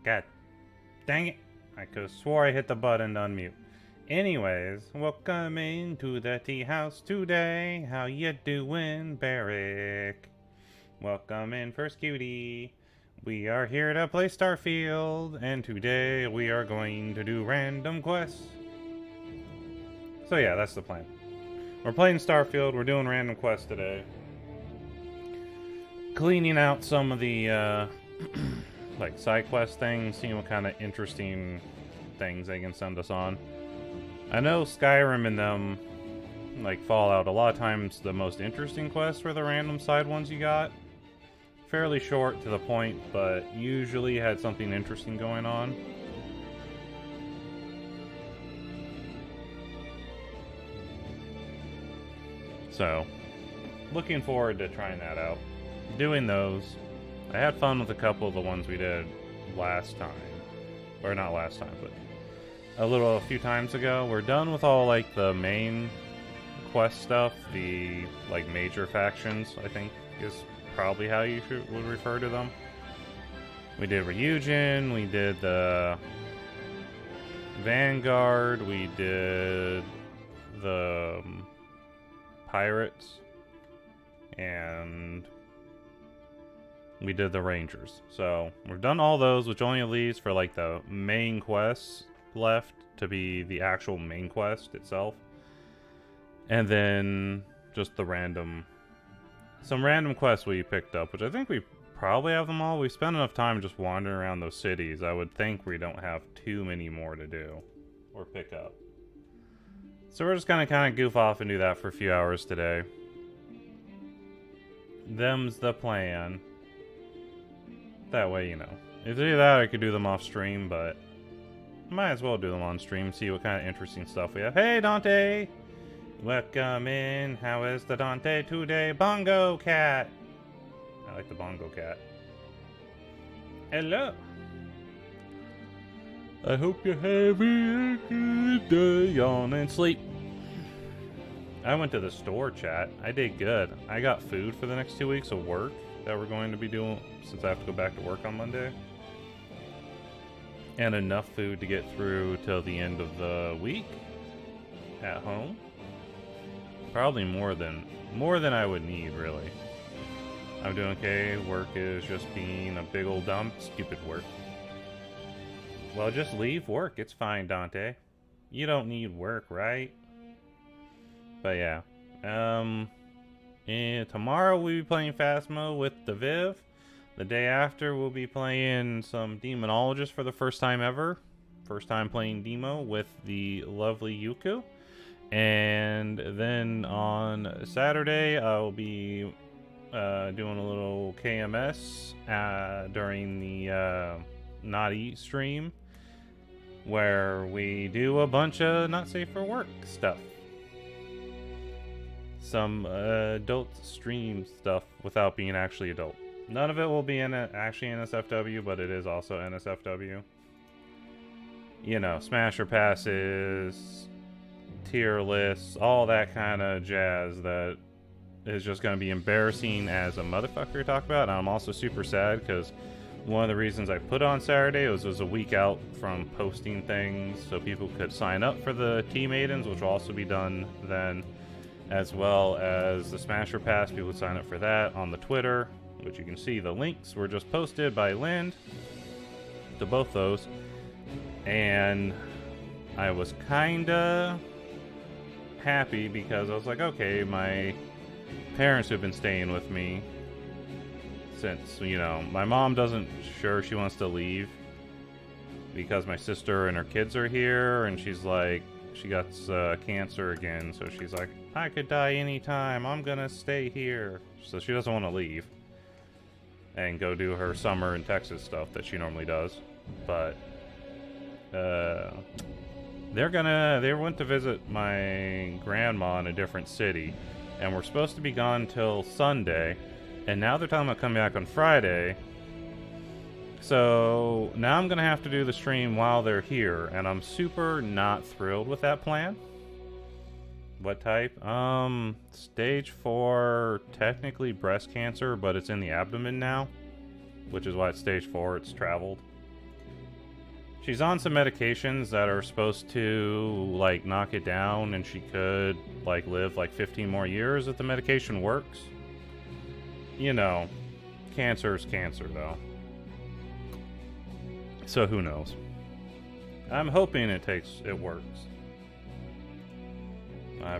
God dang it. I could have swore I hit the button to unmute. Anyways, welcome into the tea house today. How you doing, Barrick? Welcome in, First Cutie. We are here to play Starfield, and today we are going to do random quests. So yeah, that's the plan. We're playing Starfield, we're doing random quests today. Cleaning out some of the, like, side quest things, seeing what kind of interesting things they can send us on. I know Skyrim and them, like Fallout, a lot of times the most interesting quests were the random side ones you got. Fairly short to the point, but usually had something interesting going on. So, looking forward to trying that out. Doing those. I had fun with a couple of the ones we did last time. Or not last time, but a few times ago. We're done with all, like, the main quest stuff. The, like, major factions, I think, is probably how you would refer to them. We did Ryujin, we did the Vanguard, we did the Pirates, and we did the Rangers. So we've done all those, which only leaves for like the main quests left to be the actual main quest itself. And then just the some random quests we picked up, which I think we probably have them all. We spent enough time just wandering around those cities. I would think we don't have too many more to do or pick up. So we're just gonna kind of goof off and do that for a few hours today. Them's the plan. That way, you know. If I do that, I could do them off stream, but might as well do them on stream, see what kind of interesting stuff we have. Hey, Dante! Welcome in. How is the Dante today? Bongo Cat! I like the Bongo Cat. Hello! I hope you're having a good day. Yawn and sleep. I went to the store, chat. I did good. I got food for the next 2 weeks of work that we're going to be doing since I have to go back to work on Monday. And enough food to get through till the end of the week at home. Probably more than I would need, really. I'm doing okay. Work is just being a big old dumb stupid work. Well, just leave work. It's fine, Dante. You don't need work, right? But yeah. And tomorrow we'll be playing Phasmo with the Viv. The day after we'll be playing some Demonologist for the first time ever. First time playing Demo with the lovely Yuku. And then on Saturday I'll be doing a little KMS during the Naughty stream, where we do a bunch of not safe for work stuff. Some adult stream stuff without being actually adult. None of it will be actually NSFW, but it is also NSFW. You know, smasher passes, tier lists, all that kind of jazz that is just going to be embarrassing as a motherfucker to talk about. And I'm also super sad because one of the reasons I put on Saturday was a week out from posting things so people could sign up for the Tea Maidens, which will also be done then, as well as the Smasher Pass. People would sign up for that on the Twitter, which you can see the links were just posted by Lind to both those. And I was kinda happy because I was like, okay, my parents have been staying with me since, you know, my mom doesn't sure she wants to leave because my sister and her kids are here, and she's like, she got cancer again, so she's like, I could die anytime, I'm gonna stay here. So she doesn't want to leave and go do her summer in Texas stuff that she normally does. But they went to visit my grandma in a different city, and we're supposed to be gone till Sunday, and now they're talking about coming back on Friday. So now I'm gonna have to do the stream while they're here, and I'm super not thrilled with that plan. What type? Stage 4, technically breast cancer, but it's in the abdomen now, which is why it's stage 4, it's traveled. She's on some medications that are supposed to, like, knock it down, and she could, like, live, like, 15 more years if the medication works. You know, cancer is cancer, though. So who knows? I'm hoping it works.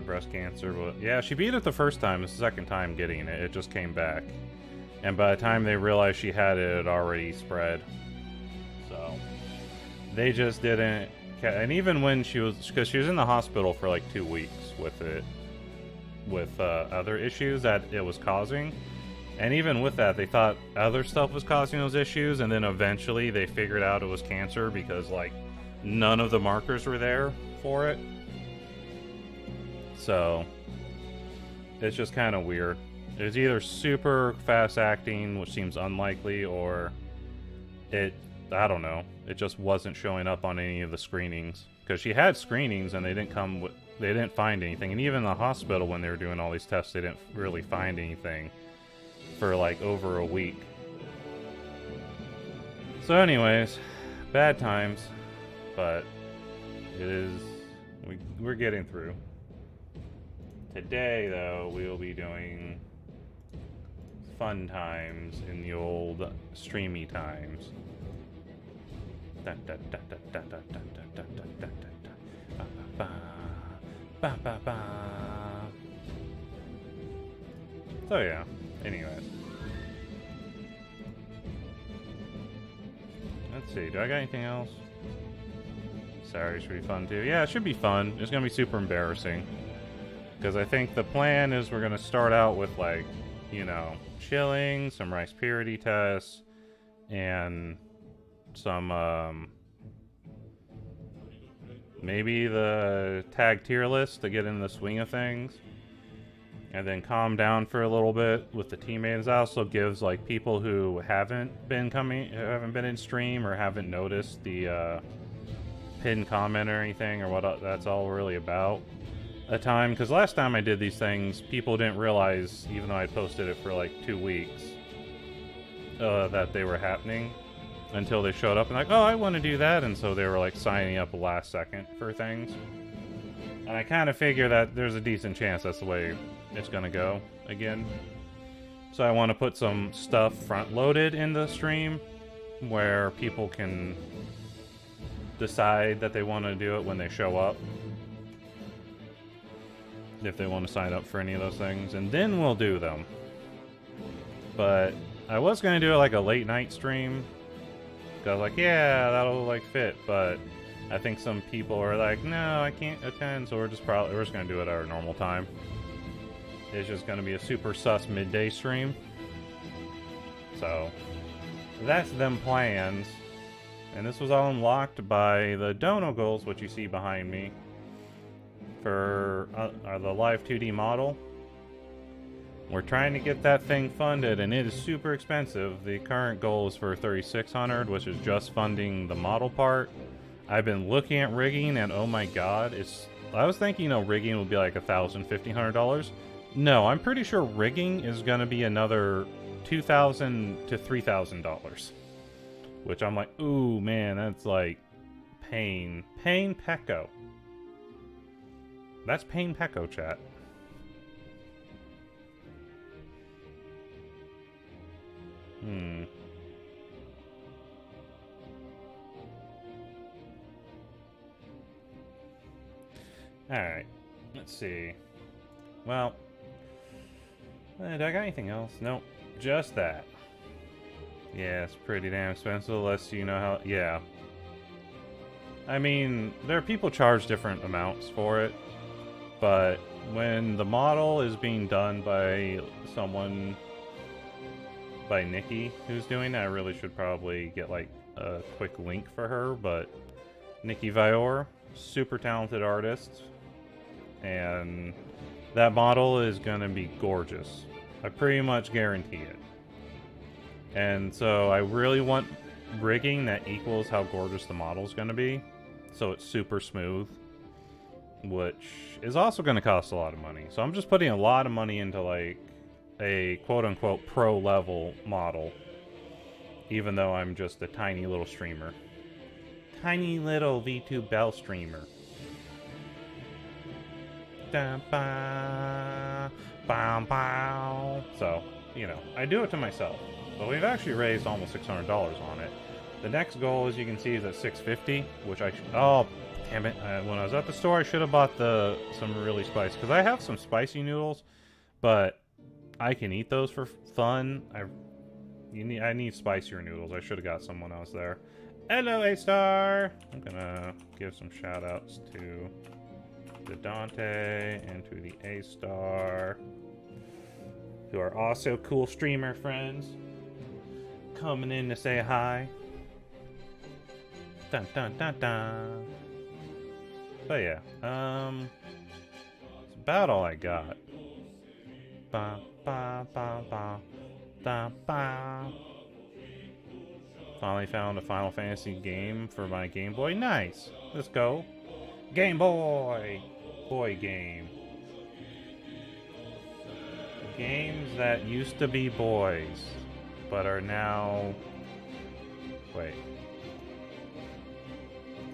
Breast cancer, but yeah, she beat it the first time. It's the second time getting it. It just came back. And by the time they realized she had it, it had already spread. So they just didn't. And even when she was, because she was in the hospital for like 2 weeks with it, with other issues that it was causing. And even with that, they thought other stuff was causing those issues, and then eventually they figured out it was cancer because, like, none of the markers were there for it. So it's just kind of weird. It's either super fast acting, which seems unlikely, or I don't know, it just wasn't showing up on any of the screenings. Because she had screenings and they didn't find anything. And even in the hospital when they were doing all these tests, they didn't really find anything for like over a week. So anyways, bad times, but it is, we're getting through. Today though, we will be doing fun times in the old streamy times. So yeah, anyways. Let's see, do I got anything else? Saturday should be fun too. Yeah, it should be fun. It's gonna be super embarrassing. Because I think the plan is we're gonna start out with, like, you know, chilling, some rice purity tests, and some, maybe the tag tier list to get in the swing of things. And then calm down for a little bit with the teammates. That also gives, like, people who haven't been in stream or haven't noticed the pinned comment or anything, or what that's all really about, a time. Because last time I did these things, people didn't realize, even though I posted it for like 2 weeks, that they were happening until they showed up and like, oh, I want to do that, and so they were like signing up last second for things. And I kind of figure that there's a decent chance that's the way it's gonna go again. So I want to put some stuff front loaded in the stream where people can decide that they want to do it when they show up, if they want to sign up for any of those things, and then we'll do them. But I was going to do it like a late night stream, because I was like, yeah, that'll like fit, but I think some people are like, no, I can't attend, so we're just going to do it at our normal time. It's just going to be a super sus midday stream. So that's them plans. And this was all unlocked by the dono goals, which you see behind me, for the live 2D model. We're trying to get that thing funded, and it is super expensive. The current goal is for $3,600, which is just funding the model part. I've been looking at rigging, and oh my god, I was thinking, you know, rigging would be like $1,000, $1,500. No, I'm pretty sure rigging is gonna be another $2,000 to $3,000. Which I'm like, ooh, man, that's like pain. Pain Pecco. That's Pain Pecco, chat. Alright, let's see. Well, do I got anything else? Nope, just that. Yeah, it's pretty damn expensive, unless you know how... Yeah. I mean, there are people charge different amounts for it, but when the model is being done by someone... by Nikki, who's doing that, I really should probably get, like, a quick link for her, but... Nikki Vior, super talented artist, and that model is gonna be gorgeous. I pretty much guarantee it. And so I really want rigging that equals how gorgeous the model is going to be, so it's super smooth, which is also going to cost a lot of money. So I'm just putting a lot of money into like a quote-unquote pro level model, even though I'm just a tiny little streamer. tiny little V2 Bell streamer. So, you know, I do it to myself. But we've actually raised almost $600 on it. The next goal, as you can see, is at $650, which I... Oh, damn it. When I was at the store, I should have bought some really spicy. Because I have some spicy noodles, but I can eat those for fun. I need spicier noodles. I should have got some when I was there. Hello, A-Star! I'm gonna give some shout-outs to the Dante and to the A-Star, who are also cool streamer friends, coming in to say hi. Dun dun dun dun. But yeah, it's about all I got. Ba ba ba ba da ba. Finally found a Final Fantasy game for my Game Boy. Nice. Let's go. Game Boy. Boy game. Games that used to be boys, but are now... Wait.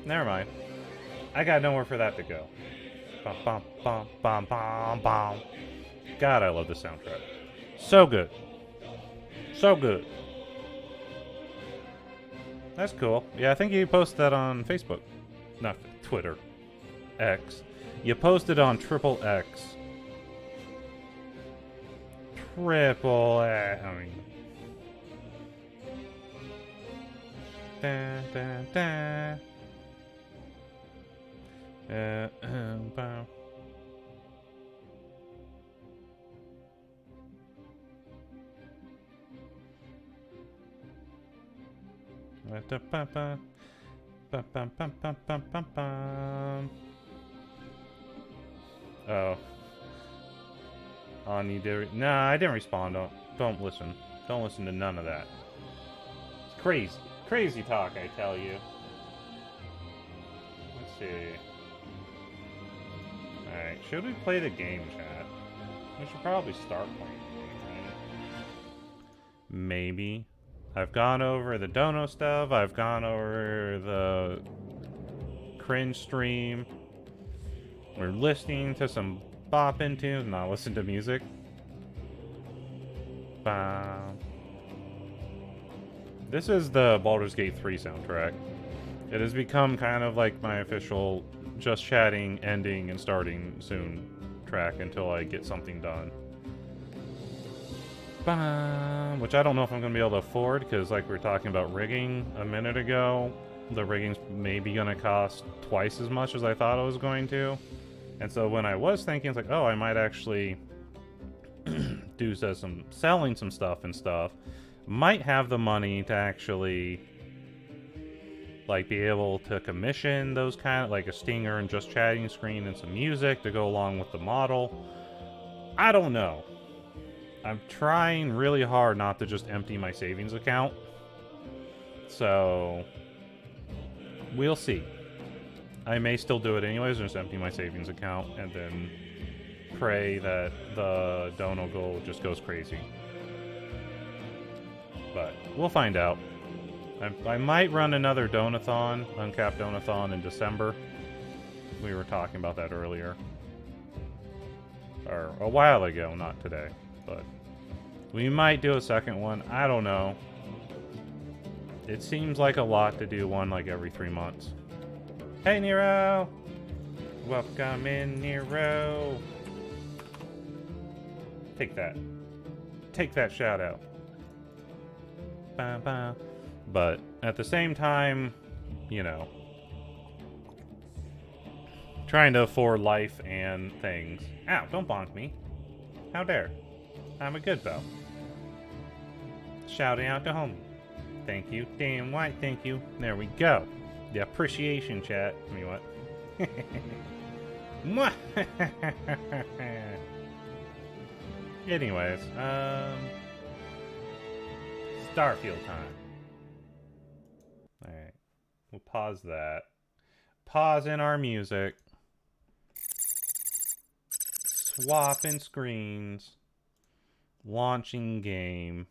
Never mind. I got nowhere for that to go. Bum, bum, bum, bum, bum, bum. God, I love the soundtrack. So good. So good. That's cool. Yeah, I think you posted that on Facebook. Not Twitter. X. You posted on Triple X. Triple X. I mean... Da, da, da. Bow. Oh. On you did. Nah, I didn't respond. Don't listen. Don't listen to none of that. It's crazy. Crazy talk, I tell you. Let's see. Alright, should we play the game, chat? We should probably start playing the game, right? Maybe. I've gone over the Dono stuff. I've gone over the cringe stream. We're listening to some bopping tunes, not listen to music. This is the Baldur's Gate 3 soundtrack. It has become kind of like my official just chatting, ending, and starting soon track until I get something done. Which I don't know if I'm going to be able to afford, because like we were talking about rigging a minute ago, the rigging's maybe going to cost twice as much as I thought it was going to. And so when I was thinking, it's like, oh, I might actually do some selling some stuff and stuff, might have the money to actually like be able to commission those kind of like a stinger and just chatting screen and some music to go along with the model. I don't know. I'm trying really hard not to just empty my savings account. So we'll see. I may still do it anyways, just empty my savings account and then pray that the Dono goal just goes crazy. But we'll find out. I might run another Donathon, Uncapped Donathon in December. We were talking about that earlier. Or a while ago, not today. But we might do a second one. I don't know. It seems like a lot to do one like every 3 months. Hey, Nero! Welcome in, Nero! Take that. Take that shout out. Ba -ba. But at the same time, you know, trying to afford life and things. Ow, don't bonk me. How dare. I'm a good beau. Shouting out to home. Thank you. Damn white, thank you. There we go. The appreciation chat. I mean, what? Anyways, Starfield time. Alright. We'll pause that. Pause in our music. Swapping screens. Launching game.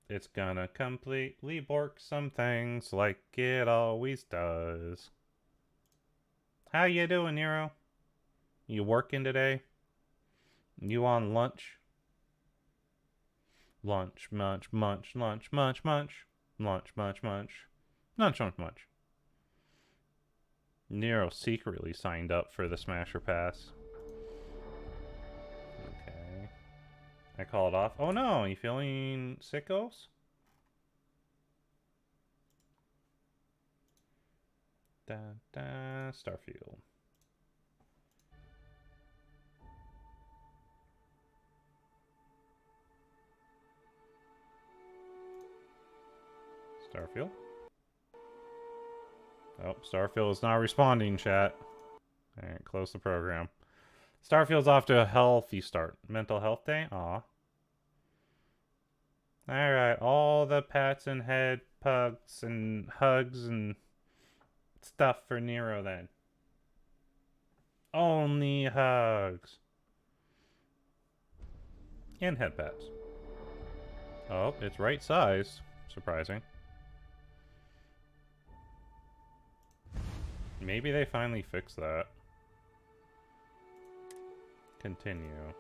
It's gonna completely bork some things like it always does. How you doing, Nero? You working today? You on lunch? Lunch, munch, munch, lunch, munch, munch. Lunch, munch, munch. Lunch, munch, munch. Nero secretly signed up for the Smasher Pass. Okay. I called off. Oh no, you feeling sickos? Da, da, Starfield. Starfield? Oh, Starfield is not responding, chat. Alright, close the program. Starfield's off to a healthy start. Mental health day? Aw. Alright, all the pats and head pugs and hugs and stuff for Nero then. Only hugs. And head pats. Oh, it's right size. Surprising. Maybe they finally fixed that. Continue.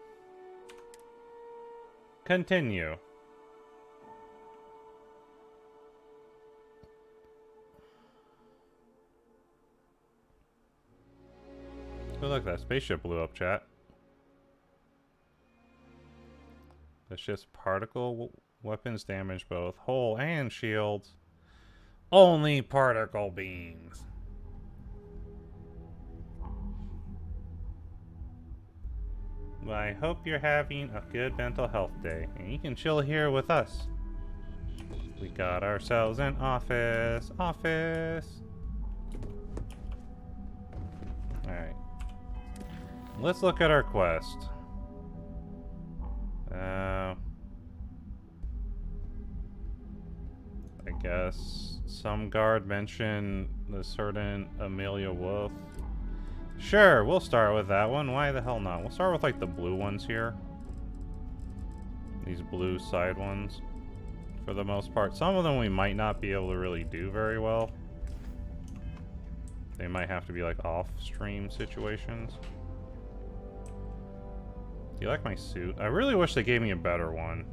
Continue. Oh, look, that spaceship blew up, chat. That's just particle weapons damage both hull and shields. Only particle beams. Well, I hope you're having a good mental health day, and you can chill here with us. We got ourselves an office. Office. Alright. Let's look at our quest. I guess some guard mentioned the certain Amelia Wolf. Sure, we'll start with that one. Why the hell not? We'll start with like the blue ones here. These blue side ones. For the most part. Some of them we might not be able to really do very well. They might have to be like off-stream situations. Do you like my suit? I really wish they gave me a better one.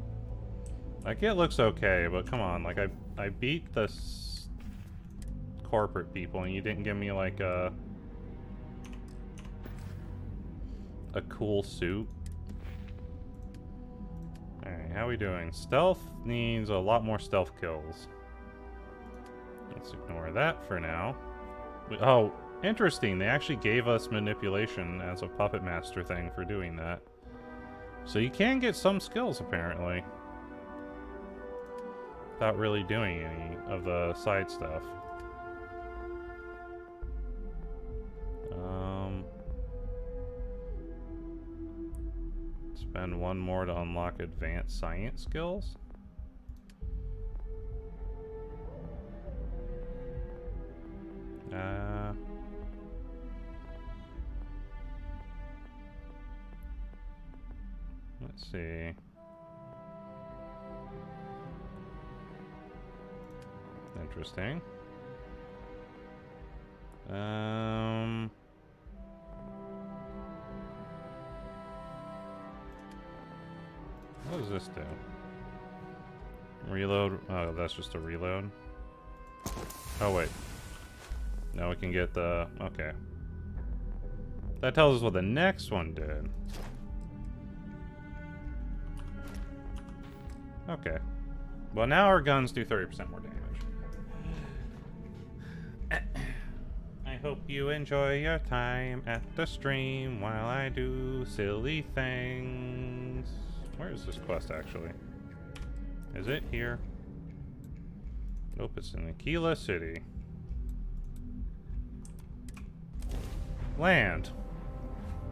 Like, it looks okay, but come on. Like, I beat the corporate people, and you didn't give me, like, a cool suit. Alright, how we doing? Stealth needs a lot more stealth kills. Let's ignore that for now. Oh, interesting. They actually gave us manipulation as a puppet master thing for doing that. So you can get some skills, apparently. Without really doing any of the side stuff. Spend one more to unlock advanced science skills. Let's see. Interesting. What does this do? Reload. Oh, that's just a reload. Oh, wait. Now we can get the... Okay. That tells us what the next one did. Okay. Well, now our guns do 30% more damage. I hope you enjoy your time at the stream while I do silly things. Where is this quest, actually? Is it here? Nope, it's in Aquila City. Land.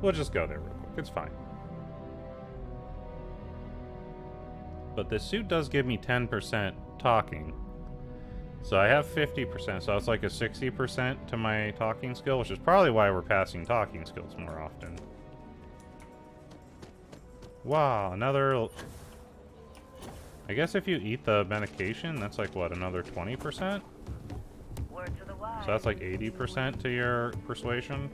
We'll just go there real quick. It's fine. But the suit does give me 10% talking. So I have 50%, so it's like a 60% to my talking skill, which is probably why we're passing talking skills more often. Wow, another I guess if you eat the medication, that's like, what, another 20%? So that's like 80% to your persuasion.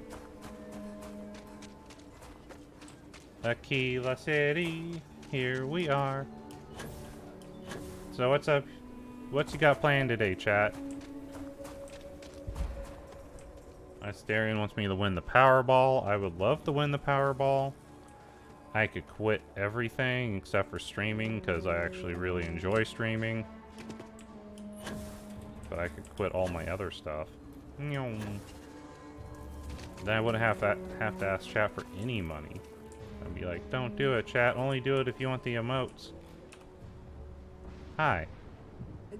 Aquila City, here we are. So what's up? What's you got planned today, chat? Asterion wants me to win the Powerball. I would love to win the Powerball. I could quit everything except for streaming because I actually really enjoy streaming. But I could quit all my other stuff. Then I wouldn't have to ask chat for any money. I'd be like, don't do it, chat. Only do it if you want the emotes. Hi.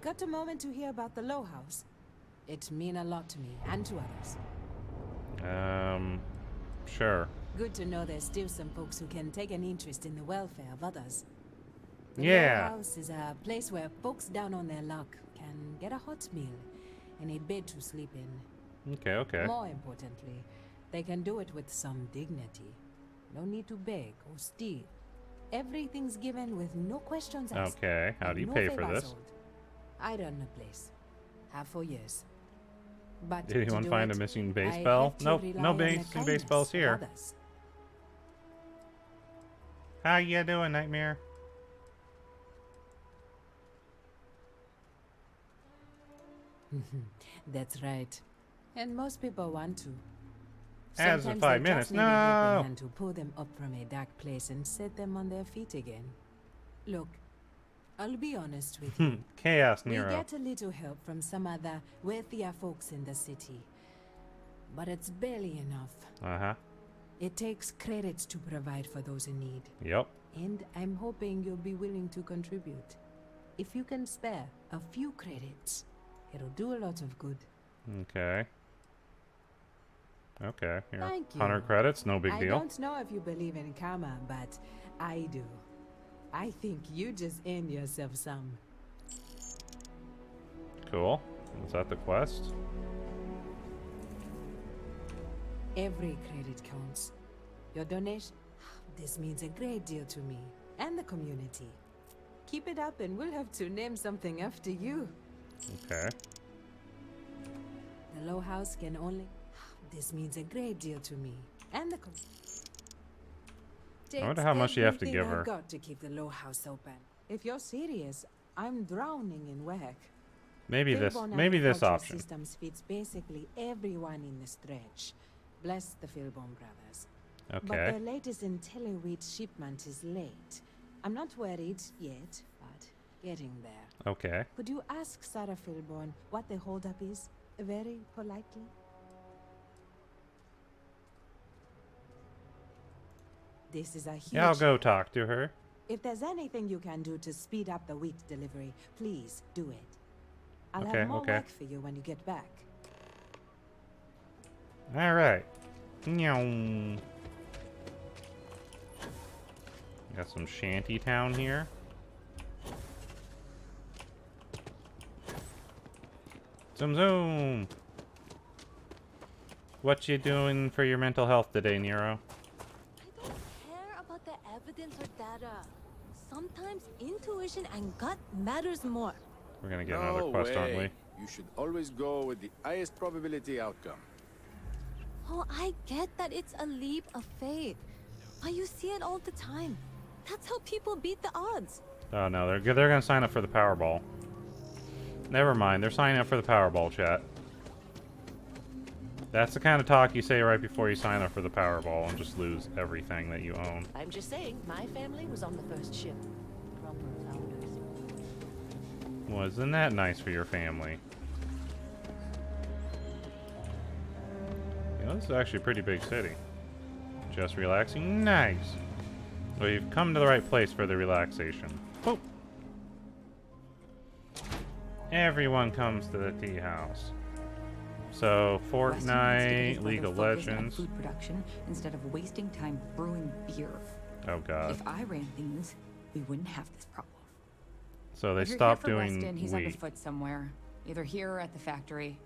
Got a moment to hear about the Low House? It means a lot to me and to others. Sure. Good to know there's still some folks who can take an interest in the welfare of others. The Yeah. Low House is a place where folks down on their luck can get a hot meal and a bed to sleep in. Okay, okay. More importantly, they can do it with some dignity. No need to beg or steal. Everything's given with no questions asked. Okay, how do you no pay for favors this? owed. I run the place. Have for years. But Did anyone find a missing base bell? Nope, no missing base bells here. How you doing, Nightmare? That's right. And most people want to. As of 5 minutes, no! And to pull them up from a dark place and set them on their feet again. Look, I'll be honest with you. Chaos We Nero. get a little help from some other wealthier folks in the city. But it's barely enough. Uh-huh. It takes credits to provide for those in need. Yep. And I'm hoping you'll be willing to contribute. If you can spare a few credits, it'll do a lot of good. Okay. Okay, here. Thank you. 100 credits, no big I deal. don't know if you believe in karma, but I do. I think you just earned yourself some. Cool. Is that the quest? Every credit counts. Your donation, this means a great deal to me and the community. Keep it up and we'll have to name something after you. Okay. The Low House can only... This means a great deal to me and the community. I wonder how much you have to give her. I've got to keep the Low House open. If you're serious, I'm drowning in work. Maybe this Philbone option. Systems feeds basically everyone in the stretch. Bless the Philbone brothers. But Okay. their latest IntelliWheat shipment is late. I'm not worried yet, but getting there. Okay. Could you ask Sarah Philbone what the holdup is? Very politely. This is a huge... Yeah, I'll go talk to her. If there's anything you can do to speed up the wheat delivery, please do it. I'll Okay, have more okay. work for you when you get back. Alright. Got some shanty town here. Zoom zoom! What you doing for your mental health today, Nero? I don't care about the evidence or data. Sometimes intuition and gut matters more. We're gonna get another quest, aren't we? You should always go with the highest probability outcome. Oh, I get that it's a leap of faith. But you see it all the time. That's how people beat the odds. Oh no, they're gonna sign up for the Powerball. Never mind, they're signing up for the Powerball, chat. That's the kind of talk you say right before you sign up for the Powerball and just lose everything that you own. I'm just saying, my family was on the first ship. Proper founders. Wasn't that nice for your family? You know, this is actually a pretty big city. Just relaxing? Nice! Well, you've come to the right place for the relaxation. Oh! Everyone comes to the tea house. So, Fortnite, League of Legends. Food production instead of wasting time brewing beer. Oh god. If I ran things, we wouldn't have this problem. So they If you're stopped here for doing Weston, he's wheat. underfoot somewhere, either here or at the factory.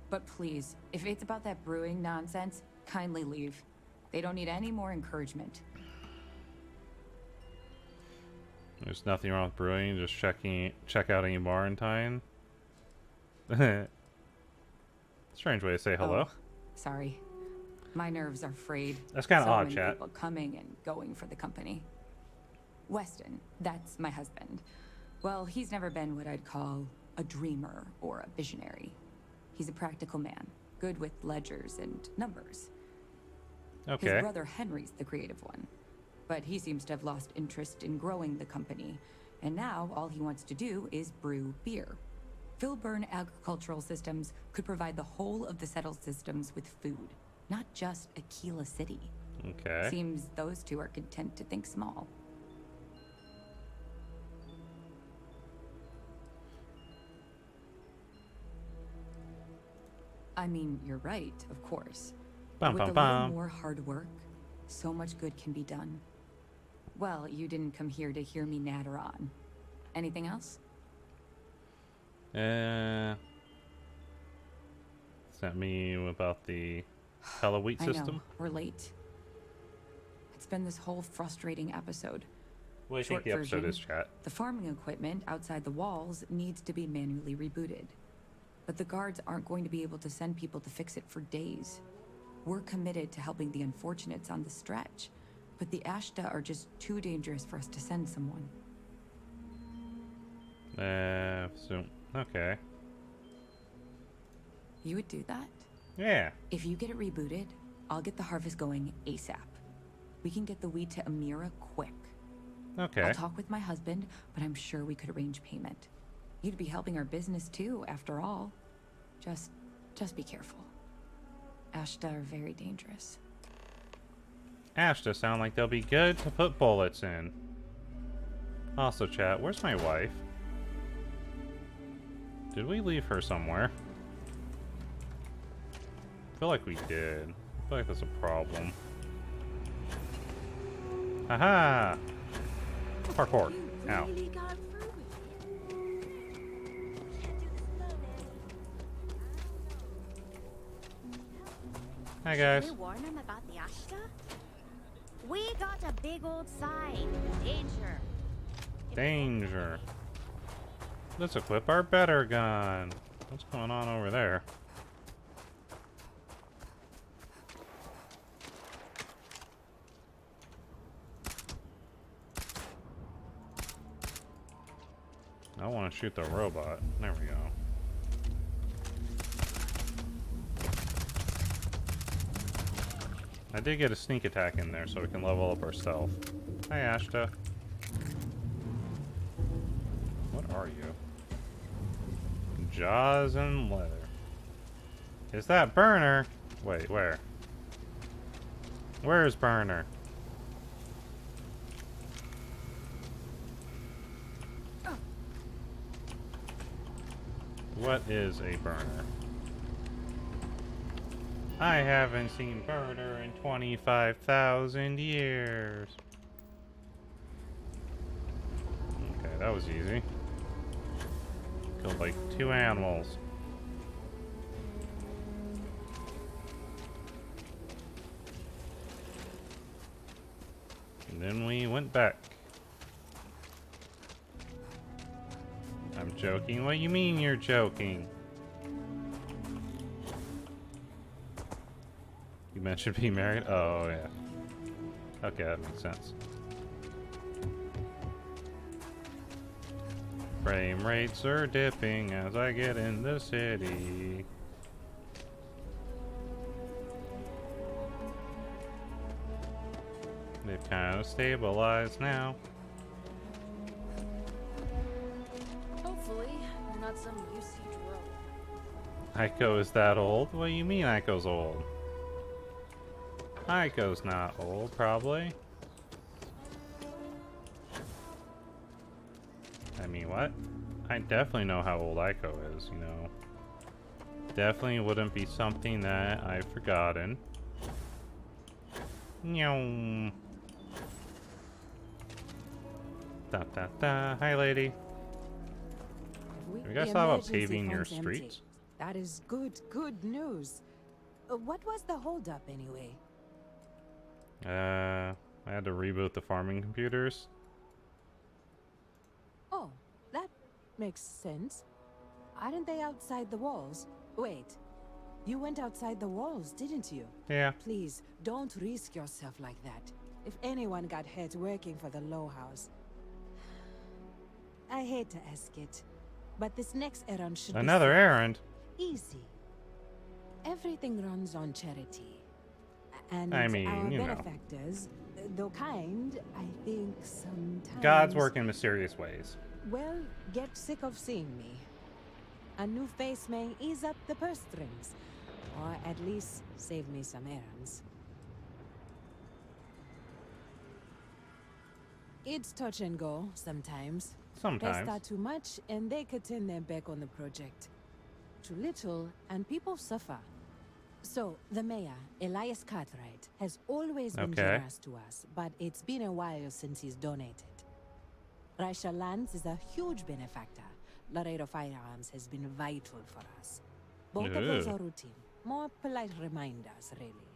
But please, if it's about that brewing nonsense, kindly leave. They don't need any more encouragement. There's nothing wrong with brewing, just check out any bar in time. Strange way to say hello. Oh, sorry. My nerves are frayed. That's kind of So odd, many chat. people coming and going for the company. Weston, that's my husband. Well, he's never been what I'd call a dreamer or a visionary. He's a practical man, good with ledgers and numbers. Okay. His brother Henry's the creative one, but he seems to have lost interest in growing the company, and now all he wants to do is brew beer. Filburn Agricultural Systems could provide the whole of the settled systems with food, not just Aquila City. Okay. Seems those two are content to think small. I mean, you're right, of course. Bum, With bum, a bum. little more hard work, so much good can be done. Well, you didn't come here to hear me natter on. Anything else? Sent me about the Hello Wheat I system. know, we're late. It's been this whole frustrating episode. What do you think Short the episode version, is, chat? The farming equipment outside the walls needs to be manually rebooted. But the guards aren't going to be able to send people to fix it for days. We're committed to helping the unfortunates on the stretch, but the Ashta are just too dangerous for us to send someone. Okay. You would do that? Yeah. If you get it rebooted, I'll get the harvest going ASAP. We can get the wheat to Amira quick. Okay. I'll talk with my husband, but I'm sure we could arrange payment. You'd be helping our business too, after all. Just be careful. Ashta are very dangerous. Ashta sound like they'll be good to put bullets in. Also, chat, where's my wife? Did we leave her somewhere? I feel like we did. I feel like that's a problem. Haha! Parkour. Ow. Hi guys. Should we warn them about the Ashta? We got a big old sign. Danger. Danger. Let's equip our better gun. What's going on over there? I want to shoot the robot. There we go. I did get a sneak attack in there so we can level up our stealth. Hi, Ashta. What are you? Jaws and leather. Is that Burner? Wait, where? Where's Burner? What is a burner? I haven't seen Burner in 25,000 years. Okay, that was easy. Killed like 2 animals. And then we went back. I'm joking. What do you mean you're joking? You mentioned being married? Oh, yeah. Okay, that makes sense. Frame rates are dipping as I get in the city. They've kind of stabilized now. Hopefully, you're not some UC drone. Aiko is that old? What do you mean Aiko's old? Aiko's not old, probably. I mean, what? I definitely know how old Aiko is, you know. Definitely wouldn't be something that I've forgotten. Meow. Da da da. Hi, lady. You guys thought about Emergency paving your funds empty. streets? That is good news. What was the holdup anyway? I had to reboot the farming computers. makes sense. Aren't they outside the walls? Wait, you went outside the walls, didn't you? Yeah. Please, don't risk yourself like that. If anyone got hurt working for the Low House. I hate to ask it, but this next errand should Another be errand. easy. Everything runs on charity. And I mean, our you know. benefactors, though kind, I think sometimes... Gods work in mysterious ways. Well, get sick of seeing me. A new face may ease up the purse strings, or at least save me some errands. It's touch and go sometimes. They Sometimes. start too much and they could turn their back on the project. Too little and people suffer. So, the mayor, Elias Cartwright, has always been Okay. generous to us, but it's been a while since he's donated. Raisha Lands is a huge benefactor. Laredo Firearms has been vital for us. Both of those Ooh. are routine. More polite reminders, really.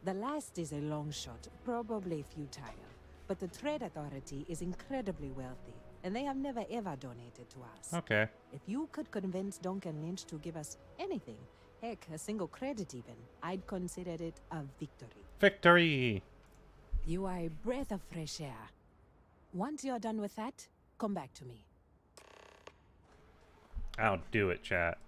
The last is a long shot, probably futile. But the Trade Authority is incredibly wealthy, and they have never ever donated to us. Okay. If you could convince Duncan Lynch to give us anything, heck, a single credit even, I'd consider it a victory. Victory! You are a breath of fresh air. Once you're done with that, come back to me. I'll do it, chat.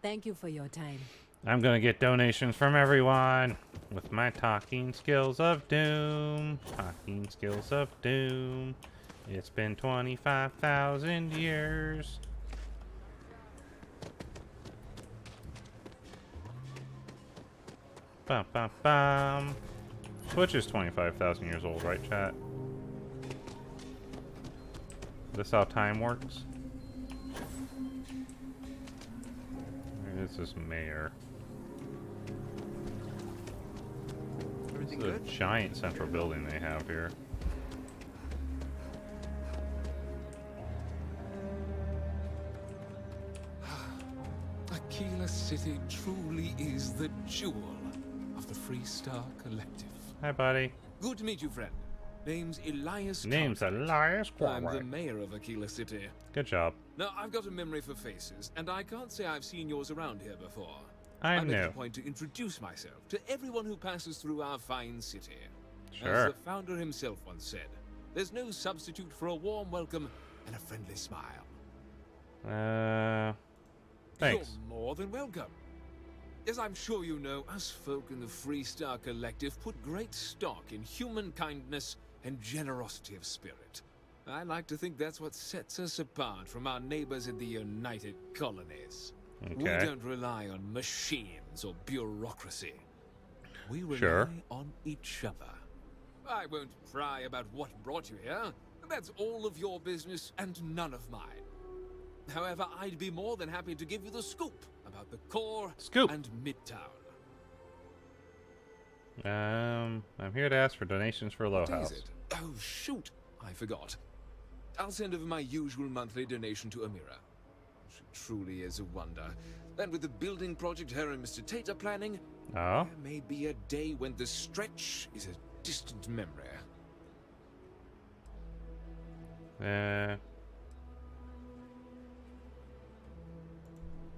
Thank you for your time. I'm gonna get donations from everyone with my talking skills of doom. Talking skills of doom. It's been 25,000 years. Bum bum bum. Twitch is 25,000 years old, right, chat? This how time works? Where is this mayor? This is a giant central building they have here. Aquila City truly is the jewel of the Freestar Collective. Hi, buddy. Good to meet you, friend. Name's Elias Name's Cartwright. Elias I'm the Cartwright. mayor of Aquila City. Good job. Now, I've got a memory for faces, and I can't say I've seen yours around here before. I make it know. a point to introduce myself to everyone who passes through our fine city. Sure. As the founder himself once said, there's no substitute for a warm welcome and a friendly smile. Thanks. You're more than welcome. As I'm sure you know, us folk in the Freestar Collective put great stock in human kindness and generosity of spirit. I like to think that's what sets us apart from our neighbors in the United Colonies. We Okay. don't rely on machines or bureaucracy. We rely Sure. on each other. I won't pry about what brought you here. That's all of your business and none of mine. However, I'd be more than happy to give you the scoop about the core Scoop. and Midtown. I'm here to ask for donations for Low What House. is it? Oh, shoot. I forgot. I'll send over my usual monthly donation to Amira. She truly is a wonder. And with the building project her and Mr. Tate are planning, Oh, there may be a day when the stretch is a distant memory.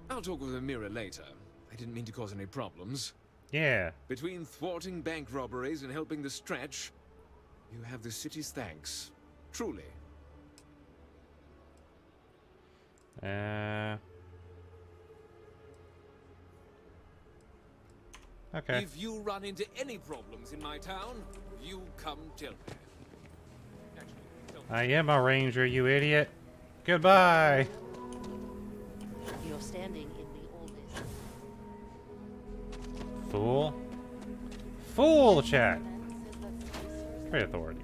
I'll talk with Amira later. I didn't mean to cause any problems. yeah. Between thwarting bank robberies and helping the stretch, you have the city's thanks. Truly. Okay. If you run into any problems in my town, you come tell me. Actually, tell me. I am a ranger, you idiot. Goodbye. You're standing in the oldest. Fool. Fool, chat. Trade Authority.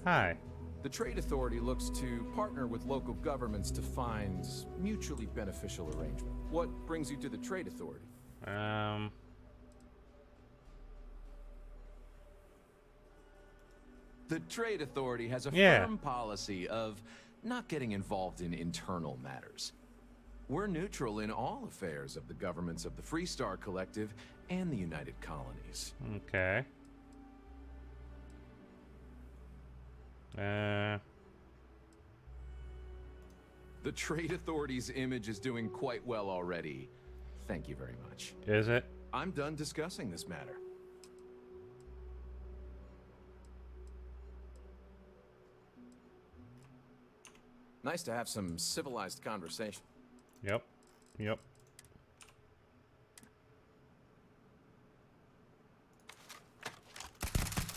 Hi. The Trade Authority looks to partner with local governments to find mutually beneficial arrangement. What brings you to the Trade Authority? The Trade Authority has a Yeah. firm policy of not getting involved in internal matters. We're neutral in all affairs of the governments of the Freestar Collective and the United Colonies. Okay. The Trade Authority's image is doing quite well already. Thank you very much. Is it? I'm done discussing this matter. Nice to have some civilized conversation. Yep. Yep.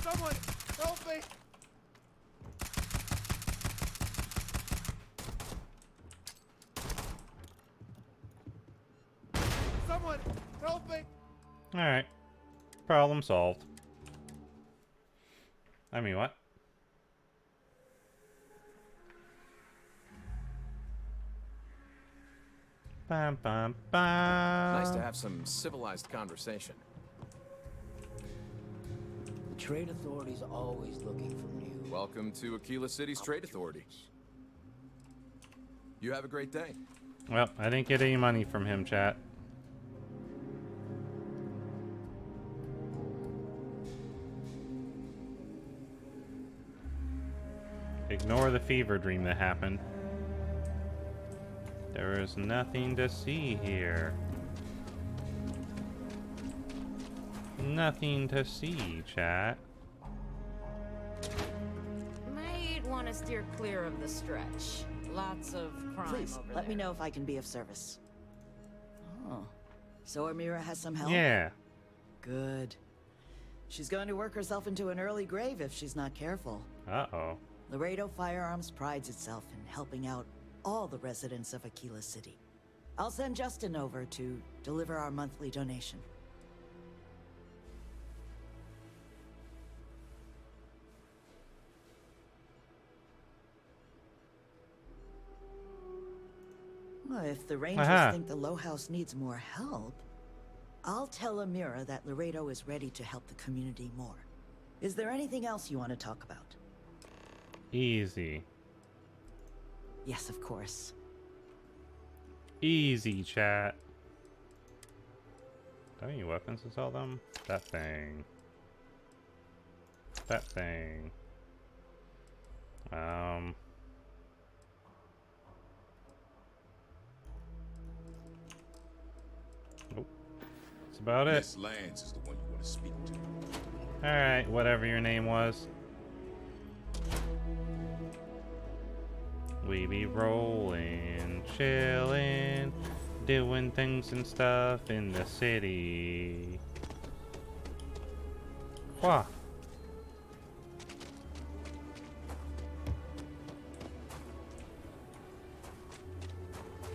Someone help me! Someone help me! Alright. Problem solved. I mean, what? Bam, bam, bam. Nice to have some civilized conversation. The Trade Authority's always looking for new... Welcome to Aquila City's Trade Authority. You have a great day. Well, I didn't get any money from him, chat. Ignore the fever dream that happened. There is nothing to see here. Nothing to see, chat. Might want to steer clear of the stretch. Lots of crime Please, over let me there. know if I can be of service. Oh. So Amira has some help? Yeah. Good. She's going to work herself into an early grave if she's not careful. Uh-oh. Laredo Firearms prides itself in helping out all the residents of Aquila City. I'll send Justin over to deliver our monthly donation. Well, if the Rangers think the Low House needs more help, I'll tell Amira that Laredo is ready to help the community more. Is there anything else you want to talk about? Easy. Yes, of course. Easy, chat. Do I have any weapons to sell them? That thing. That thing. Nope. That's about it. Miss Lance is the one you want to speak to. Alright, whatever your name was. We be rolling, chilling, doing things and stuff in the city. Wah.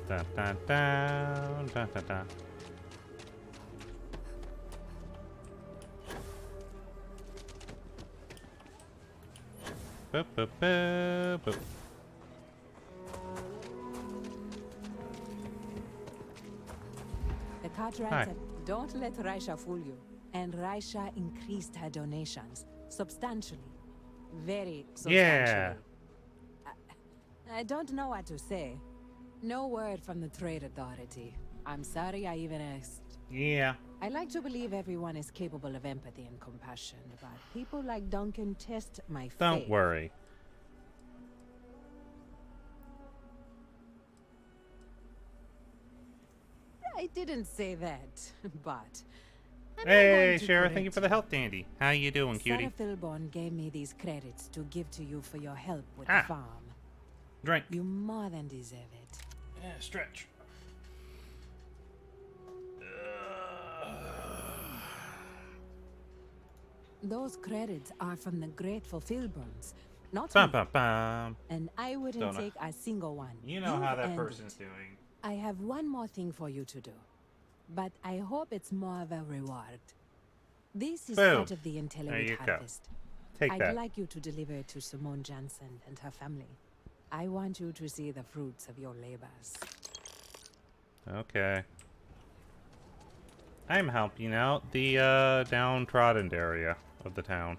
Da da da da da da. Boop boop boop boop. The cartwright said, don't let Raisha fool you. And Raisha increased her donations substantially. Very substantially. Yeah. I don't know what to say. No word from the Trade Authority. I'm sorry I even asked. Yeah. I like to believe everyone is capable of empathy and compassion, but people like Duncan test my faith. Don't worry. I didn't say that, but... Hey, Shara, thank you for the help, Dandy. How you doing, cutie? Sarah Philborn gave me these credits to give to you for your help with the farm. Drink. You more than deserve it. Yeah, stretch. Those credits are from the grateful Philborns, not Bum, me. bum, bum. And I wouldn't Don't know. take a single one. You know You've how that earned person's it. doing. I have one more thing for you to do, but I hope it's more of a reward. This is Boom. part of the There Intelligent you go. Harvest. Take I'd that. like you to deliver it to Simone Jansen and her family. I want you to see the fruits of your labors. Okay. I'm helping out the downtrodden area of the town.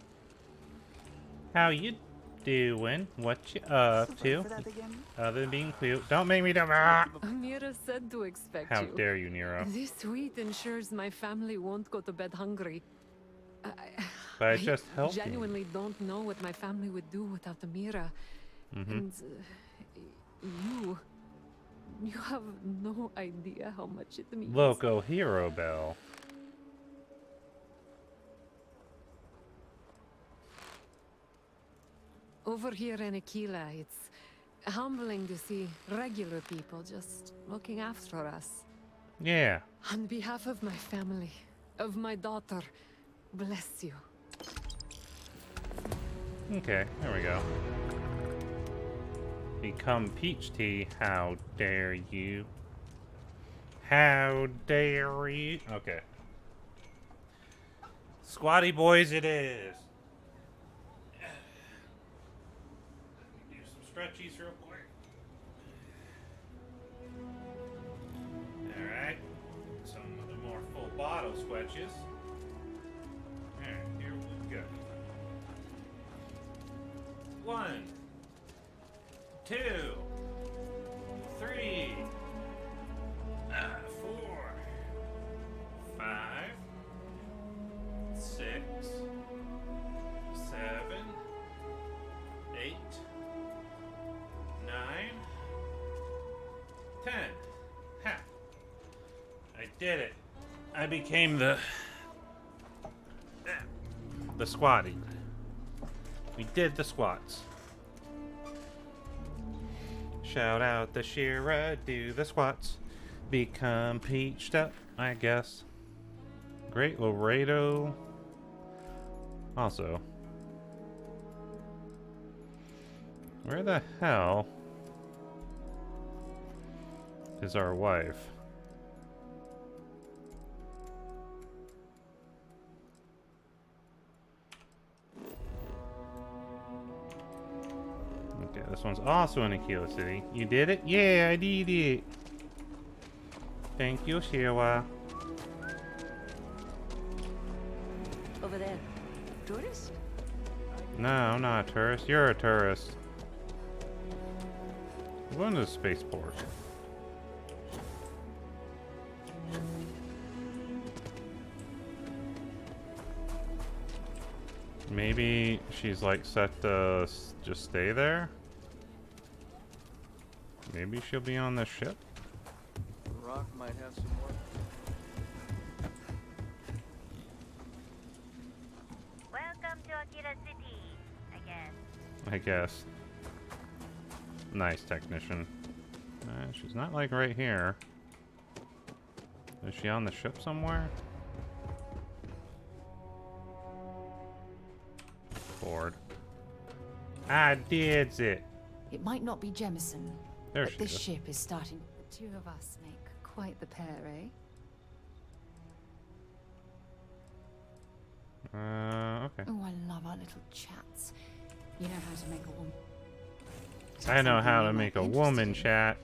How you doing? What you up to? Other than being cute. Don't make me do Amira said to expect How you. dare you, Nero. This sweet ensures my family won't go to bed hungry. But I just helped you. genuinely don't know what my family would do without Amira. Mhm. And you. You have no idea how much it means. Loco Hero Bell. Over here in Aquila, it's humbling to see regular people just looking after us. Yeah. On behalf of my family, of my daughter, bless you. Okay, there we go. Become peach tea. How dare you? How dare you? Okay. Squatty boys it is. Do some stretchies real quick. Alright. Some of the more full bottle squetches. Alright, here we go. 1, 2, 3, 4, 5, 6, 7, 8, 9, 10. Ha! I did it. I became the squatty. We did the squats. Shout out the Shira, do the squats. Become peached up, I guess. Great Laredo. Also, where the hell is our wife? Okay, this one's also in Aquila City. You did it? Yeah, I did it. Thank you, Shira. Over there. Tourist? No, I'm not a tourist. You're a tourist. I'm going to the spaceport. Maybe she's like set to just stay there? Maybe she'll be on the ship? Rock might have some more. Welcome to Akira City, I guess. I guess. Nice technician. She's not like right here. Is she on the ship somewhere? Board. I did it. It might not be Jemison, There but she this is. ship is starting. The two of us make quite the pair, eh? Okay. Oh, I love our little chats. You know how to make a woman. I know how to you make might a be woman interested chat.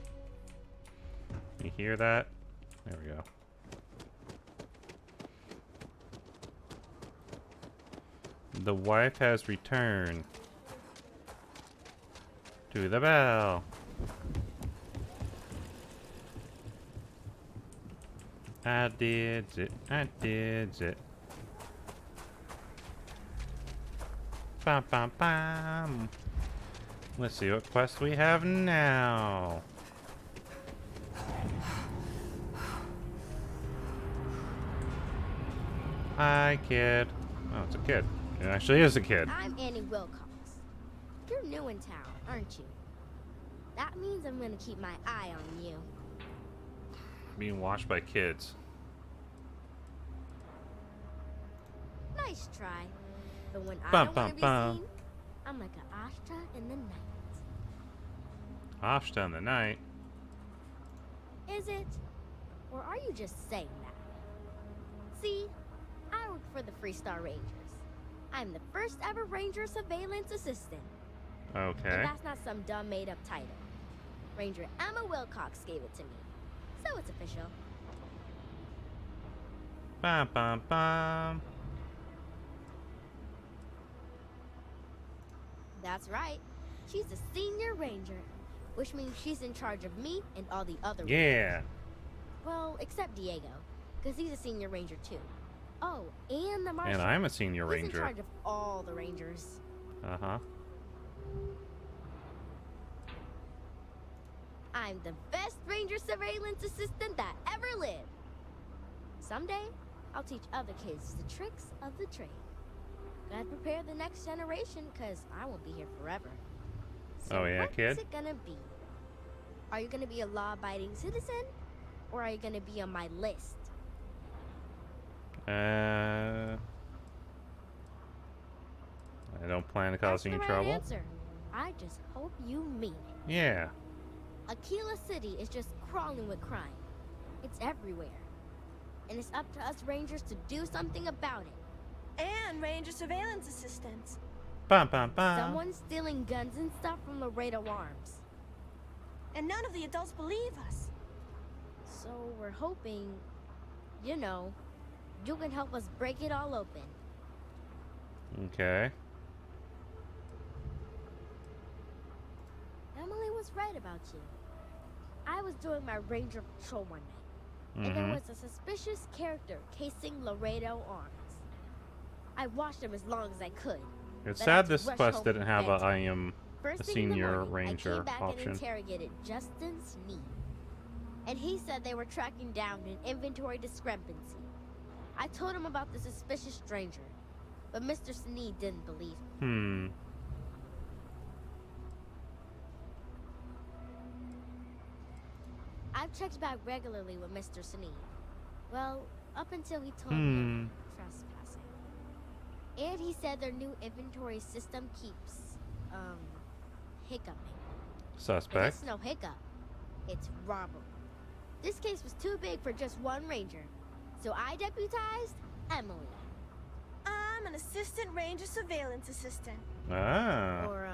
You hear that? There we go. The wife has returned to the bell. I did it. I did it. Bam, bam, bam. Let's see what quest we have now. Hi, kid. Oh, it's a kid. It actually is a kid. I'm Annie Wilcox. You're new in town, aren't you? That means I'm gonna keep my eye on you. Being watched by kids. Nice try. But when I Bum, don't want to be bum, seen, I'm like a Ashta in the night. Ashta in the night. Is it? Or are you just saying that? See, I work for the Freestar Rangers. I'm the first ever Ranger Surveillance Assistant. Okay. And that's not some dumb made up title. Ranger Emma Wilcox gave it to me. So it's official. Bum, bum, bum. That's right. She's the Senior Ranger, which means she's in charge of me and all the other Yeah. Rangers. Well, except Diego, because he's a Senior Ranger too. Oh, and the Marshal. And I'm a Senior He's Ranger. in charge of all the Rangers. Uh-huh. I'm the best ranger surveillance assistant that ever lived. Someday, I'll teach other kids the tricks of the trade. Gotta prepare the next generation, cause I won't be here forever. So oh yeah, kid. What's it gonna be? Are you gonna be a law-abiding citizen, or are you gonna be on my list? I don't plan to cause That's any the right trouble. answer. I just hope you mean it. Yeah. Aquila City is just crawling with crime. It's everywhere. And it's up to us Rangers to do something about it. And Ranger surveillance assistants. Bum, bum, bum. Someone's stealing guns and stuff from Laredo Arms. And none of the adults believe us. So we're hoping, you know, you can help us break it all open. Okay. Emily was right about you. I was doing my ranger patrol one night, and there was a suspicious character casing Laredo Arms. I watched him as long as I could. It's but I had sad to this rush quest home didn't have a bedtime. I am First a thing in the senior morning, ranger I came back option. and interrogated Justin Sneed. And he said they were tracking down an inventory discrepancy. I told him about the suspicious stranger, but Mr. Sneed didn't believe me. I've checked back regularly with Mr. Sneed. Well, up until he told me of trespassing. And he said their new inventory system keeps, hiccuping. Suspect. It's no hiccup. It's robbery. This case was too big for just one ranger, so I deputized Emily. I'm an assistant ranger surveillance assistant. Ah. Or,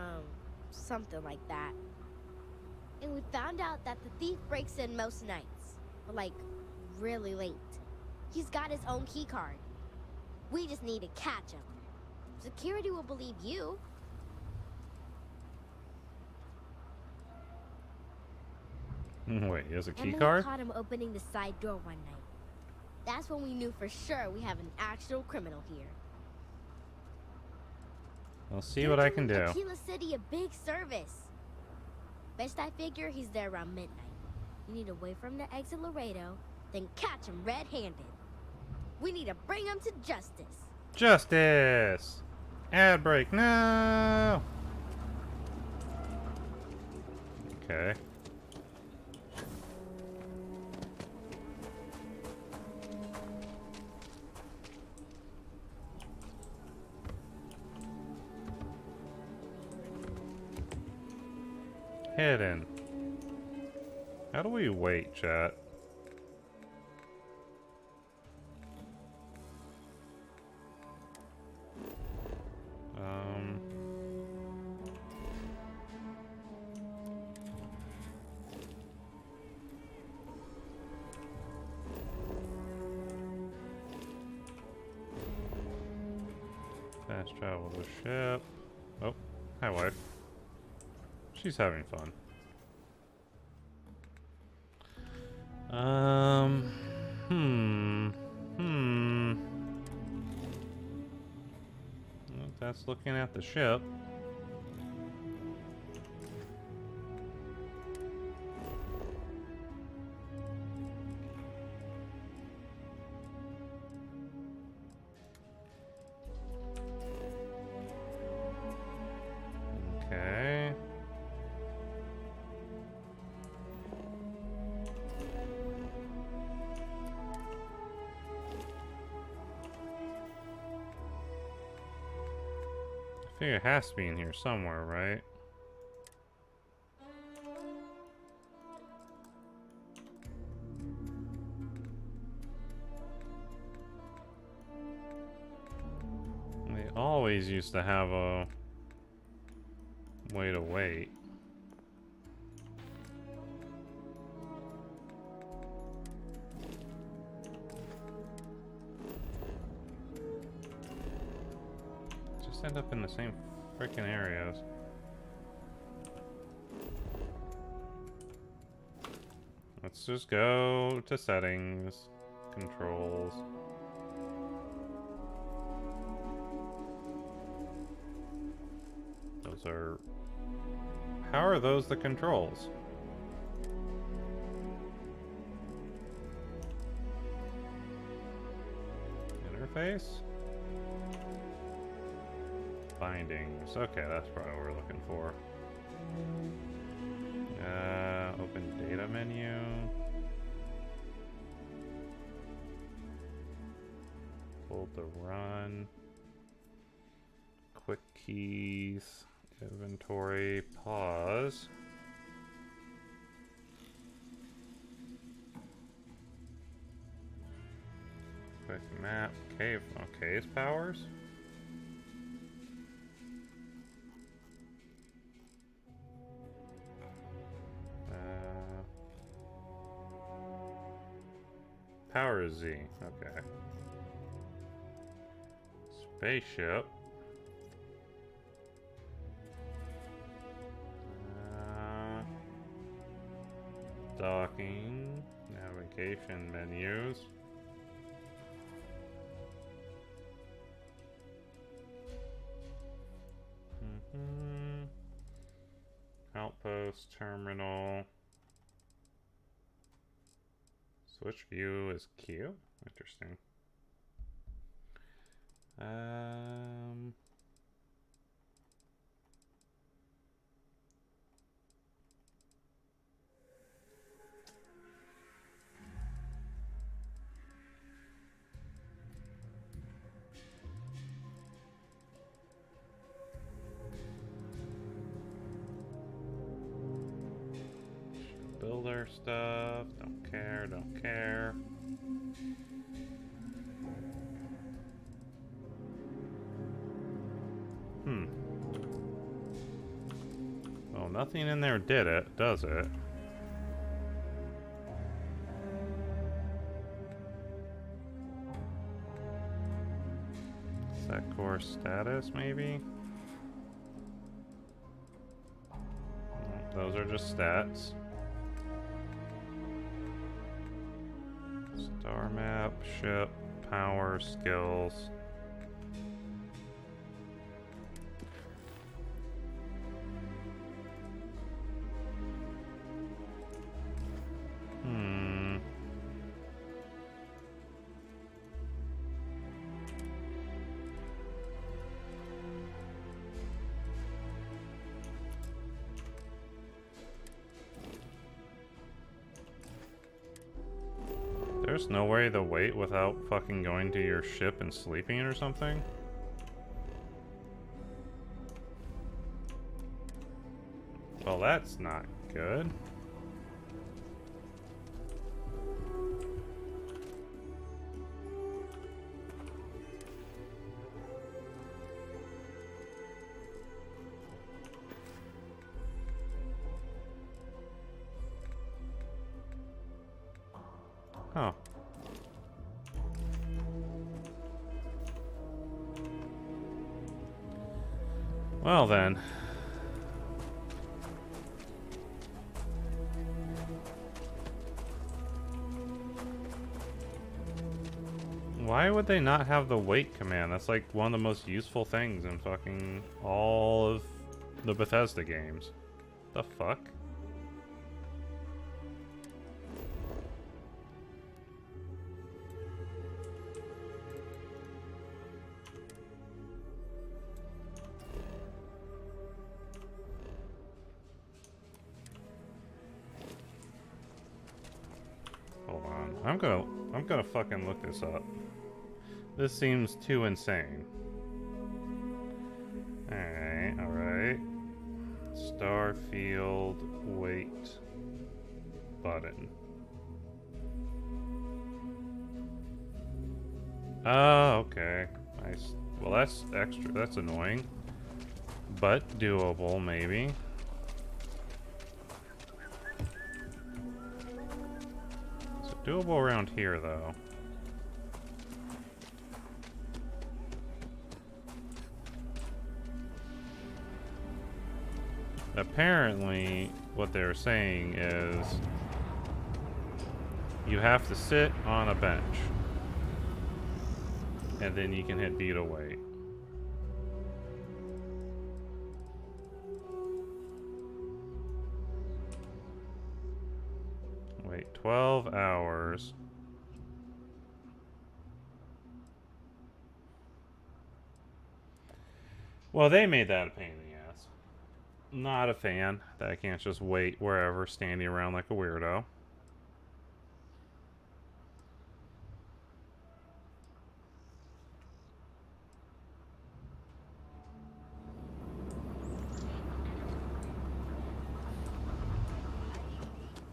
something like that. And we found out that the thief breaks in most nights, but like, really late. He's got his own key card. We just need to catch him. Security will believe you. Wait, he has a key Emily card? caught him opening the side door one night. That's when we knew for sure we have an actual criminal here. I'll see what I can do. Aquila City a big service. Best I figure he's there around midnight. You need to wait for him to exit Laredo, then catch him red-handed. We need to bring him to justice. Justice! Ad break, no! Okay. Hidden. How do we wait, chat? Fast travel the ship. Oh, hi wife. She's having fun. Well, that's looking at the ship. Okay. I figure it has to be in here somewhere, right? They always used to have a way to wait. Just end up in the same freaking areas. Let's just go to settings, controls. Those are... How are those the controls? face? Bindings. Okay, that's probably what we're looking for. Open data menu. Hold the run. Quick keys. Inventory. Pause. Quick map. Cave. Okay, it's powers. Power Z. Okay. Spaceship. Docking. Navigation menus. Outpost, terminal. Switch view is Q. Interesting. Builder stuff. Don't care, don't care. Well, nothing in there did it, does it? Set course status, maybe? Those are just stats. Star map, ship, power, skills. There's no way to wait without fucking going to your ship and sleeping or something? Well, that's not good. Huh. Well then. Why would they not have the wait command? That's like one of the most useful things in fucking all of the Bethesda games. The fuck? I'm gonna fucking look this up. This seems too insane. Alright. Starfield wait button. Oh, okay. Nice. Well, that's extra. That's annoying. But doable, maybe. Doable around here, though. Apparently, what they're saying is you have to sit on a bench. And then you can hit B to wait. Wait 12 hours. Well, they made that a pain in the ass. Not a fan. That I can't just wait wherever, standing around like a weirdo.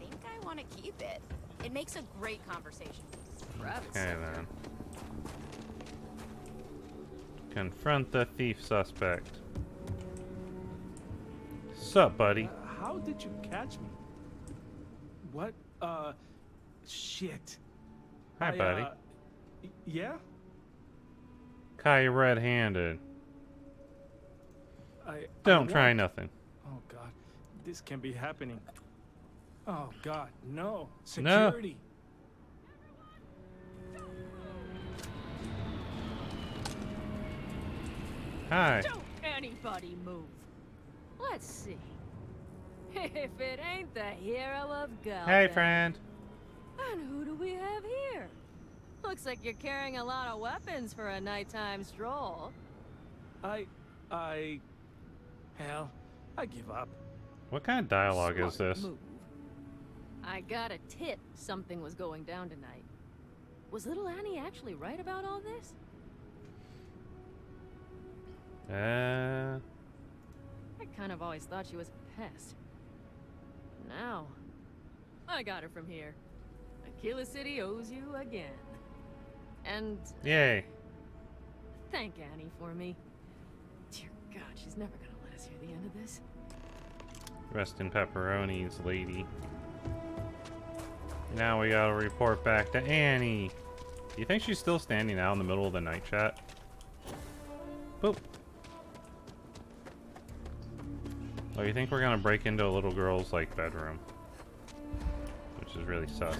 I think I want to keep it. It makes a great conversation piece. Private Okay, sector. then. Confront the thief suspect. Sup, buddy? How did you catch me? What? Shit. Hi, buddy. Yeah? Caught you red-handed. Don't try nothing. Oh God, this can't be happening. Oh God, no. No. Security. Hi. Don't anybody move. Let's see. If it ain't the hero of Gal. Hey, friend. And who do we have here? Looks like you're carrying a lot of weapons for a nighttime stroll. Hell, I give up. What kind of dialogue is Smart this? move. I got a tip something was going down tonight. Was little Annie actually right about all this? I kind of always thought she was a pest. Now, I got her from here. Aquila City owes you again. And Yay. thank Annie for me. Dear God, she's never gonna let us hear the end of this. Rest in pepperonis, lady. Now we gotta report back to Annie. Do you think she's still standing out in the middle of the night, chat? Boop. Oh, you think we're gonna break into a little girl's, like, bedroom? Which is really sus.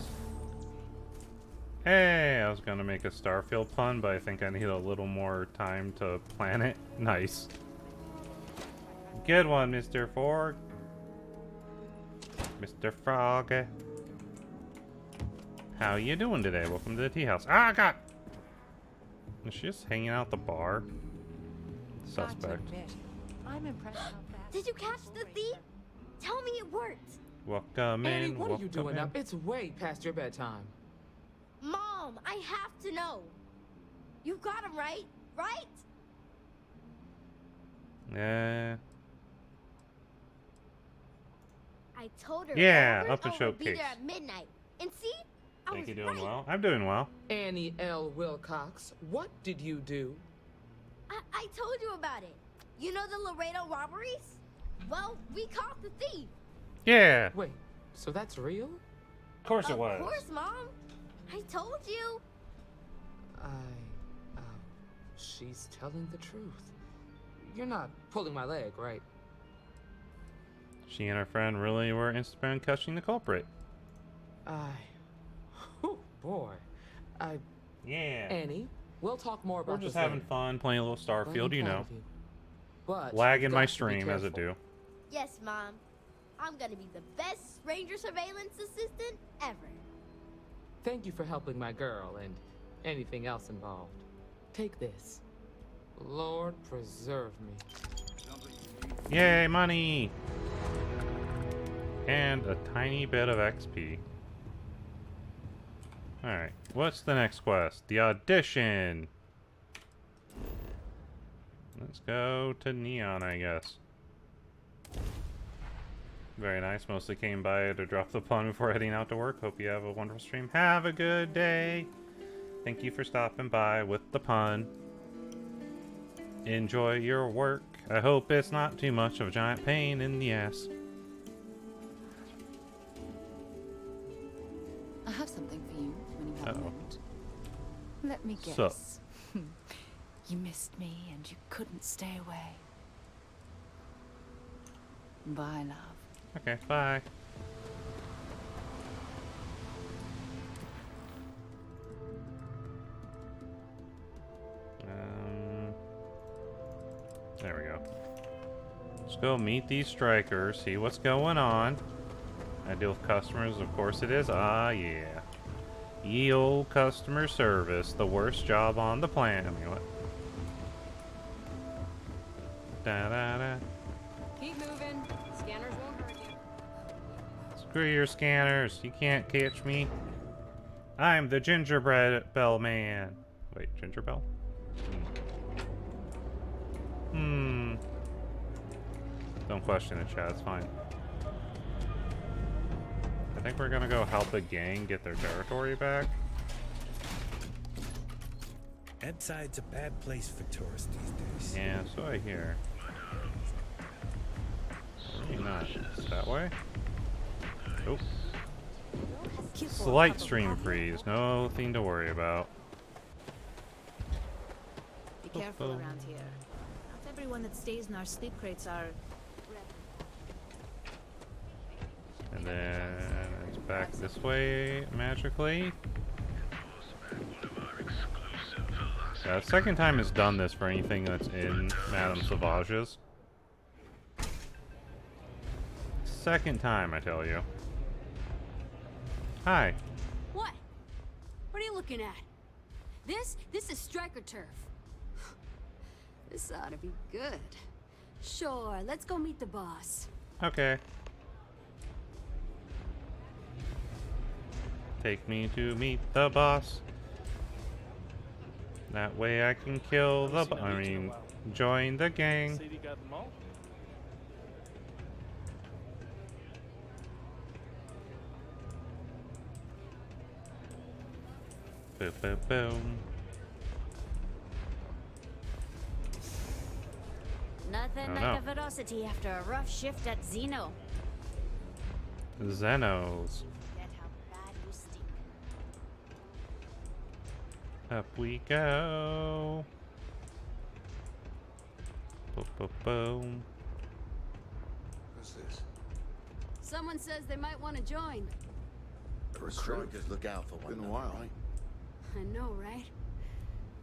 Hey, I was gonna make a Starfield pun, but I think I need a little more time to plan it. Nice. Good one, Mr. Frog. Mr. Frog. How you doing today? Welcome to the tea house. Ah, God! Is she just hanging out at the bar? Suspect. I'm impressed how fast. Did you catch the thief? Tell me it worked. Welcome Annie, in. what are you doing welcome in. up? It's way past your bedtime. Mom, I have to know. You got him right? Right? I told her. Yeah, over up and over, show be case. there at midnight. And see? I Think was you're doing right. well? I'm doing well. Annie L. Wilcox, what did you do? I told you about it. You know the Laredo robberies? Well, we caught the thief. Yeah. Wait, so that's real? Of course it was. Of course, Mom. I told you. She's telling the truth. You're not pulling my leg, right? She and her friend really were interested in catching the culprit. Oh boy. Yeah. Annie, we'll talk more about We're just this having later. fun playing a little Starfield, I'm you proud know. of you. But Lagging you've my got to be stream as it careful. do. Yes, Mom. I'm gonna be the best ranger surveillance assistant ever. Thank you for helping my girl and anything else involved. Take this. Lord preserve me. Yay, money! And a tiny bit of XP. Alright, what's the next quest? The audition! Let's go to Neon, I guess. Very nice. Mostly came by to drop the pun before heading out to work. Hope you have a wonderful stream. Have a good day! Thank you for stopping by with the pun. Enjoy your work. I hope it's not too much of a giant pain in the ass. I have something for you when you have a moment. Let me guess. Sup? You missed me and you couldn't stay away. Bye, love. Okay, bye. There we go. Let's go meet these strikers, see what's going on. I deal with customers, of course it is. Ah, yeah. Ye old customer service, the worst job on the planet. I mean, what? Da, da, da. Keep moving. Scanners won't hurt you. Screw your scanners. You can't catch me. I'm the gingerbread bell man. Wait, ginger bell? Don't question it, chat. It's fine. I think we're gonna go help the gang get their territory back. Etside's a bad place for tourists these days. Yeah, so I hear. Maybe not. That way? Oh. Slight stream freeze. Nothing to worry about. Be careful around here. Not everyone that stays in our sleep crates are... And then it's back this way magically. Yeah, the second time it's done this for anything that's in Madame Sauvage's. Second time, I tell you. Hi. What? What are you looking at? This is striker turf. This ought to be good. Sure, let's go meet the boss. Okay. Take me to meet the boss. That way I can kill the join the gang. Boom, boom, boom. Nothing like a velocity after a rough shift at Xeno. Xenos. Forget how bad you stink. Up we go. Boom, boom, boom. Who's this? Someone says they might want to join. Strikers look out for one. Been a while, right? I know, right?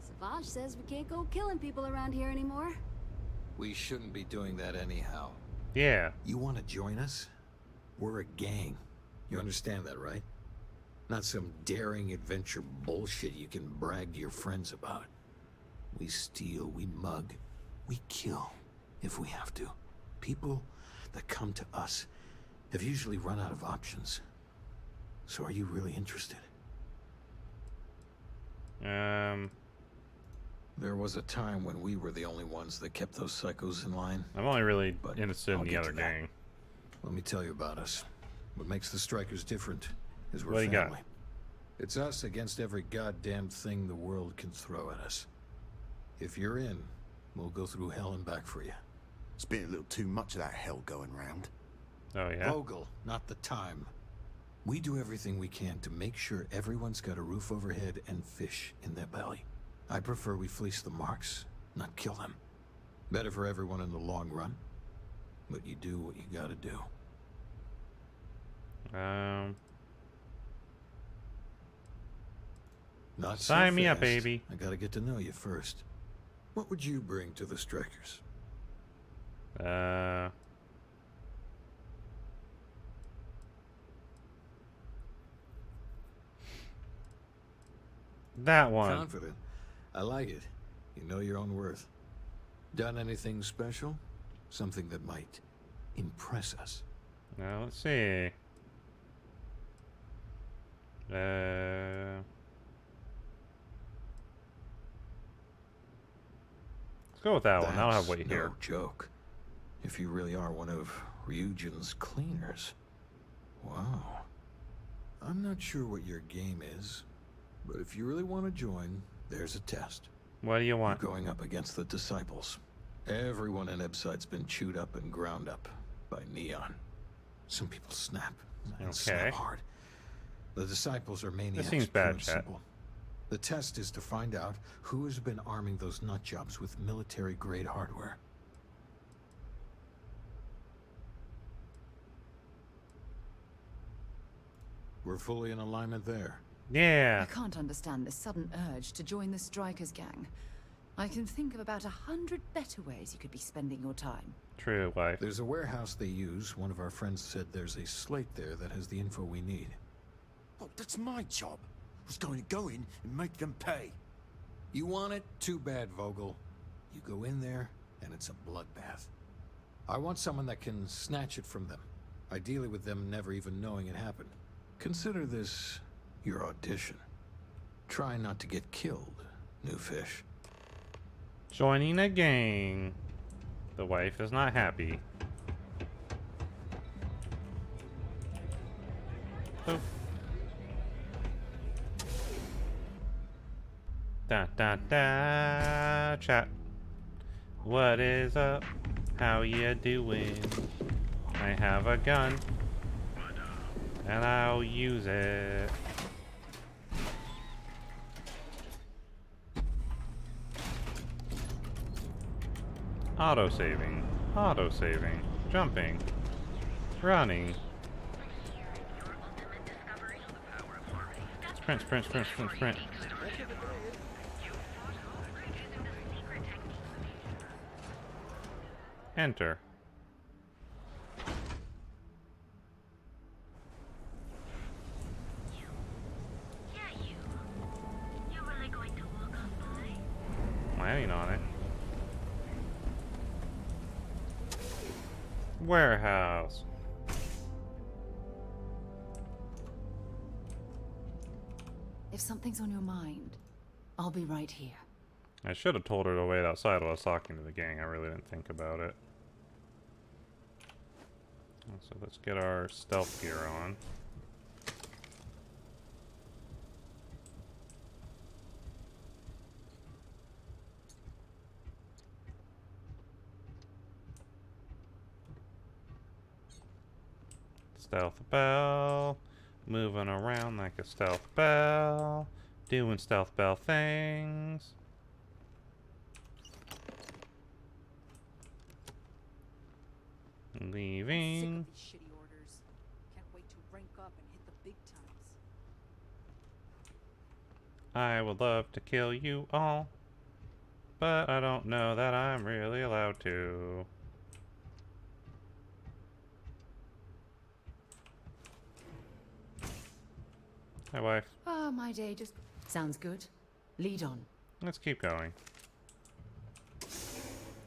Savage says we can't go killing people around here anymore. We shouldn't be doing that anyhow. Yeah. You want to join us? We're a gang. You understand that, right? Not some daring adventure bullshit you can brag to your friends about. We steal, we mug, we kill, if we have to. People that come to us have usually run out of options. So are you really interested? There was a time when we were the only ones that kept those psychos in line. I'm only really interested in the other gang. Let me tell you about us. What makes the Strikers different is we're What you family. got? It's us against every goddamn thing the world can throw at us. If you're in, we'll go through hell and back for you. It's been a little too much of that hell going round. Oh, yeah? Vogel, not the time. We do everything we can to make sure everyone's got a roof overhead and fish in their belly. I prefer we fleece the marks, not kill them. Better for everyone in the long run. But you do what you gotta do. Not so Sign me up, fast. baby. I gotta get to know you first. What would you bring to the Strikers? That one. Confident. I like it. You know your own worth. Done anything special? Something that might impress us? Now, let's see. Let's go with that one. I'll have weight no here. Joke. If you really are one of Ryujin's cleaners. Wow. I'm not sure what your game is, but if you really want to join, there's a test. What do you want? You're going up against the Disciples. Everyone in Ebside's been chewed up and ground up by Neon. Some people snap. And snap hard. The Disciples are maniacs. This seems bad, chat. Simple. The test is to find out who has been arming those nutjobs with military-grade hardware. We're fully in alignment there. Yeah. I can't understand this sudden urge to join the Strikers gang. I can think of about 100 better ways you could be spending your time. True, wife. There's a warehouse they use. One of our friends said there's a slate there that has the info we need. Oh, that's my job. I was going to go in and make them pay. You want it? Too bad, Vogel. You go in there, and it's a bloodbath. I want someone that can snatch it from them, ideally with them never even knowing it happened. Consider this your audition. Try not to get killed, new fish. Joining a gang. The wife is not happy. Oop. Da da da. Chat. What is up? How you doing? I have a gun, and I'll use it. Auto-saving, auto-saving, jumping, running. Sprint, sprint, sprint, sprint, sprint. Enter. Landing on it. Warehouse. If something's on your mind, I'll be right here. I should have told her to wait outside while I was talking to the gang. I really didn't think about it. So let's get our stealth gear on. Stealth bell, moving around like a stealth bell, doing stealth bell things. Leaving. Sick of these shitty orders. Can't wait to rank up and hit the big times. I would love to kill you all, but I don't know that I'm really allowed to. Hi, wife. Ah, my day just sounds good. Lead on. Let's keep going.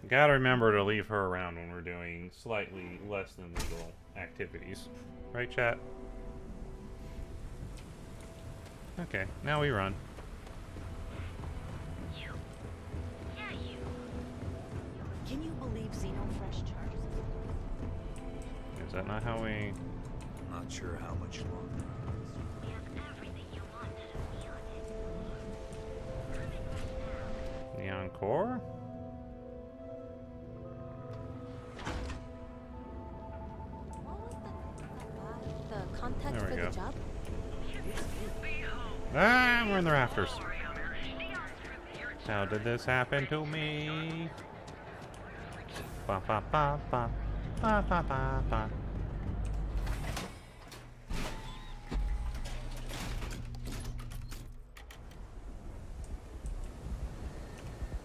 Gotta remember to leave her around when we're doing slightly less than legal activities. Right, chat? Okay, now we run. Can you believe Xenofresh charges? Is that not how we... Not sure how much longer. Neon core? The contact There we for go. the job? Ah, we're in the rafters. How did this happen to me? Ba ba ba ba ba ba ba ba.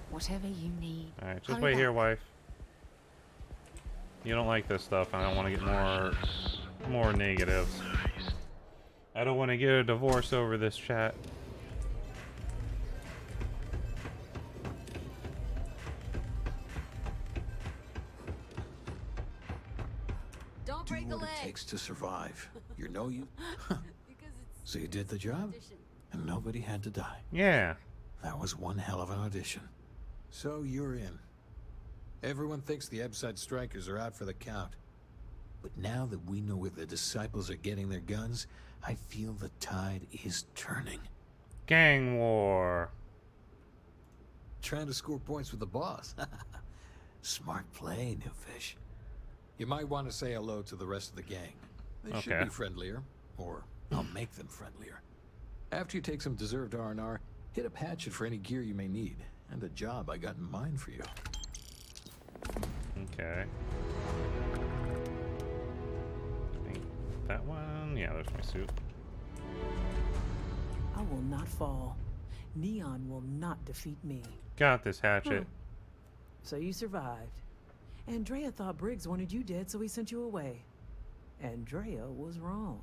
Whatever you need. Alright, just wait here, wife. You don't like this stuff, and I don't want to get more negatives. I don't want to get a divorce over this, chat. Don't break a leg. It takes to survive. You know you. So you did the job, and nobody had to die. Yeah. That was one hell of an audition. So you're in. Everyone thinks the Ebside strikers are out for the count. But now that we know where the disciples are getting their guns, I feel the tide is turning. Gang war. Trying to score points with the boss. Smart play, new fish. You might want to say hello to the rest of the gang. They should be friendlier, or I'll make them friendlier. After you take some deserved R&R, hit up Hatchet for any gear you may need, and a job I got in mind for you. Okay. I think that one. Yeah, there's my suit. I will not fall. Neon will not defeat me. Got this, Hatchet. So you survived. Andrea thought Briggs wanted you dead, so he sent you away. Andrea was wrong.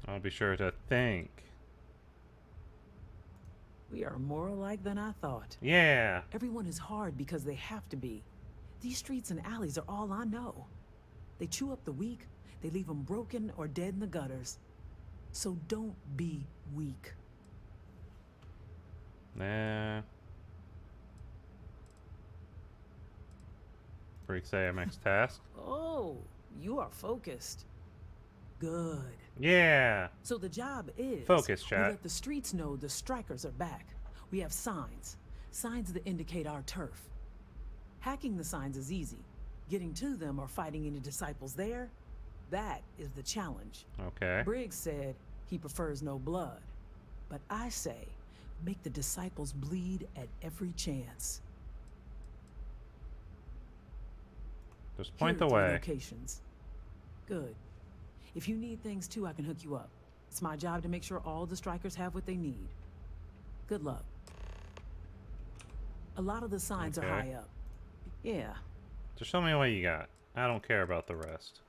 I'll be sure to think. We are more alike than I thought. Yeah. Everyone is hard because they have to be. These streets and alleys are all I know. They chew up the weak, they leave them broken or dead in the gutters. So don't be weak. Nah. Freaks AMX task. Oh, you are focused. Good. Yeah. So the job is focus, we chat. let the streets know the strikers are back. We have signs that indicate our turf. Hacking the signs is easy. Getting to them or fighting any disciples there, that is the challenge. Okay. Briggs said he prefers no blood, but I say make the disciples bleed at every chance. Just point Here the are 3 way. locations. Good. If you need things too, I can hook you up. It's my job to make sure all the strikers have what they need. Good luck. A lot of the signs are high up. Yeah. Just show me what you got. I don't care about the rest.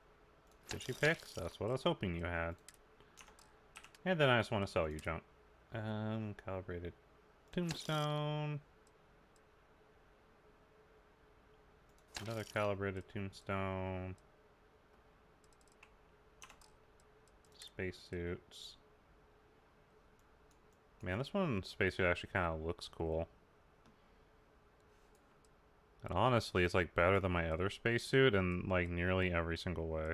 Did you pick? That's what I was hoping you had. And then I just want to sell you junk. Calibrated tombstone. Another calibrated tombstone. Spacesuits. Man, this one spacesuit actually kind of looks cool. And honestly, it's like better than my other spacesuit in like nearly every single way.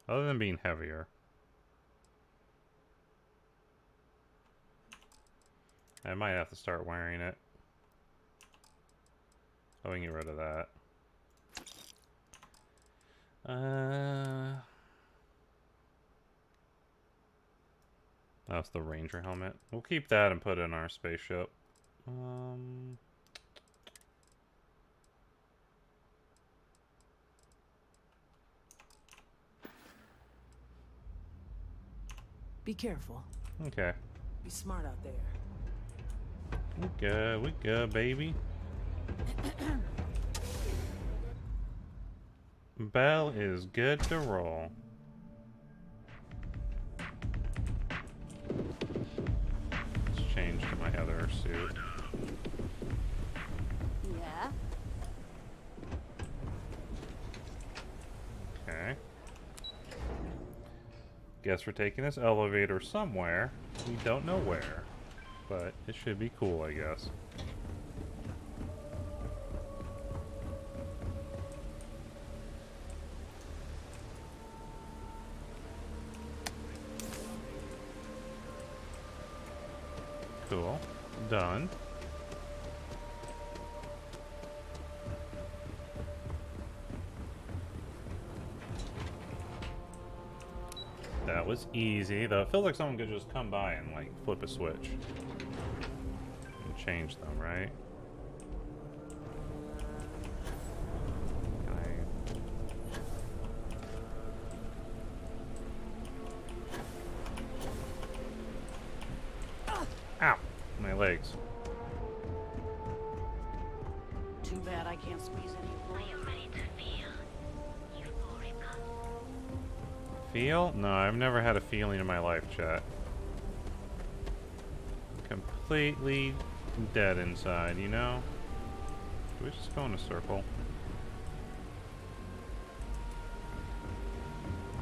Other than being heavier. I might have to start wearing it. Oh, we can get rid of that. That's the Ranger helmet. We'll keep that and put it in our spaceship. Be careful. Okay. Be smart out there. We good, baby. Bell is good to roll. Let's change to my other suit. Yeah. Okay. Guess we're taking this elevator somewhere. We don't know where. But it should be cool, I guess. Cool. Done. That was easy, though it feels like someone could just come by and like flip a switch and change them, right? Ow! My legs. Too bad I can't squeeze any. Are you ready to feel euphoric? Feel? No, I've never had a feeling in my life, chat. Completely dead inside, you know? Do we just go in a circle?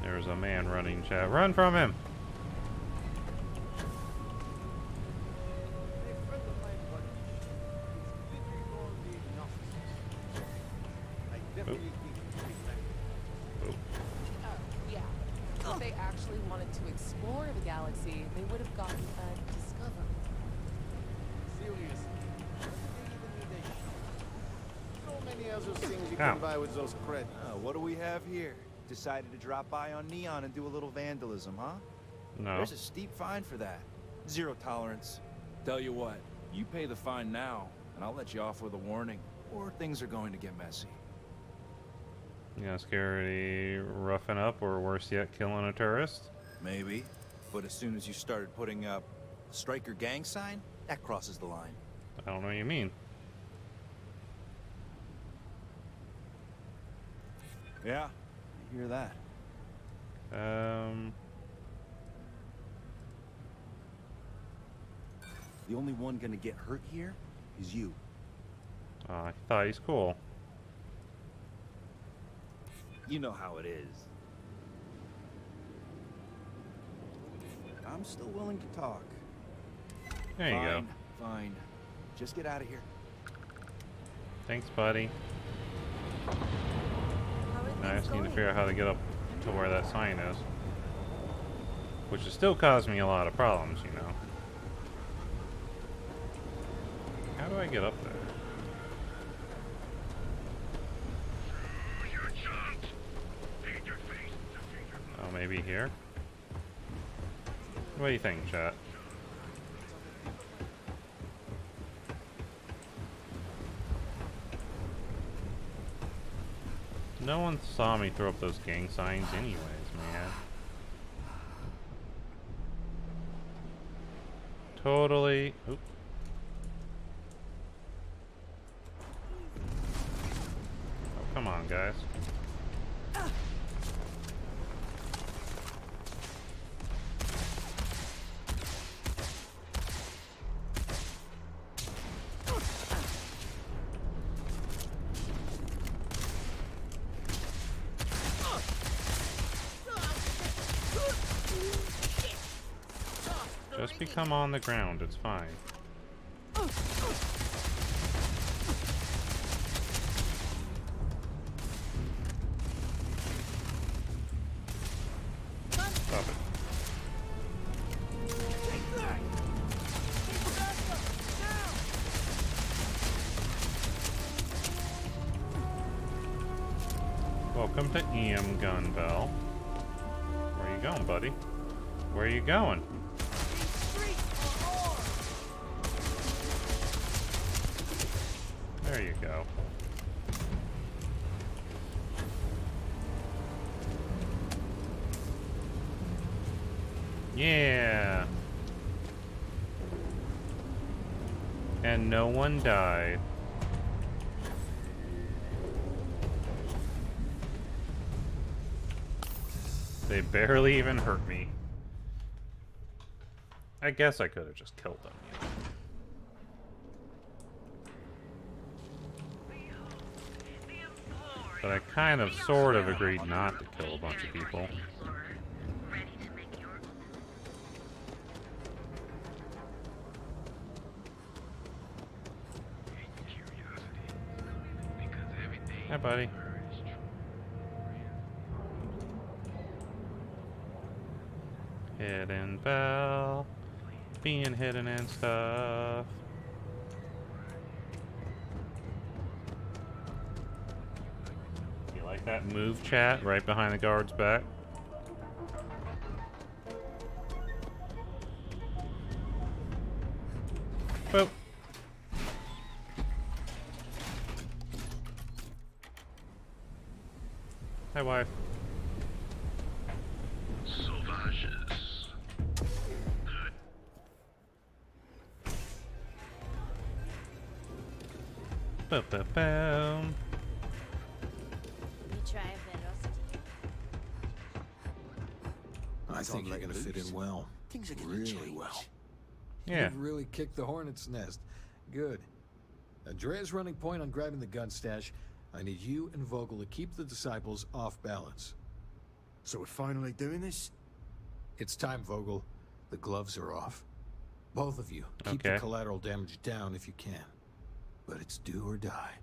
There's a man running, chat. Run from him! Yeah. If they actually wanted to explore the galaxy, they would have gotten a discovery. Seriously. So many other things you can buy with those credits. What do we have here? Decided to drop by on Neon and do a little vandalism, huh? No. There's a steep fine for that. 0 tolerance. Tell you what, you pay the fine now, and I'll let you off with a warning, or things are going to get messy. Yeah, scary roughing up, or worse yet, killing a tourist? Maybe, but as soon as you started putting up Striker gang sign, that crosses the line. I don't know what you mean. Yeah, I hear that. The only one gonna get hurt here is you. I thought he's cool. You know how it is. I'm still willing to talk. There you go. Fine. Just get out of here. Thanks, buddy. Now I just need to figure out how to get up to where that sign is. Which is still causing me a lot of problems, you know. How do I get up there? Oh, maybe here? What do you think, chat? No one saw me throw up those gang signs anyways, man. Totally. Oop. Oh, come on, guys. Just become on the ground, it's fine. Stop it. Welcome to EM Gun Bell. Where are you going, buddy? Where are you going? There you go. Yeah. And no one died. They barely even hurt me. I guess I could have just killed them. But I kind of sort of agreed not to kill a bunch of people. Hi, buddy. Hidden bell. Being hidden and stuff. That move, chat, right behind the guard's back. Boop. Hi, wife. Sauvages. Boom. I think you're gonna fit in well. Things are gonna really change. well. Yeah. You've really kicked the hornet's nest. Good. Andrea's running point on grabbing the gun stash. I need you and Vogel to keep the disciples off balance. So we're finally doing this? It's time, Vogel. The gloves are off. Both of you, keep the collateral damage down if you can. But it's do or die.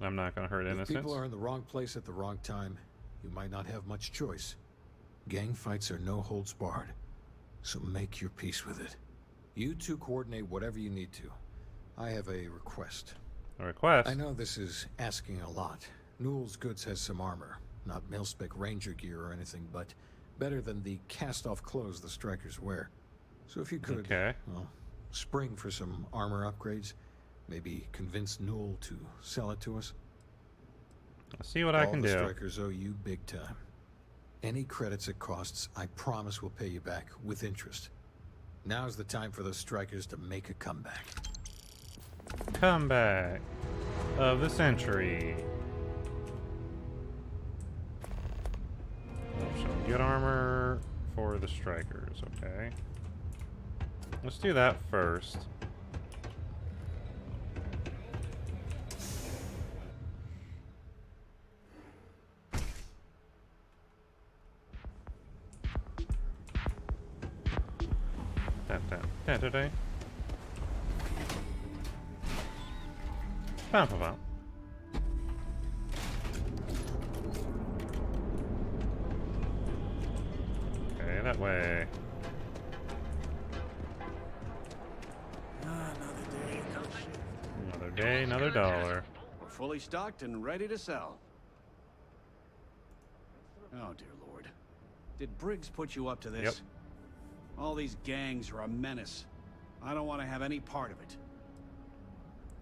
I'm not gonna hurt innocents. If people are in the wrong place at the wrong time, you might not have much choice. Gang fights are no holds barred, so make your peace with it. You two coordinate whatever you need to. I have a request. A request? I know this is asking a lot. Newell's Goods has some armor. Not mil-spec ranger gear or anything, but better than the cast-off clothes the strikers wear. So if you could, well, spring for some armor upgrades, maybe convince Newell to sell it to us. I'll see what I can do. All the strikers owe you big time. Any credits it costs, I promise we'll pay you back with interest. Now's the time for those strikers to make a comeback. Comeback of the century. So get armor for the strikers, okay. Let's do that first. Today. Bam, bam, bam. Okay, that way. Another day, another dollar. We're fully stocked and ready to sell. Oh, dear Lord. Did Briggs put you up to this? Yep. All these gangs are a menace. I don't want to have any part of it.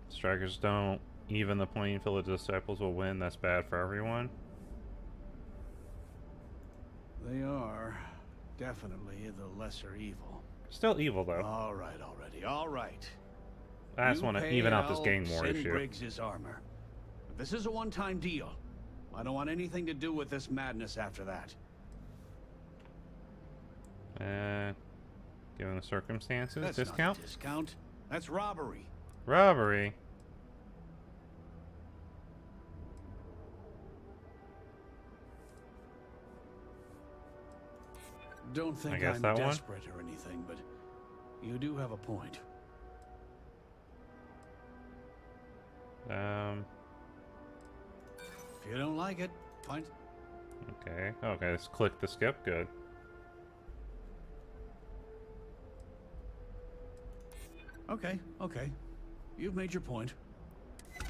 Strikers don't. Even the plain field of disciples will win. That's bad for everyone. They are definitely the lesser evil. Still evil, though. All right, already. All right. I just want to even out this gang war send issue. Briggs' armor. But this is a one-time deal. I don't want anything to do with this madness after that. Given the circumstances, That's discount? not a discount. That's robbery. Robbery. Don't think I'm desperate or anything, but you do have a point. If you don't like it, fine. Okay. Okay, let's click the skip. Good. Okay, okay. You've made your point.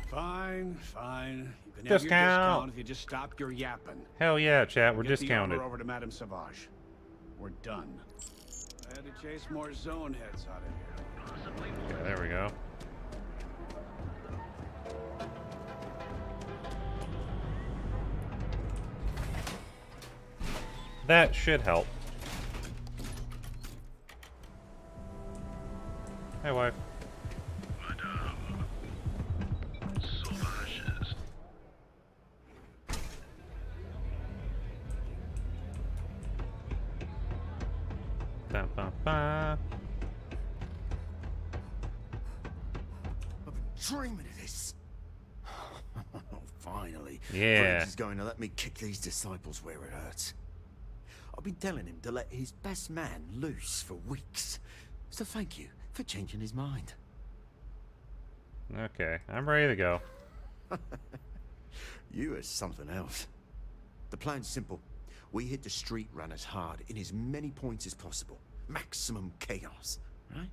Fine, fine. You can have your discount if you just stop your yapping. Hell yeah, chat. We're Get discounted. the armor over to Madame Sauvage. We're done. I had to chase more zone heads out of here. Yeah, there we go. That should help. Hey, wife. Ba, ba, ba. I've been dreaming of this. Finally. Yeah. Briggs is going to let me kick these disciples where it hurts. I've been telling him to let his best man loose for weeks. So thank you for changing his mind. Okay, I'm ready to go. You are something else. The plan's simple. We hit the street runners hard in as many points as possible. Maximum chaos, right?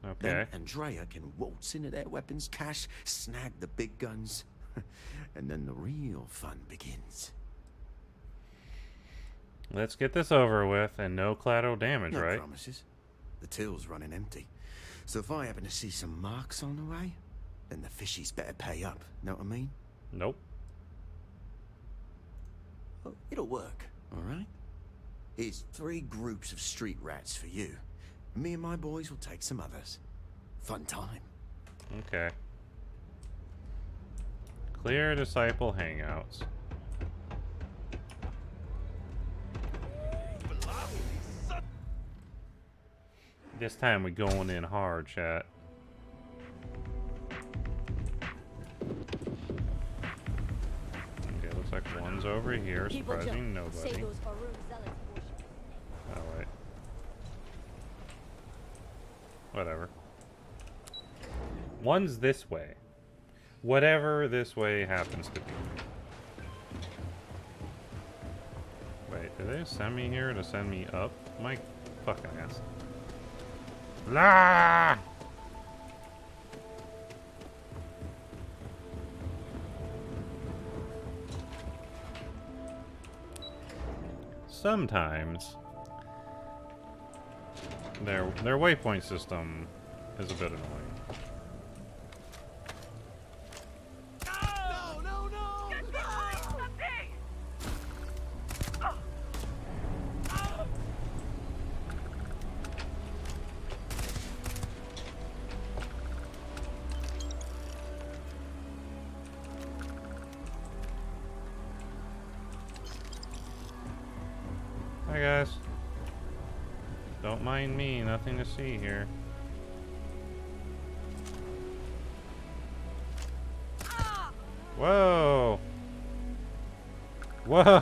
Okay. Then Andrea can waltz into their weapons cache, snag the big guns, and then the real fun begins. Let's get this over with and no collateral damage, No right? promises. The till's running empty. So if I happen to see some marks on the way, then the fishies better pay up. Know what I mean? Nope. Oh, it'll work, all right? Here's 3 groups of street rats for you. Me and my boys will take some others. Fun time. Okay. Clear disciple hangouts. This time we going in hard, chat. Okay, looks like one's over here, surprising nobody. Oh wait. Whatever. One's this way. Whatever this way happens to be. Wait, did they send me here to send me up? My fucking ass. La! Sometimes their waypoint system is a bit annoying. Hi guys. Don't mind me, nothing to see here. Whoa! Whoa!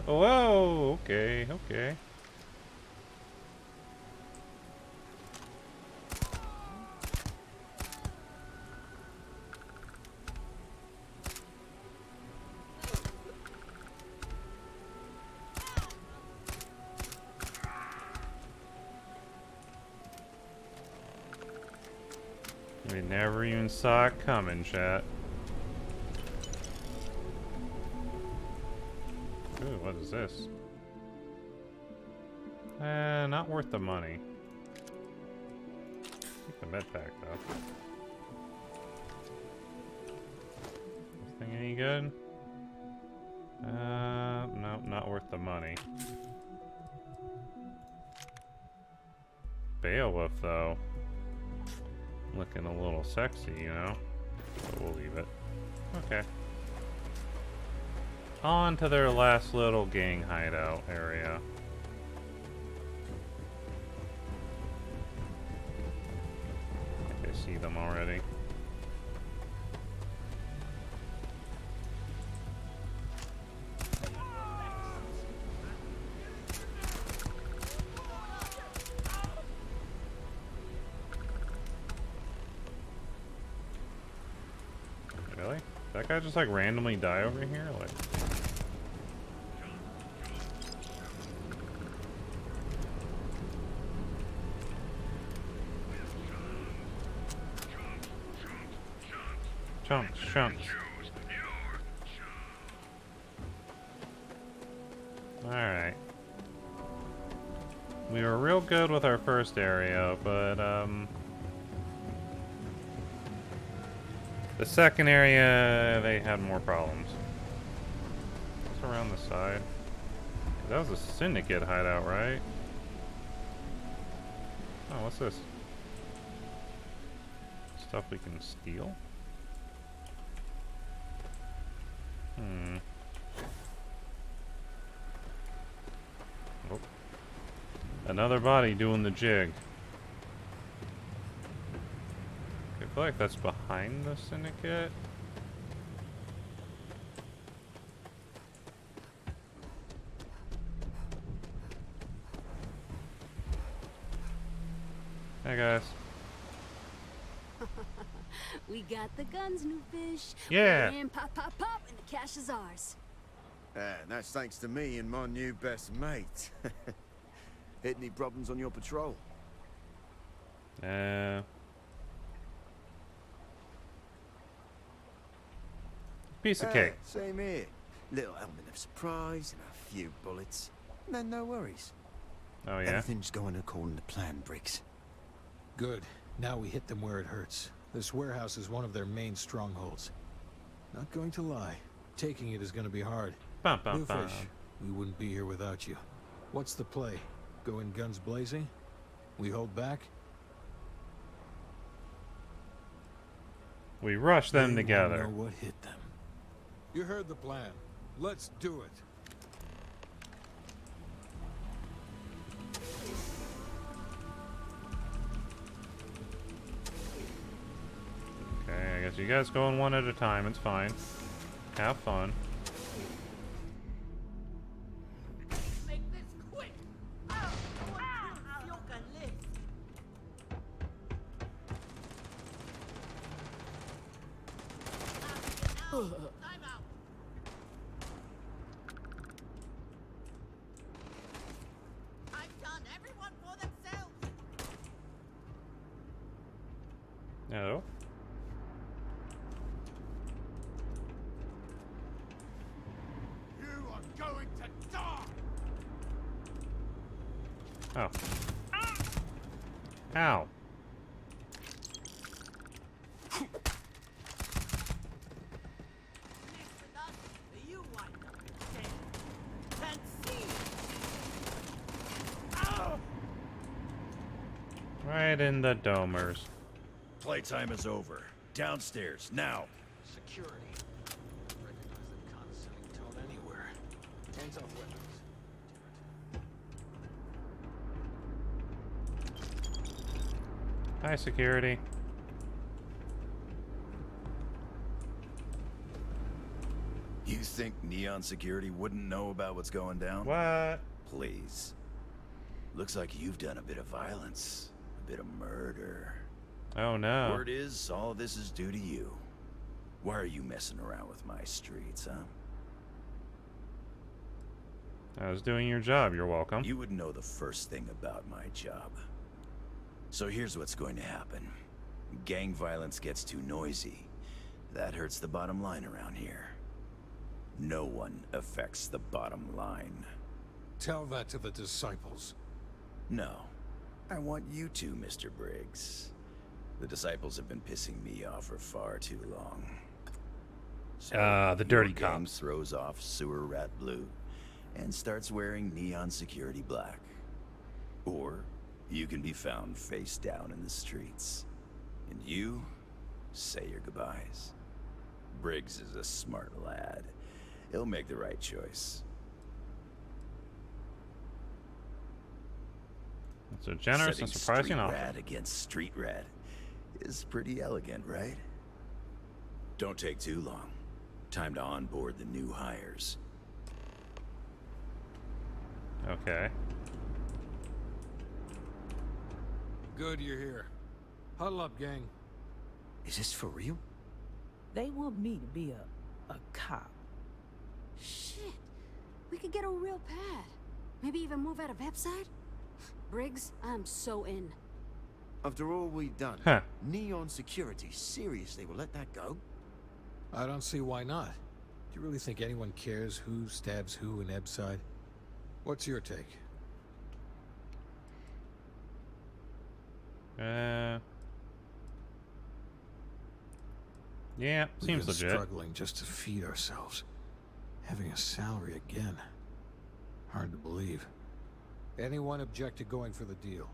Whoa! Okay, okay. We never even saw it coming, chat. Ooh, what is this? Not worth the money. Keep the med pack though. This thing any good? No, not worth the money. Beowulf though. Looking a little sexy, you know? But we'll leave it. Okay. On to their last little gang hideout area. I think I see them already. Really? Did that guy just like randomly die over here? Like. Chunks, chunks. Alright. We were real good with our first area, but, the second area, they had more problems. What's around the side? That was a syndicate hideout, right? Oh, what's this? Stuff we can steal? Oh. Another body doing the jig. I feel like that's behind the syndicate. Hey guys. We got the guns, new fish. Yeah. Put it in, pop, pop, pop, and the cash is ours. And that's thanks to me and my new best mate. Hit any problems on your patrol? Piece of cake. Same here. Little element of surprise and a few bullets. And then no worries. Oh yeah? Everything's going according to plan, Briggs. Good. Now we hit them where it hurts. This warehouse is one of their main strongholds. Not going to lie. Taking it is going to be hard. New fish, we wouldn't be here without you. What's the play? Go in guns blazing? We hold back? We rush them They together. won't know what hit them. You heard the plan. Let's do it. Okay, I guess you guys going one at a time. It's fine. Have fun. Make this quick. Time out. I've done everyone for themselves. No. You are going to die. Oh. Ow. You wind up dead. And see. Right in the domers. Playtime is over. Downstairs, now. Security. Recognize that condescending tone anywhere. Hands off weapons. Hi, security. think Neon Security wouldn't know about what's going down? What? Please. Looks like you've done a bit of violence, a bit of murder. Oh no. Word is, all of this is due to you. Why are you messing around with my streets, huh? I was doing your job, you're welcome. You would know the first thing about my job. So here's what's going to happen. Gang violence gets too noisy. That hurts the bottom line around here. No one affects the bottom line. Tell that to the disciples. No. I want you to, Mr. Briggs. The disciples have been pissing me off for far too long. So the dirty your gang cops. throws off sewer rat blue and starts wearing neon security black. Or you can be found face down in the streets. And you say your goodbyes. Briggs is a smart lad. He'll make the right choice. It's a generous Setting and surprising street offer. rat against street rat is pretty elegant, right? Don't take too long. Time to onboard the new hires. Okay. Good you're here. Huddle up, gang. Is this for real? They want me to be a cop. Shit. We could get a real pad. Maybe even move out of website? Briggs, I'm so in. After all we've done, Huh. Neon Security seriously will let that go? I don't see why not. Do you really think anyone cares who stabs who in Ebside? What's your take? Yeah, seems We've been legit. struggling just to feed ourselves. Having a salary again. Hard to believe. Anyone object to going for the deal?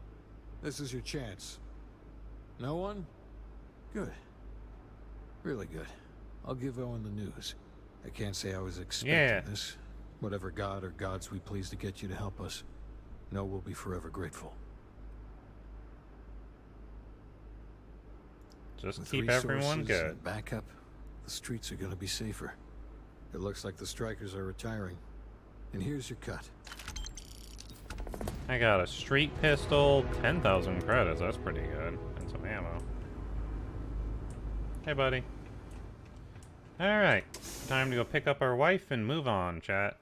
This is your chance. No one? Good. Really good. I'll give Owen the news. I can't say I was expecting this. Whatever god or gods we please to get you to help us. No, we'll be forever grateful. Just With keep everyone resources good. and backup, the streets are gonna be safer. It looks like the strikers are retiring. And here's your cut. I got a street pistol, 10,000 credits. That's pretty good. And some ammo. Hey, buddy. Alright. Time to go pick up our wife and move on, chat.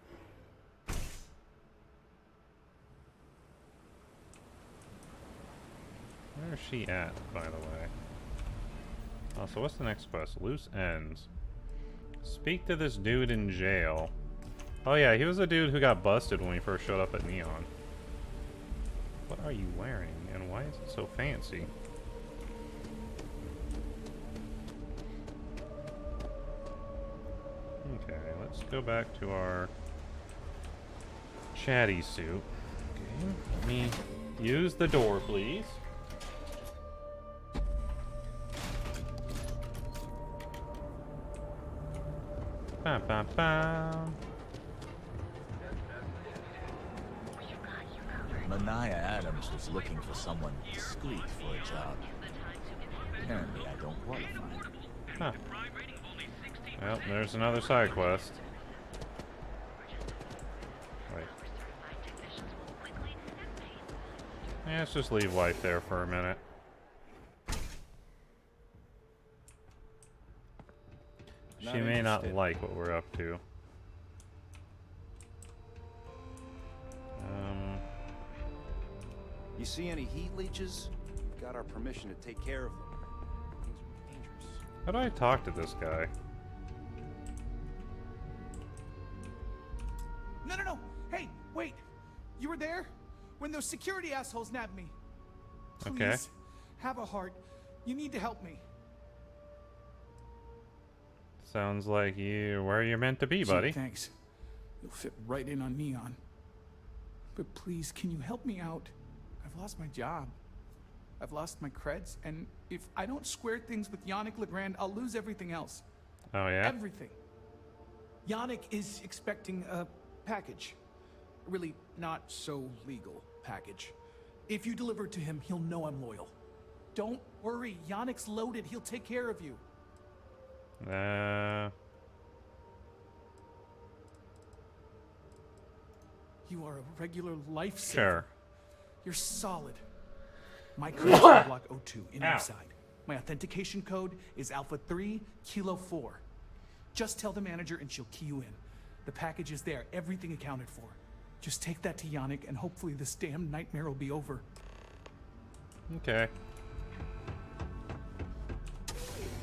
Where is she at, by the way? Oh, so what's the next quest? Loose ends. Speak to this dude in jail. Oh yeah, he was a dude who got busted when we first showed up at Neon. What are you wearing, and why is it so fancy? Okay, let's go back to our chatty suit. Okay, let me use the door, please. Bam, bam, bam. Mania Adams was looking for someone discreet for a job. Apparently, I don't qualify. Huh. Well, there's another side quest. Wait. Yeah, let's just leave wife there for a minute. She may not like what we're up to. You see any heat leeches? We've got our permission to take care of them. Things are dangerous. How do I talk to this guy? No. Hey, wait. You were there? When those security assholes nabbed me. Please, Okay. have a heart. You need to help me. Sounds like you're where you're meant to be, buddy. Gee, thanks. You'll fit right in on Neon. But please, can you help me out? I've lost my job. I've lost my creds, and if I don't square things with Yannick Legrand, I'll lose everything else. Oh, yeah? Everything. Yannick is expecting a package. A really not so legal package. If you deliver it to him, he'll know I'm loyal. Don't worry, Yannick's loaded. He'll take care of you. You are a regular lifesaver. Sure. You're solid. My code is block 02 inside. My authentication code is Alpha 3 Kilo 4. Just tell the manager and she'll key you in. The package is there, everything accounted for. Just take that to Yannick and hopefully this damn nightmare will be over. Okay.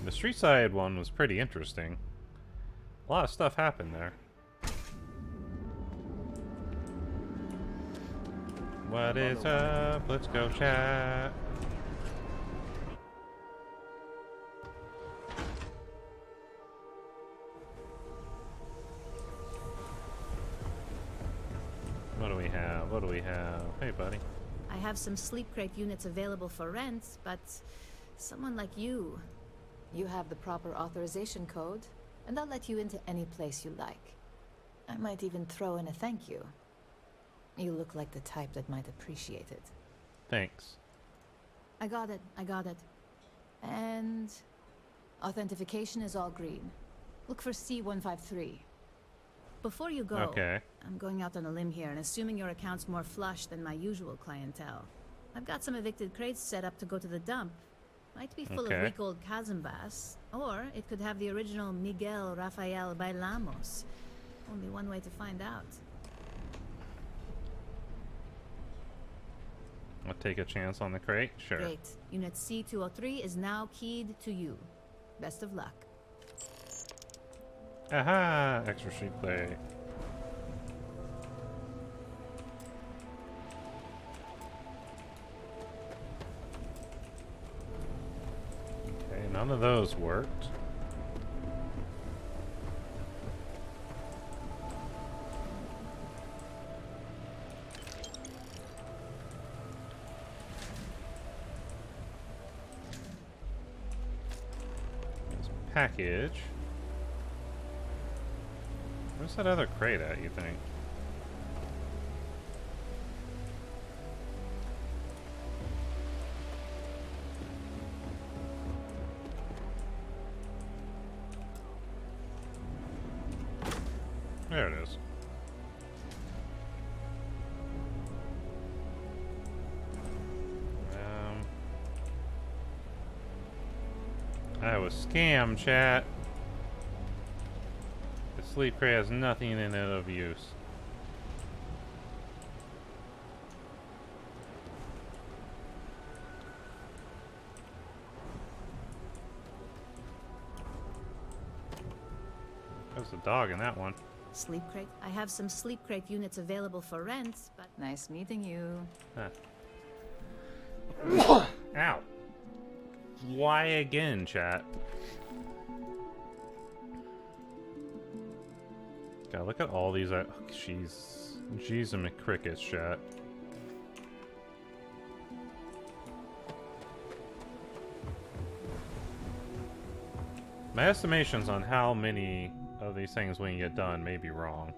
The street side one was pretty interesting. A lot of stuff happened there. What is up? Let's go chat. What do we have? What do we have? Hey, buddy. I have some sleep crate units available for rent, but someone like you have the proper authorization code, and I'll let you into any place you like. I might even throw in a thank you. You look like the type that might appreciate it. Thanks. I got it. And authentication is all green. Look for C153. Before you go, okay. I'm going out on a limb here and assuming your account's more flush than my usual clientele. I've got some evicted crates set up to go to the dump. Might be full of week-old Kazambas, or it could have the original Miguel Rafael Bailamos. Only one way to find out. I'll take a chance on the crate? Sure. Great. Unit C203 is now keyed to you. Best of luck. Aha! Extra sheep play. Okay, none of those worked. Package. Where's that other crate at, you think? There it is. I was scammed, chat. The sleep crate has nothing in it of use. There's a dog in that one. Sleep crate? I have some sleep crate units available for rent, but nice meeting you. Huh. Ow. Why again, chat? God, look at all these. She's a McCrickets, chat. My estimations on how many of these things we can get done may be wrong.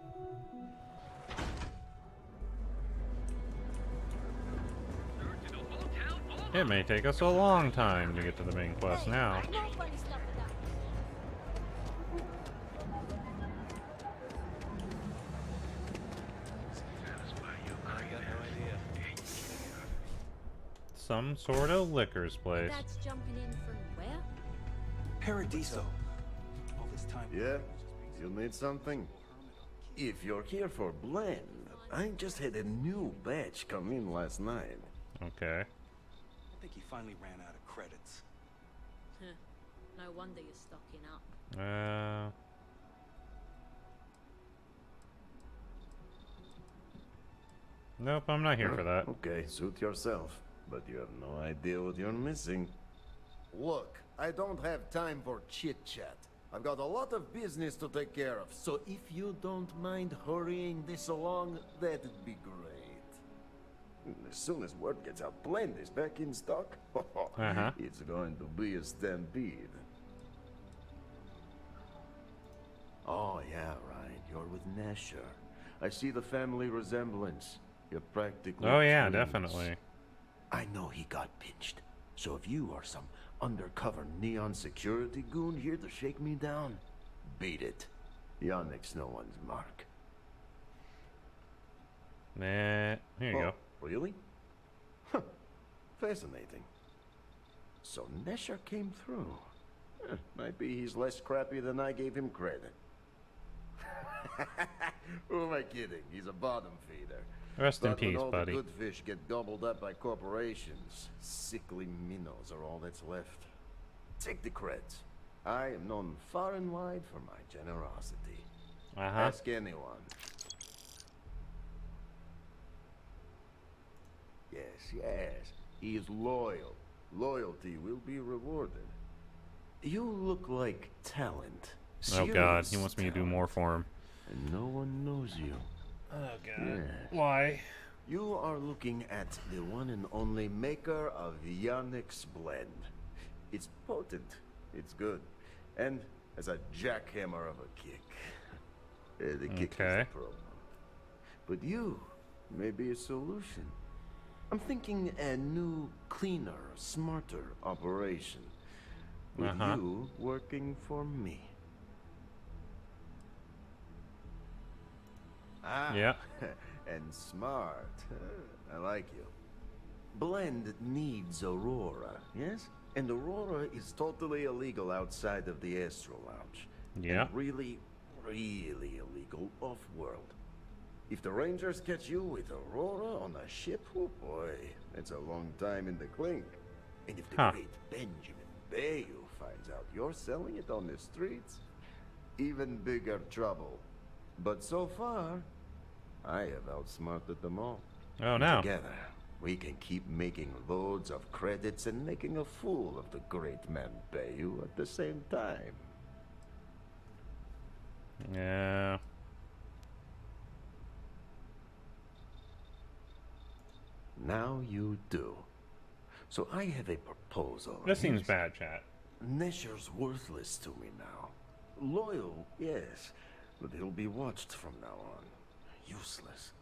It may take us a long time to get to the main quest now. Some sort of liquor's place. That's jumping in from where? Paradiso. All this time. Yeah? You need something? If you're here for blend, I just had a new batch come in last night. Okay. I think he finally ran out of credits. No wonder you're stocking up. Nope, I'm not here for that. Okay, suit yourself. But you have no idea what you're missing. Look, I don't have time for chit-chat. I've got a lot of business to take care of, so if you don't mind hurrying this along, that'd be great. As soon as word gets out, Blend is back in stock. It's going to be a stampede. Oh, yeah, right. You're with Nasher. I see the family resemblance. You're practically yeah, twins. definitely. I know he got pinched. So if you are some undercover neon security goon here to shake me down, beat it. Yannick's no one's mark. Nah, here you go. Really? Huh. Fascinating. So Nesher came through. Might be he's less crappy than I gave him credit. Who am I kidding? He's a bottom feeder. Rest in But when peace, all buddy. the good fish get gobbled up by corporations, sickly minnows are all that's left. Take the creds. I am known far and wide for my generosity. Ask anyone. Yes. He is loyal. Loyalty will be rewarded. You look like talent. Oh god, he wants me to do more for him. And no one knows you. Oh god. Yes. Why? You are looking at the one and only maker of Yannick's blend. It's potent. It's good. And has a jackhammer of a kick. The kick is the problem. But you may be a solution. I'm thinking a new, cleaner, smarter operation. With you working for me. Yeah. And smart. I like you. Blend needs Aurora, yes? And Aurora is totally illegal outside of the Astro Lounge. Yeah. And really, really illegal off-world. If the Rangers catch you with Aurora on a ship, oh boy, it's a long time in the clink. And if the great Benjamin Bayou finds out you're selling it on the streets, even bigger trouble. But so far, I have outsmarted them all. Oh no. Together, we can keep making loads of credits and making a fool of the great man Bayou at the same time. Yeah. Now you do. So I have a proposal. This seems bad, chat. Nesher's worthless to me now. Loyal, yes, but he'll be watched from now on. Useless.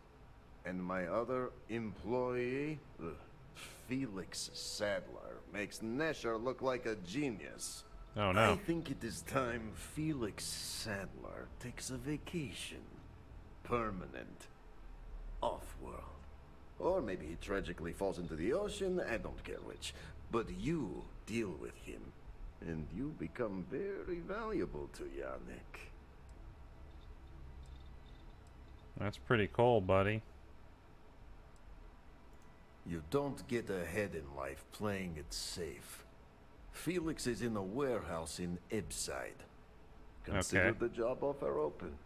And my other employee, Felix Sadler, makes Nesher look like a genius. Oh no. I think it is time Felix Sadler takes a vacation. Permanent. Off-world. Or maybe he tragically falls into the ocean, I don't care which. But you deal with him, and you become very valuable to Yannick. That's pretty cool, buddy. You don't get ahead in life playing it safe. Felix is in a warehouse in Ibside. Consider the job offer open.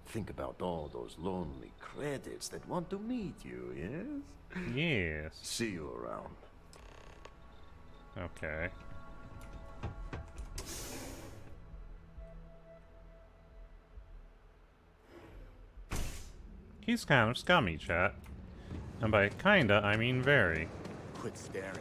Think about all those lonely credits that want to meet you, yes? Yes. See you around. Okay. He's kind of scummy, chat. And by kinda, I mean very. Quit staring.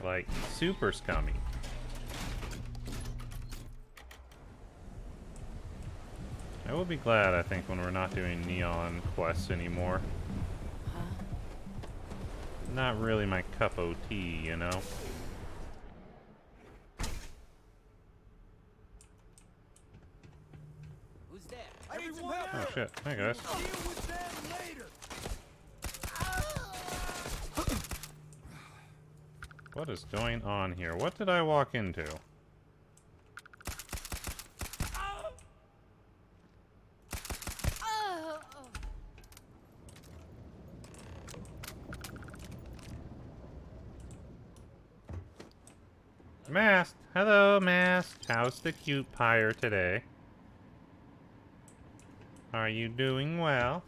Like, super scummy. I will be glad, I think, when we're not doing neon quests anymore. Not really my cup of tea, you know? Who's there? Oh shit, hey guys. What is going on here? What did I walk into? Mast! Hello, Mast! How's the cute pyre today? Are you doing well?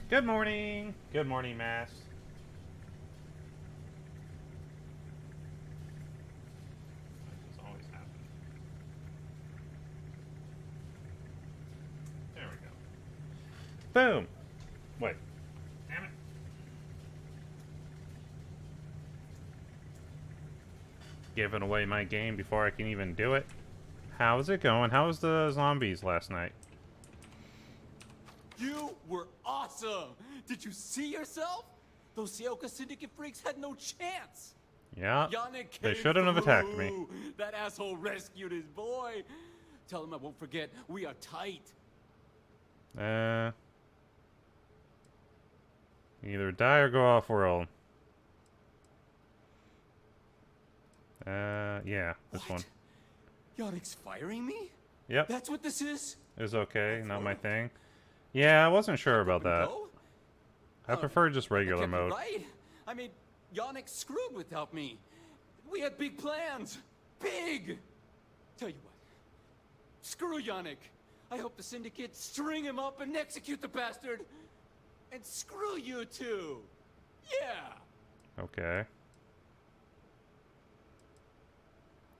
Good morning! Good morning, Mast. This always happens. There we go. Boom! Wait. Damn it. Giving away my game before I can even do it. How's it going? How was the zombies last night? You were awesome! Did you see yourself? Those Sioka Syndicate freaks had no chance! Yeah, Yannick they came shouldn't have attacked me. through. That asshole rescued his boy. Tell him I won't forget. We are tight. Either die or go off world. Yeah, this one. Yannick's firing me? Yep. That's what this is? Is okay, not my thing. Yeah, I wasn't sure about that. I prefer just regular mode. Right? I mean, Yannick screwed without me. We had big plans. Big! Tell you what. Screw Yannick. I hope the Syndicate string him up and execute the bastard. And screw you too. Yeah. Okay.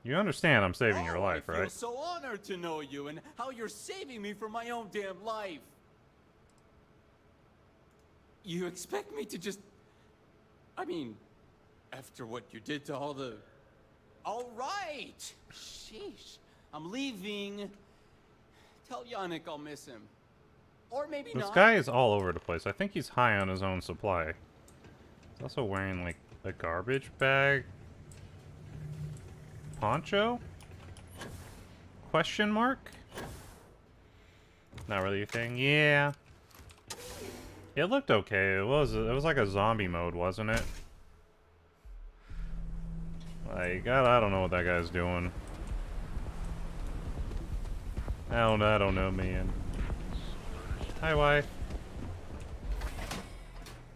You understand I'm saving your life, I feel right? so honored to know you and how you're saving me from my own damn life. You expect me to just... I mean, after what you did to all the... All right! Sheesh. I'm leaving. Tell Yannick I'll miss him. Or maybe This not. guy is all over the place. I think he's high on his own supply. He's also wearing, like, a garbage bag. Poncho? Question mark? Not really a thing. Yeah. It looked okay. It was like a zombie mode, wasn't it? Like, I don't know what that guy's doing. I don't know, man. Hi, wife.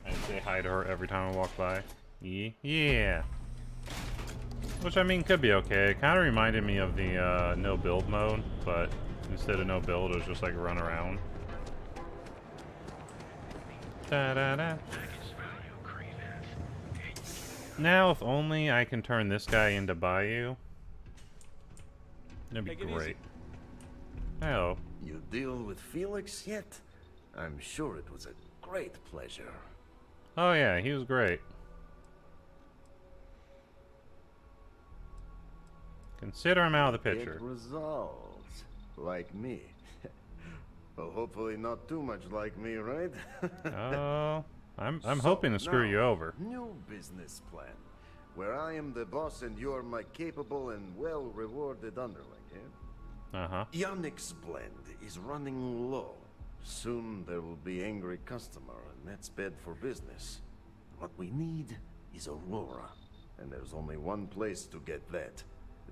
I say hi to her every time I walk by. Yeah. Which, I mean, could be okay. It kind of reminded me of the no build mode, but instead of no build, it was just like run around. Da-da-da. Now, if only I can turn this guy into Bayou. That'd be great. Oh. You deal with Felix yet? I'm sure it was a great pleasure. Oh yeah, he was great. Consider him out of the picture. It results. Like me. Well, hopefully not too much like me, right? Oh, I'm hoping to screw you over. New business plan, where I am the boss and you're my capable and well-rewarded underling, yeah? Uh-huh. Yannick's blend is running low. Soon there will be angry customer, and that's bad for business. What we need is Aurora, and there's only one place to get that.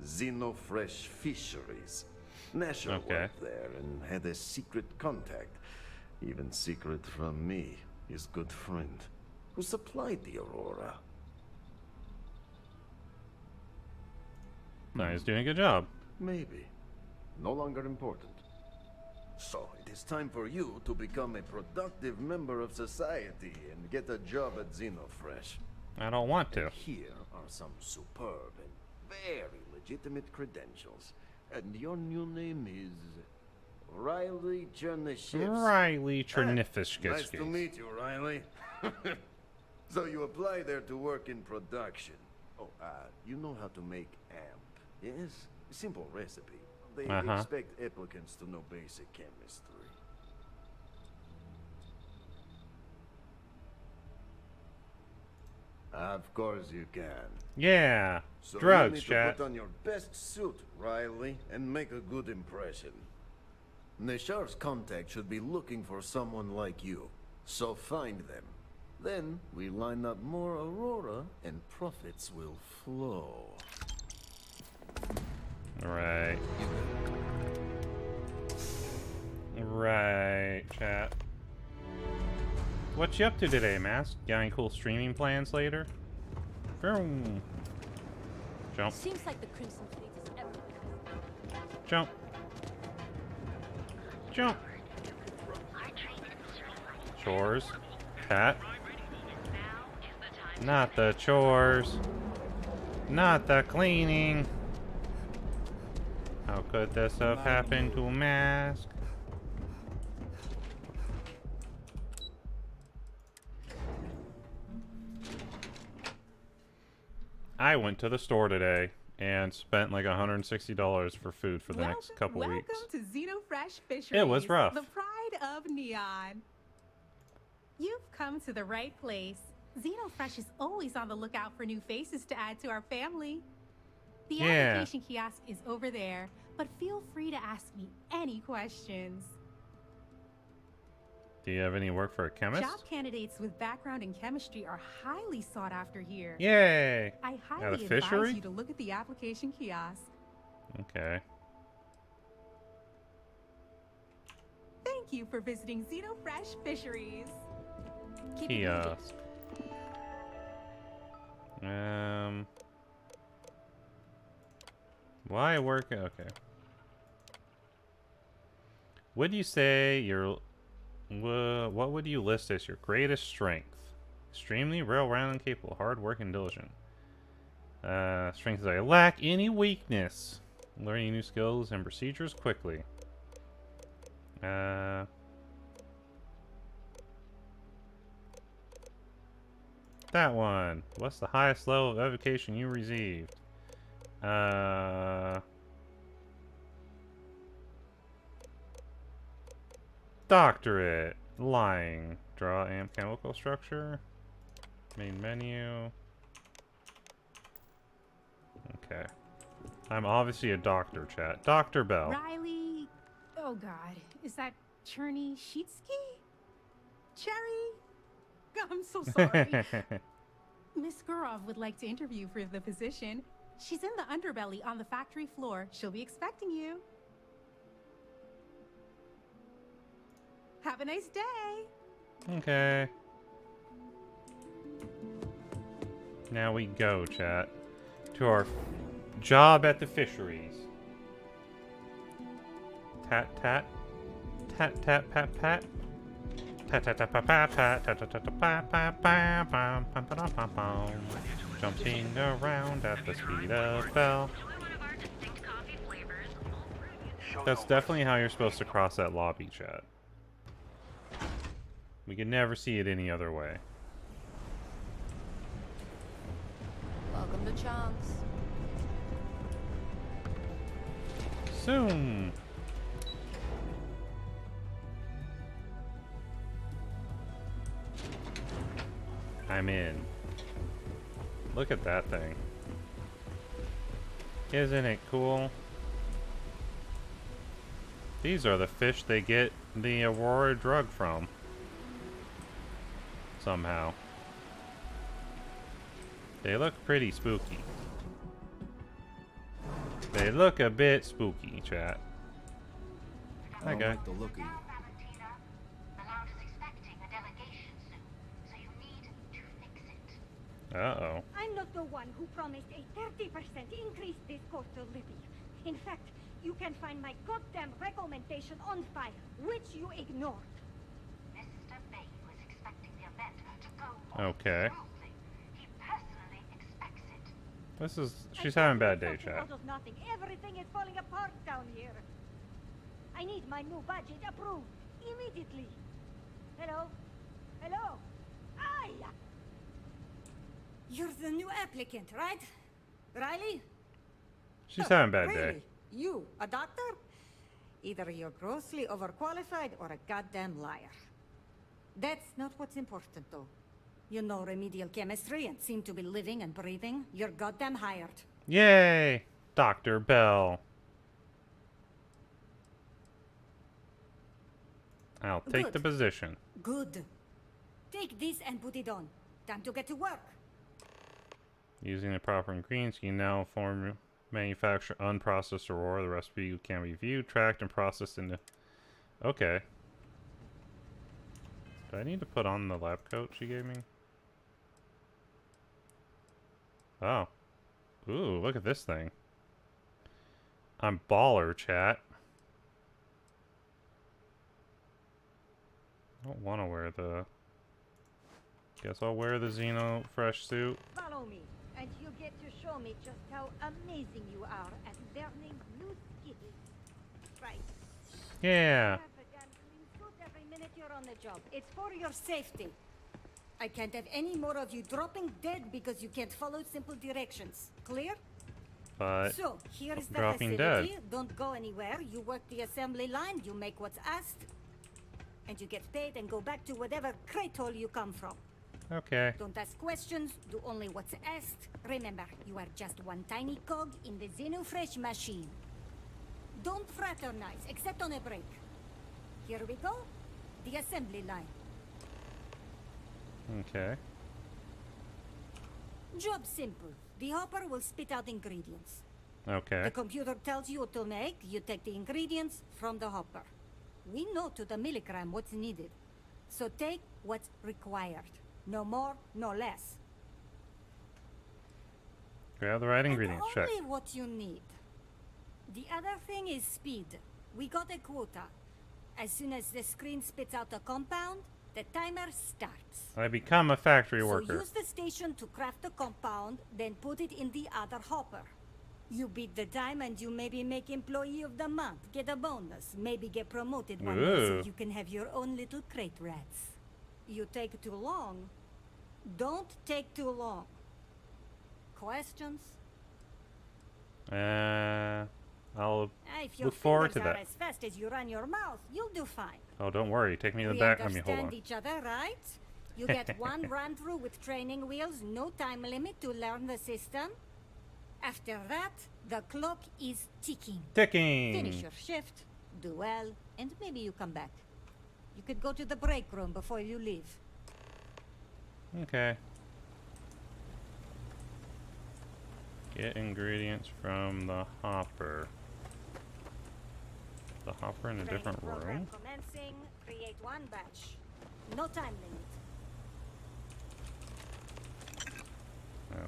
Xenofresh Fisheries. Nasher worked there and had a secret contact. Even secret from me, his good friend, who supplied the Aurora. No, he's doing a good job. Maybe. No longer important. So, it is time for you to become a productive member of society and get a job at Xenofresh. I don't want to. And here are some superb and very legitimate credentials. And your new name is... Riley Chernyshevsky. Riley Chernyshevsky. Nice to meet you, Riley. So you apply there to work in production. Oh, you know how to make amp, yes? Simple recipe. They expect applicants to know basic chemistry. Of course you can. Yeah. So Drugs, you need chat. to put on your best suit, Riley, and make a good impression. Neshar's contact should be looking for someone like you. So find them. Then we line up more Aurora and profits will flow. Right. Right, chat. What you up to today, Mask? Got any cool streaming plans later? Vroom. Jump. Seems like the Crimson Fleet is everywhere. Jump. Jump. Chores. Pat. Not the chores. Not the cleaning. How could this have happened to Mask? I went to the store today and spent like $160 for food for the next couple weeks. Welcome to Xenofresh Fisheries. It was rough. The pride of Neon. You've come to the right place. Xenofresh is always on the lookout for new faces to add to our family. The Yeah. application kiosk is over there, but feel free to ask me any questions. Do you have any work for a chemist? Job candidates with background in chemistry are highly sought after here. Yay! I At a highly fishery? advise you to look at the application kiosk. Okay. Thank you for visiting Xenofresh Fisheries. Keep it moving. Kiosk. Why work? Okay. Would you say your what would you list as your greatest strength? Extremely well-rounded and capable, hard work and diligent. Strength is I lack any weakness. Learning new skills and procedures quickly. That one. What's the highest level of education you received? Doctorate. Lying. Draw amp chemical structure. Main menu. Okay. I'm obviously a doctor, chat. Dr. Bell. Riley. Oh God, is that Cherny Sheetsky? Cherry? I'm so sorry. Miss Gurov would like to interview for the position. She's in the underbelly on the factory floor. She'll be expecting you. Have a nice day. Okay. Now we go, chat, to our job at the fisheries. Tat tat. Tat tat pat pat. Tat tat tat pat pat tat tat tat tat pat pat pat pam pam pam pam pam. Jumping around at the speed of Bell. That's definitely how you're supposed to cross that lobby, chat. We can never see it any other way. Welcome to Chomps. Soon. I'm in. Look at that thing. Isn't it cool? These are the fish they get the Aurora drug from. Somehow. They look pretty spooky. They look a bit spooky, chat. I don't Okay. like the look of you. Uh-oh. I'm not the one who promised a 30% increase this cost of living. In fact, you can find my goddamn recommendation on file, which you ignored. Mr. Bay was expecting the event to go Okay. smoothly. He personally expects it. This is... She's having a bad day, chat. Out of nothing, everything is falling apart down here. I need my new budget approved immediately. Hello? Hello? Aye! You're the new applicant, right? Riley? She's having a bad Really? day. You, a doctor? Either you're grossly overqualified or a goddamn liar. That's not what's important, though. You know remedial chemistry and seem to be living and breathing. You're goddamn hired. Yay! Dr. Bell. I'll take Good. the position. Good. Take this and put it on. Time to get to work. Using the proper ingredients, you now manufacture unprocessed Aurora. The recipe can be viewed, tracked, and processed into... Okay. Do I need to put on the lab coat she gave me? Oh. Ooh, look at this thing. I'm baller, chat. I don't want to wear the... Guess I'll wear the Xenofresh suit. Follow me, and you get to show me just how amazing you are at learning new skills. Right. Yeah. Have a damn clean suit every minute you're on the job. It's for your safety. I can't have any more of you dropping dead because you can't follow simple directions. Clear? But So, here is the dropping facility. dead. Don't go anywhere. You work the assembly line, you make what's asked, and you get paid and go back to whatever crate hole you come from. Okay. Don't ask questions, do only what's asked. Remember, you are just one tiny cog in the Xenofresh machine. Don't fraternize, except on a break. Here we go. The assembly line. Okay. Job simple. The hopper will spit out ingredients. Okay. The computer tells you what to make, you take the ingredients from the hopper. We know to the milligram what's needed. So take what's required. No more, no less. Grab the right ingredients. Check. Only what you need. The other thing is speed. We got a quota. As soon as the screen spits out a compound, the timer starts. I become a factory So worker. use the station to craft the compound, then put it in the other hopper. You beat the time and you maybe make employee of the month, get a bonus, maybe get promoted one day so Ooh. you can have your own little crate rats. You take too long. Don't take too long. Questions? I'll If your look forward to fingers are that. as fast as you run your mouth, you'll do fine. Oh, don't worry. Take me to the We back. Let me hold understand on. each other, right? You get one run through with training wheels, no time limit to learn the system. After that, the clock is ticking. Ticking. Finish your shift, do well, and maybe you come back. You could go to the break room before you leave. Okay. Get ingredients from the hopper. The hopper in a different Program room. commencing. Create one batch. No time limit.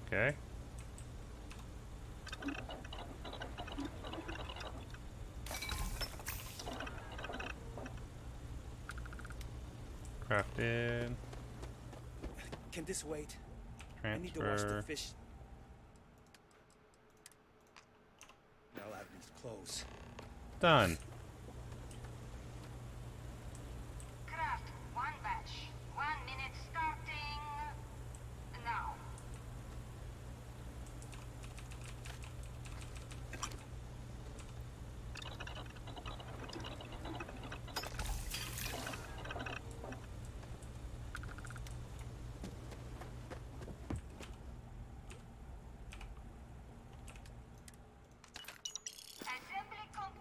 Okay. Crafted. Can this wait? I need to wash the Transfer. fish. Now out of these clothes. Done. Craft one batch. 1 minute starting now.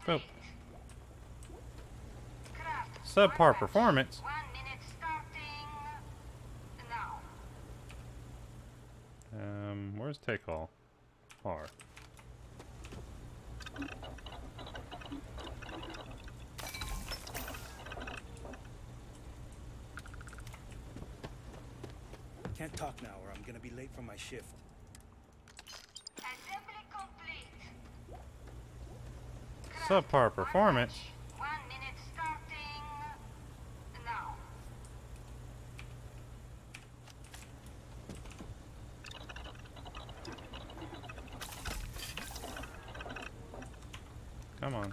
Oh. Subpar performance. 1 minute starting now. Where's take all? R. Can't talk now or I'm gonna be late for my shift. Assembly complete. Subpar performance. 1 minute starting now. Come on.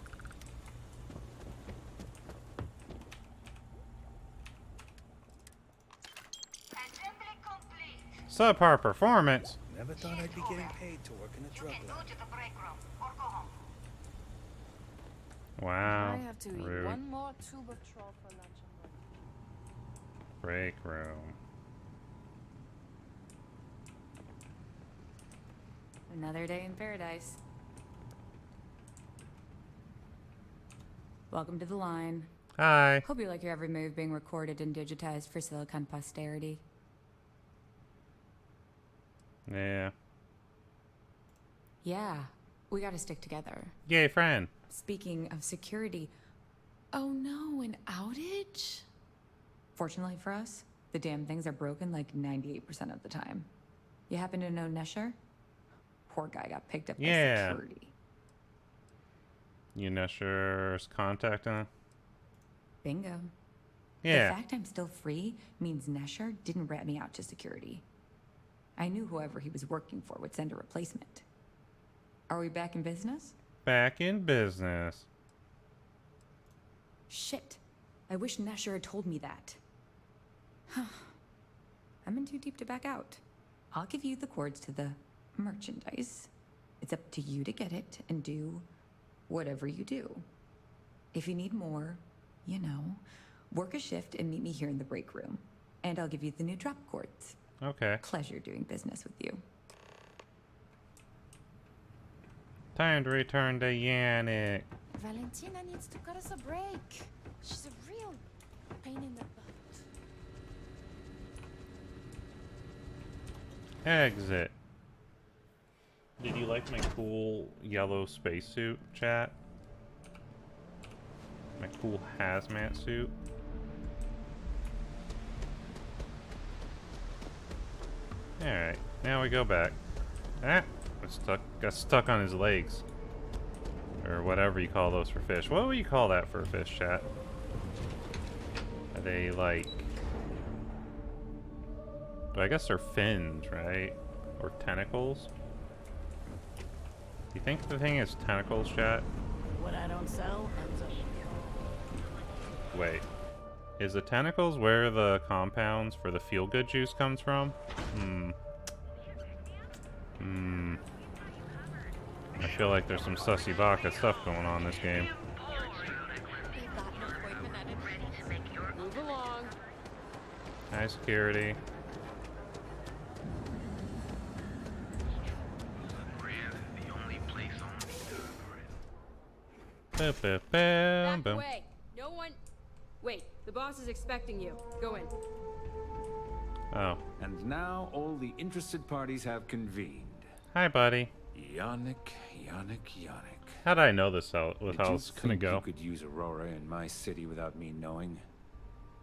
Assembly complete. Subpar performance. Never thought I'd be getting paid to work in a drug Go lab. to the break room or go home. Wow. I have to eat Rude. one more tube of troll for lunch. Break room. Another day in paradise. Welcome to the line. Hi. Hope you like your every move being recorded and digitized for silicon posterity. Yeah. Yeah, we gotta stick together. Yay, friend. Speaking of security, oh no, an outage? Fortunately for us, the damn things are broken like 98% of the time. You happen to know Nesher? Poor guy got picked up by security. You Nesher's contacting? Bingo. Yeah. The fact I'm still free means Nesher didn't rat me out to security. I knew whoever he was working for would send a replacement. Are we back in business? Back in business. Shit. I wish Nesher had told me that. I'm in too deep to back out. I'll give you the codes to the merchandise. It's up to you to get it and do whatever you do. If you need more, you know, work a shift and meet me here in the break room. And I'll give you the new drop cords. Okay. Pleasure doing business with you. Time to return to Yannick. Valentina needs to cut us a break. She's a real pain in the butt. Exit. Did you like my cool yellow spacesuit, chat? My cool hazmat suit? Alright, now we go back. Ah! Got stuck on his legs. Or whatever you call those for fish. What would you call that for a fish, chat? Are they like... I guess they're fins, right? Or tentacles? Do you think the thing is tentacles, chat? What I don't sell ends up. Wait. Is the tentacles where the compounds for the feel-good juice comes from? I feel like there's some sussy vodka stuff going on in this game. Move along. High security. Back away. No one. Wait, the boss is expecting you. Go in. Oh. And now all the interested parties have convened. Hi, buddy. Yannick. How did I know this was how it's gonna go? You could use Aurora in my city without me knowing.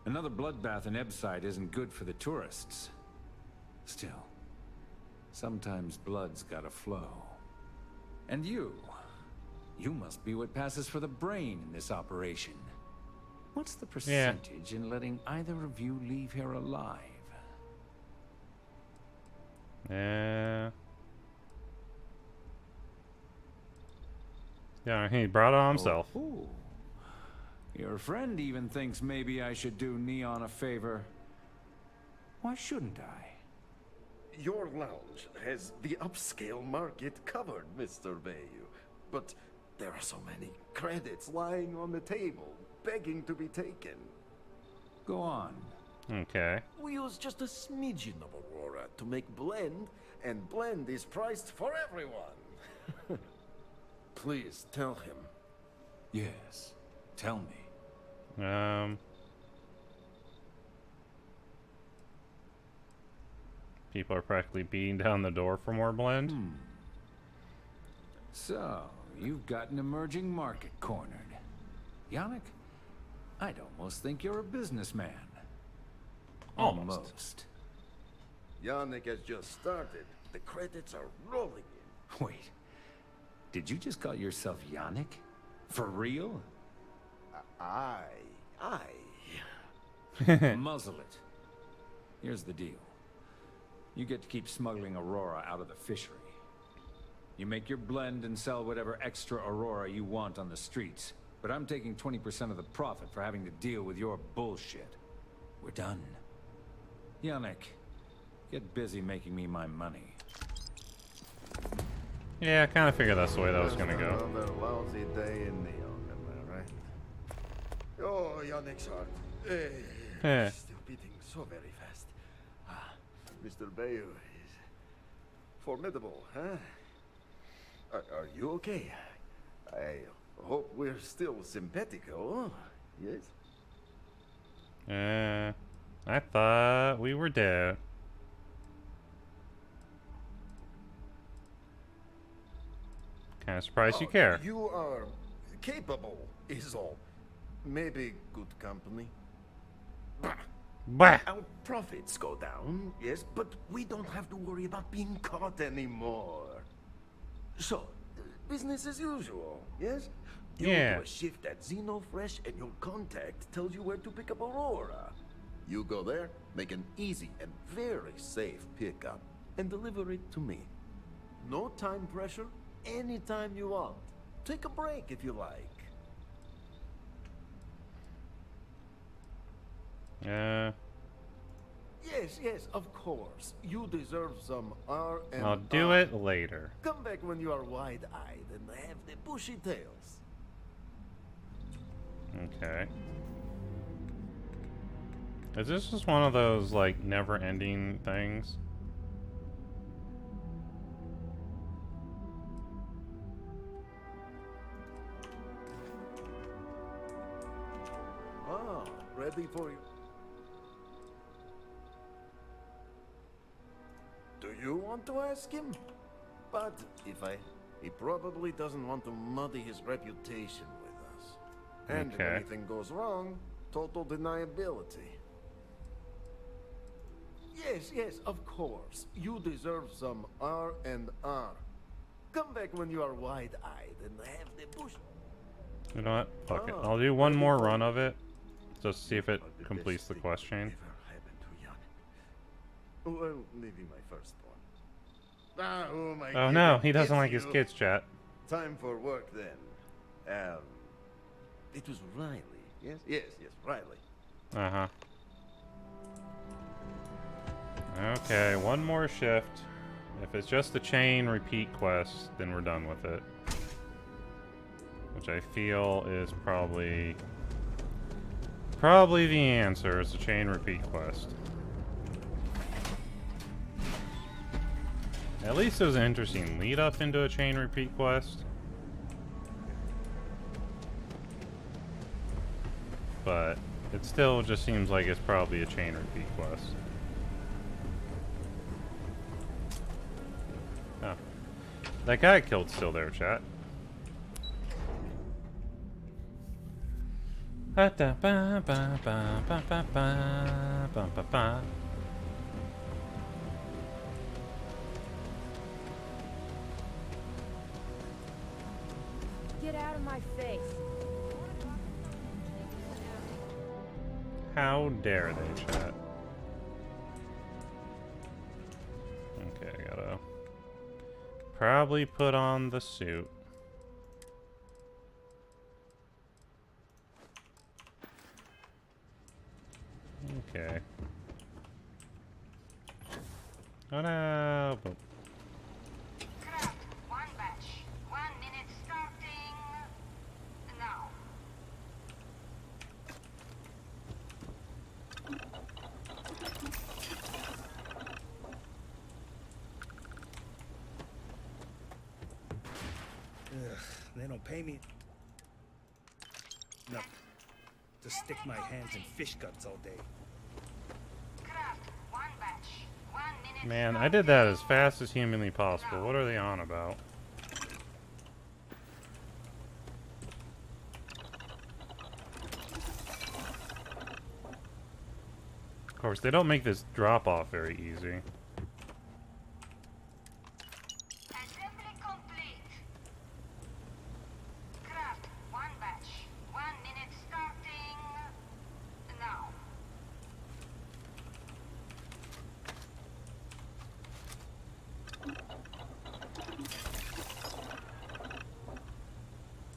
Another bloodbath in Ebside isn't good for the tourists. Still, sometimes blood's gotta flow. And you must be what passes for the brain in this operation. What's the percentage in letting either of you leave here alive? Yeah, he brought it on himself. Oh. Your friend even thinks maybe I should do Neon a favor. Why shouldn't I? Your lounge has the upscale market covered, Mr. Bayou. But there are so many credits lying on the table, begging to be taken. Go on. Okay. We use just a smidgen of Aurora to make blend, and blend is priced for everyone. Please tell him. Yes, tell me. People are practically beating down the door for more blend. So, you've got an emerging market cornered. Yannick, I'd almost think you're a businessman. Almost. Yannick has just started. The credits are rolling in. Wait. Did you just call yourself Yannick? For real? Muzzle it. Here's the deal. You get to keep smuggling Aurora out of the fishery. You make your blend and sell whatever extra Aurora you want on the streets. But I'm taking 20% of the profit for having to deal with your bullshit. We're done. Yannick, get busy making me my money. Yeah, I kind of figured that's the way that was gonna go. Another lousy day in Neon, am I right? Oh, Yannick's heart. Still beating so very fast. Mr. Bayou is formidable, huh? Are you okay? I hope we're still simpatico, yes? I thought we were dead. Kind of surprised you care. You are capable, is all. Maybe good company. Bah. Our profits go down, yes, but we don't have to worry about being caught anymore. So, business as usual, yes? You do a shift at Xenofresh and your contact tells you where to pick up Aurora. You go there, make an easy and very safe pickup, and deliver it to me. No time pressure, anytime you want. Take a break if you like. Yes, of course. You deserve some R&R. I'll do it later. Come back when you are wide-eyed and have the bushy tails. Okay. Is this just one of those, like, never-ending things? Ah, ready for you. Do you want to ask him? But he probably doesn't want to muddy his reputation with us. And if Okay. anything goes wrong, total deniability. Yes, of course. You deserve some R&R. Come back when you are wide-eyed and have the bush. You know what? Fuck it. I'll do one more run of it. Just to see if it completes the quest chain. Well, maybe my first one. Ah, my Oh no, kid, he doesn't it's like his you. kids, chat. Time for work then. It was Riley. Yes, Riley. Uh-huh. Okay, one more shift. If it's just the chain repeat quest, then we're done with it. Which I feel is probably the answer. It's a chain repeat quest. At least it was an interesting lead up into a chain repeat quest. But it still just seems like it's probably a chain repeat quest. Oh. That guy I killed's still there, chat. Get out of my face. How dare they, chat? Okay, I gotta probably put on the suit. Okay. Oh no! Boom. Craft one batch. 1 minute starting now. Ugh, they don't pay me. Nothing. Just stick my hands in fish guts all day. Craft one batch. 1 minute. Man, I did that as fast as humanly possible. What are they on about? Of course, they don't make this drop off very easy. Assembly complete. Craft one batch. 1 minute starting now.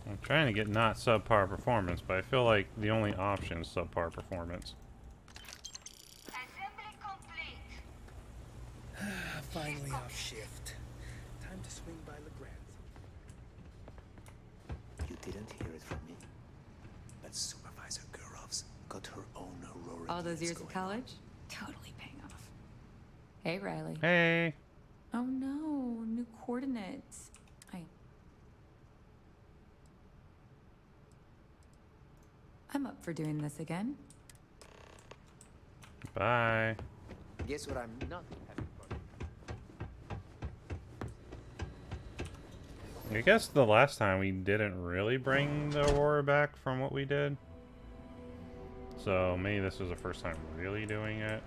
I'm trying to get not subpar performance, but I feel like the only option is subpar performance. Assembly complete. Finally off shift. Time to swing by Legrand's. You didn't hear it from me, but Supervisor Gurov's got her own Aurora. All those years of college? Totally paying off. Hey, Riley. Hey. Oh no, new coordinates. I'm up for doing this again. Bye. Guess what I'm not having fun. I guess the last time we didn't really bring the Aurora back from what we did. So maybe this was the first time really doing it.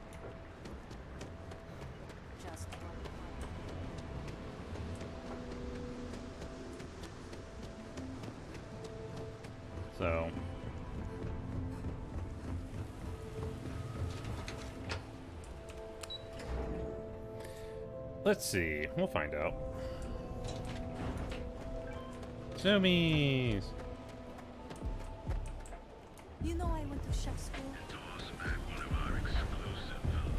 So let's see. We'll find out. Zoomies! You know I went to chef school.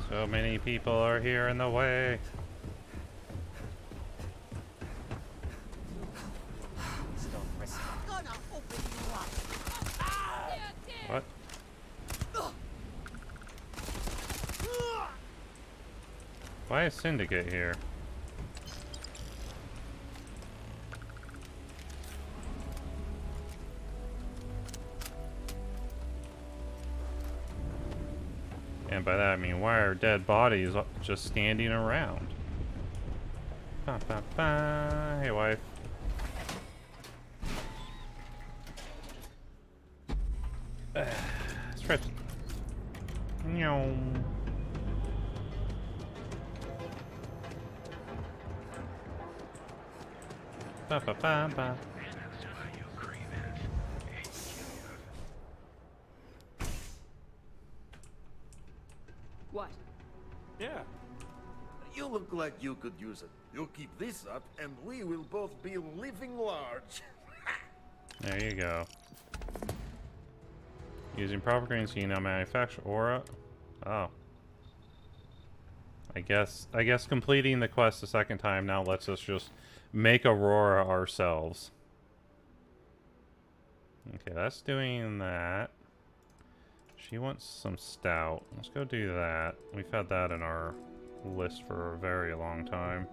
So many people are here in the way. Gonna open you up. What? Why is Syndicate here? And by that I mean, why are dead bodies just standing around? Ba, ba, ba. Hey, wife. Stretch. No. Ba, ba, ba, ba. What? Yeah. You look like you could use it. You keep this up, and we will both be living large. There you go. Using proper greens, you now manufacture aura. Oh. I guess completing the quest a second time now lets us just make Aurora ourselves. Okay, that's doing that. She wants some stout. Let's go do that. We've had that in our list for a very long time.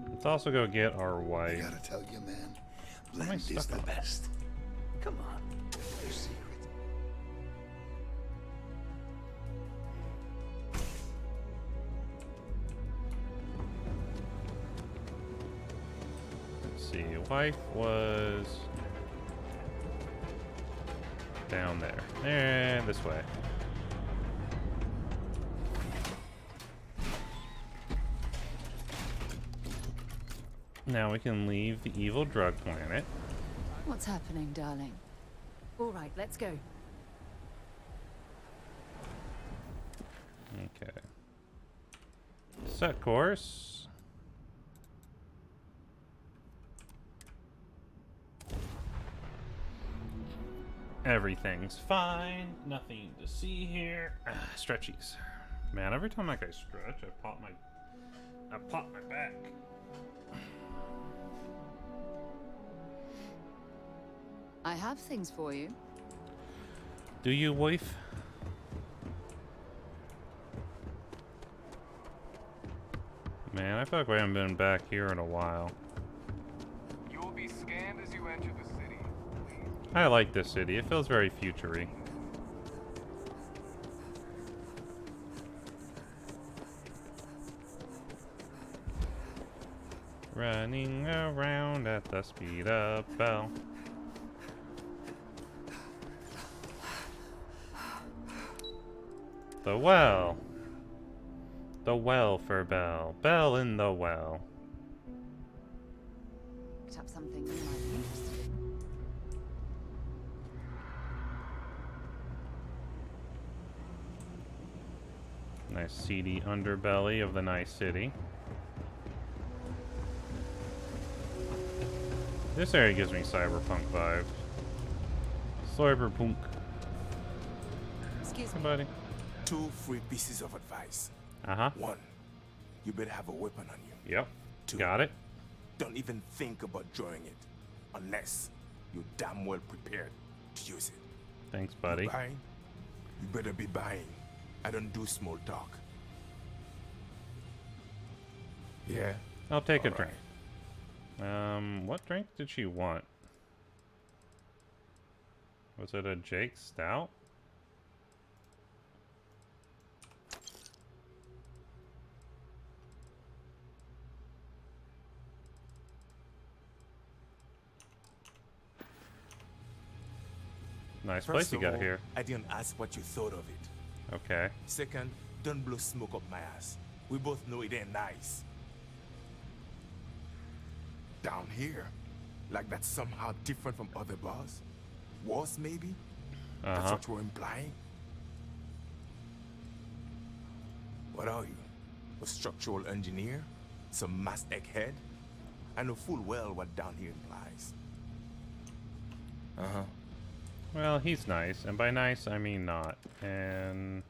Let's also go get our wife. I gotta tell you, man, What am I blend is stuck the on? best. Come on, your secret. Let's see. Wife was down there. And this way. Now we can leave the evil drug planet. What's happening, darling? All right, let's go. Okay. Set course. Everything's fine. Nothing to see here. Stretchies. Man, every time like I stretch, I pop my back. I have things for you. Do you, wife? Man, I feel like we haven't been back here in a while. You will be scanned as you enter the city. I like this city. It feels very future-y. Running around at the speed of Bell. The well. The well for Bell. Bell in the well. Picked up something you might be interested in. Nice seedy underbelly of the nice city. This area gives me cyberpunk vibes. Cyberpunk. Excuse me, buddy. 2 free pieces of advice. Uh-huh. 1, you better have a weapon on you. Yep. 2, got it. Don't even think about drawing it, unless you're damn well prepared to use it. Thanks, buddy. You buying? You better be buying. I don't do small talk. Yeah. I'll take a All drink. What drink did she want? Was it a Jake Stout? Nice place you got here. I didn't ask what you thought of it. Okay. Second, don't blow smoke up my ass. We both know it ain't nice. Down here, like that's somehow different from other bars? Worse, maybe? That's what you're implying? What are you? A structural engineer? Some mass egghead? I know full well what down here implies. Uh-huh. Well, he's nice, and by nice, I mean not. And...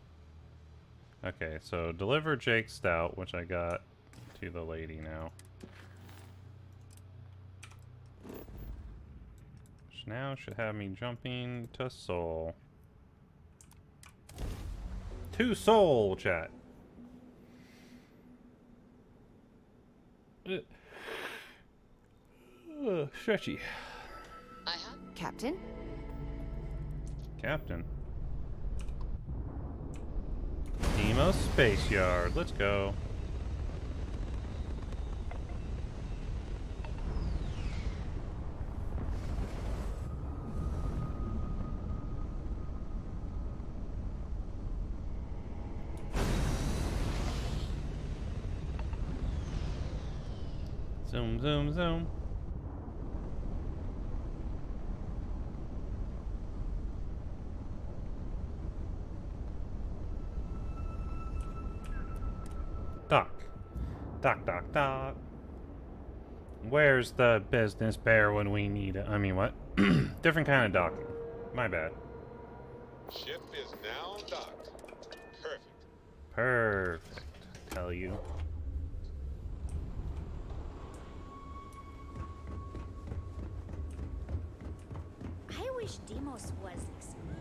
okay, so deliver Jake Stout, which I got to the lady now. Which now should have me jumping to Soul. To Soul, chat! Stretchy. Captain? Captain. Demo Space Yard. Let's go. Zoom, zoom, zoom. Doc. Doc, doc, doc. Where's the business bear when we need it? I mean, what? Different kind of docking. My bad. Ship is now docked. Perfect. Perfect. Tell you. I wish Demos was exclusively.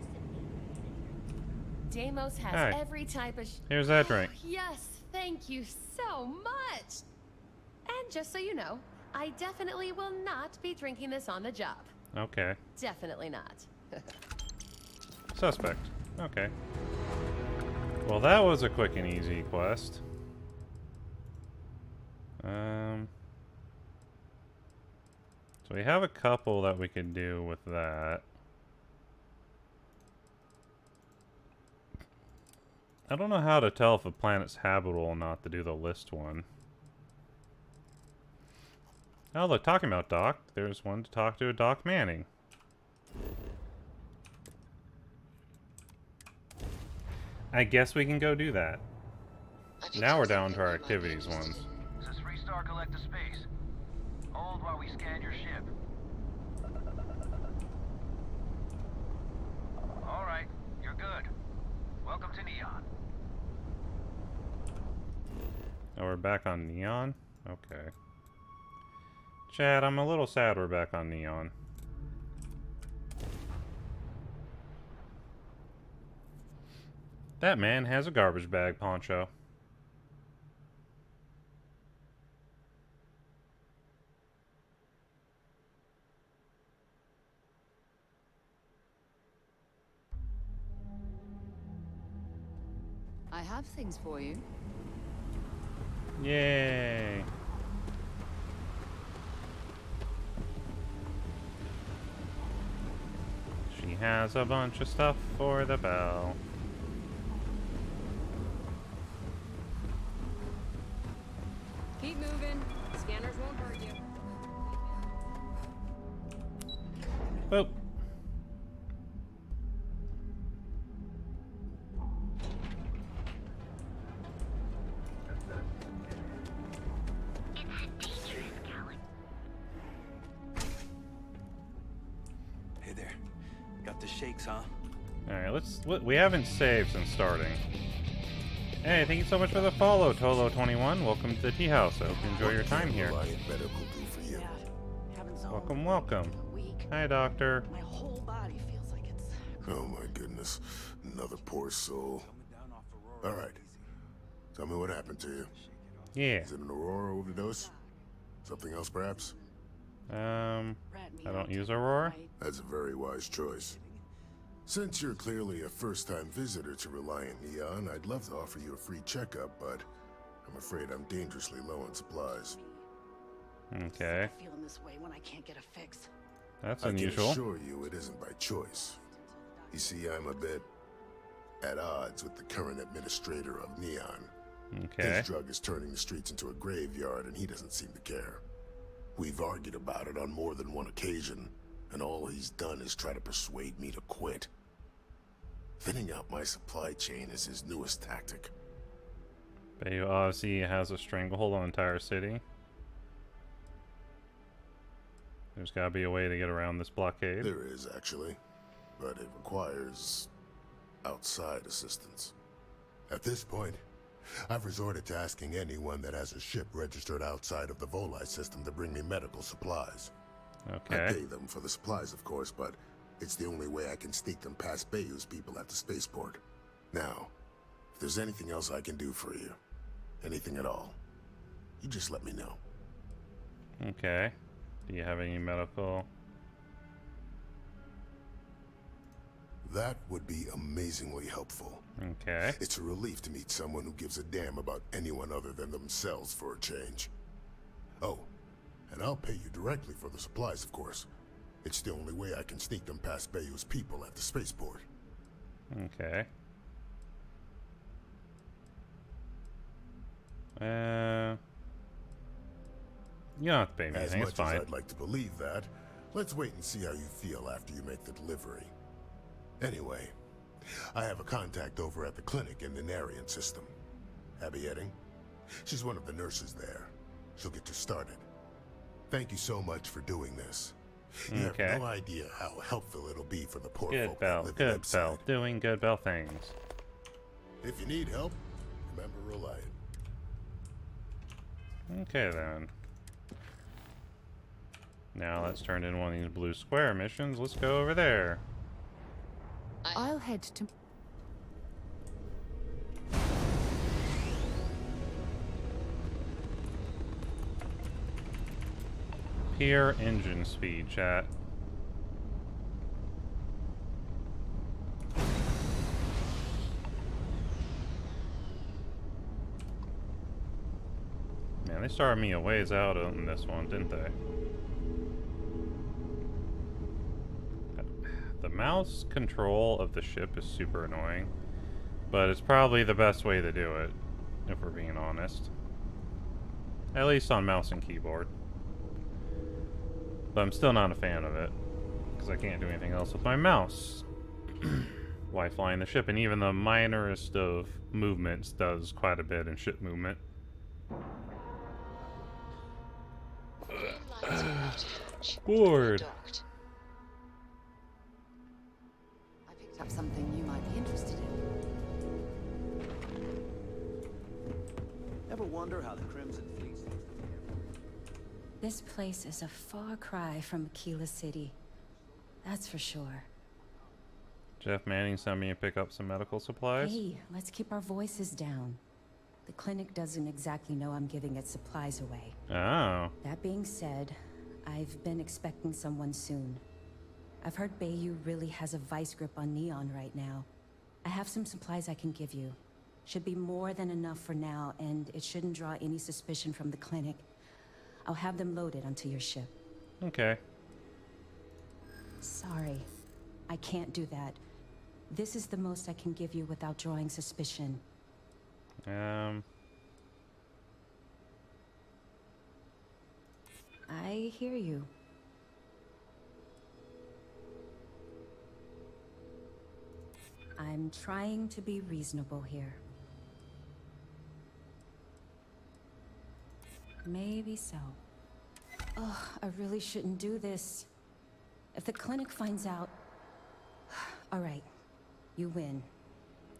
Deimos has Hi. every type of. Here's that drink. Yes, thank you so much. And just so you know, I definitely will not be drinking this on the job. Okay. Definitely not. Suspect. Okay. Well, that was a quick and easy quest. So we have a couple that we could do with that. I don't know how to tell if a planet's habitable or not to do the list one. Oh, look, talking about Doc, there's one to talk to a Doc Manning. I guess we can go do that. Now we're down to our activities ones. This is Freestar Collective Space. Hold while we scan your ship. Alright, you're good. Welcome to Neon. Oh, we're back on Neon? Okay. Chad, I'm a little sad we're back on Neon. That man has a garbage bag poncho. I have things for you. Yay. She has a bunch of stuff for the bell. Keep moving. Scanners won't hurt you. Boop. Hey there. Got the shakes, huh? Alright, we haven't saved since starting. Hey, thank you so much for the follow, Tolo21. Welcome to the tea house. I hope you enjoy your time here. Welcome, welcome. Hi, Doctor. My whole body feels like it's. Oh my goodness. Another poor soul. Alright. Tell me what happened to you. Yeah. Is it an Aurora overdose? Something else, perhaps? I don't use Aurora. That's a very wise choice. Since you're clearly a first-time visitor to Reliant Neon, I'd love to offer you a free checkup, but I'm afraid I'm dangerously low on supplies. Okay. Feeling this way when I can't get a fix. That's unusual. I can assure you it isn't by choice. You see, I'm a bit at odds with the current administrator of Neon. Okay. His drug is turning the streets into a graveyard, and he doesn't seem to care. We've argued about it on more than one occasion, and all he's done is try to persuade me to quit. Thinning out my supply chain is his newest tactic. But he obviously has a stranglehold on the entire city. There's gotta be a way to get around this blockade. There is, actually. But it requires outside assistance. At this point, I've resorted to asking anyone that has a ship registered outside of the Volii system to bring me medical supplies. Okay. I pay them for the supplies, of course, but it's the only way I can sneak them past Bayou's people at the spaceport. Now, if there's anything else I can do for you, anything at all, you just let me know. Okay. Do you have any medical? That would be amazingly helpful. Okay. It's a relief to meet someone who gives a damn about anyone other than themselves for a change. Oh, and I'll pay you directly for the supplies, of course. It's the only way I can sneak them past Bayou's people at the spaceport. Okay. You don't have to pay me anything, it's fine. As much as I'd like to believe that, let's wait and see how you feel after you make the delivery. Anyway, I have a contact over at the clinic in the Narian system. Abby Edding? She's one of the nurses there. She'll get you started. Thank you so much for doing this. You have no idea how helpful it'll be for the poor folk that live Good Bell. Doing Good Bell things. If you need help, remember Reliant. Okay then. Now let's turn in one of these blue square missions. Let's go over there. I'll head to... Pure engine speed, chat. Man, they started me a ways out on this one, didn't they? The mouse control of the ship is super annoying, but it's probably the best way to do it, if we're being honest. At least on mouse and keyboard. But I'm still not a fan of it, because I can't do anything else with my mouse. Why flying the ship? And even the minorest of movements does quite a bit in ship movement. Bored. I picked up something you might be interested in. Ever wonder how the Crimson Fleet... This place is a far cry from Aquila City. That's for sure. Jeff Manning sent me to pick up some medical supplies. Hey, let's keep our voices down. The clinic doesn't exactly know I'm giving its supplies away. Oh. That being said, I've been expecting someone soon. I've heard Bayou really has a vice grip on Neon right now. I have some supplies I can give you. Should be more than enough for now, and it shouldn't draw any suspicion from the clinic. I'll have them loaded onto your ship. Okay. Sorry, I can't do that. This is the most I can give you without drawing suspicion. I hear you. I'm trying to be reasonable here. Maybe so. Oh, I really shouldn't do this. If the clinic finds out... All right, you win.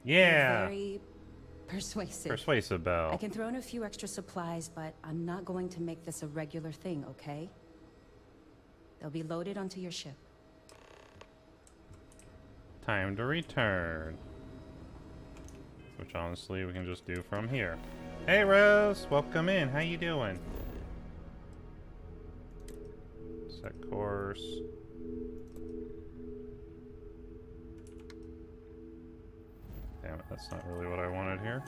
Yeah. You're very persuasive. Persuasive, Belle. I can throw in a few extra supplies, but I'm not going to make this a regular thing, okay? They'll be loaded onto your ship. Time to return. Which honestly we can just do from here. Hey Rose, welcome in. How you doing? Set course. Damn it, that's not really what I wanted here.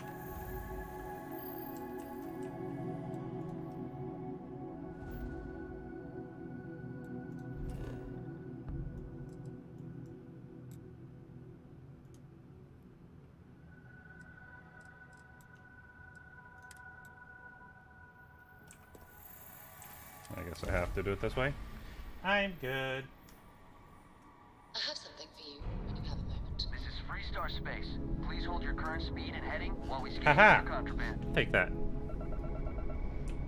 I guess I have to do it this way. I'm good. I have something for you when you have a moment. This is Freestar Space. Please hold your current speed and heading while we scan Haha! your contraband. Take that.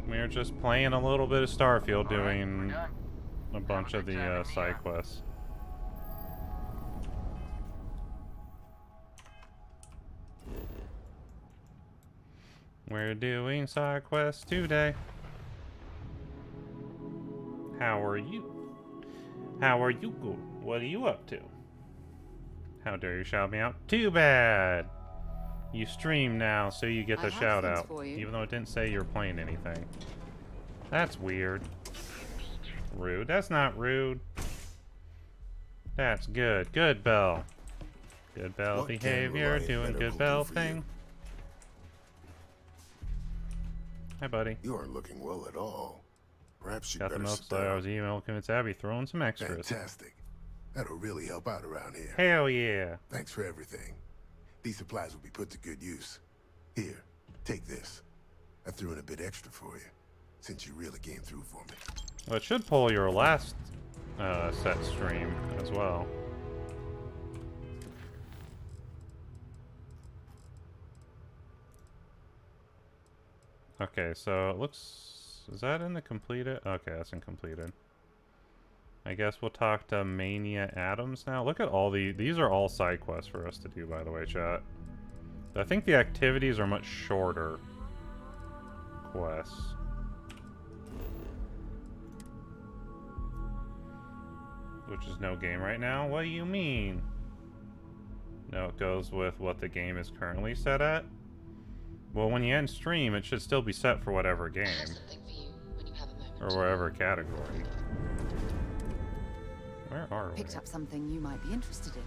We're just playing a little bit of Starfield, doing a bunch of the side quests. We're doing side quests today. How are you? How are you? What are you up to? How dare you shout me out? Too bad! You stream now, so you get the shout out. Even though it didn't say you're playing anything. That's weird. rude. That's not rude. That's good. Good Bell. Good Bell What can behavior. Reliant Doing Medical good do Bell for thing. you? Hi, buddy. You aren't looking well at all. Perhaps you Got the better milk sit supply. I down. was emailing convince Abby throwing some extras. Fantastic. That'll really help out around here. Hell yeah. Thanks for everything. These supplies will be put to good use. Here, take this. I threw in a bit extra for you, since you really came through for me. Well, it should pull your last set stream as well. Okay, so it looks... Is that in the completed? Okay, that's in completed. I guess we'll talk to Mania Adams now. Look at all these are all side quests for us to do, by the way, chat. I think the activities are much shorter quests. Which is no game right now? What do you mean? No, it goes with what the game is currently set at. Well, when you end stream, it should still be set for whatever game. Or whatever category. Where are we? Picked up something you might be interested in.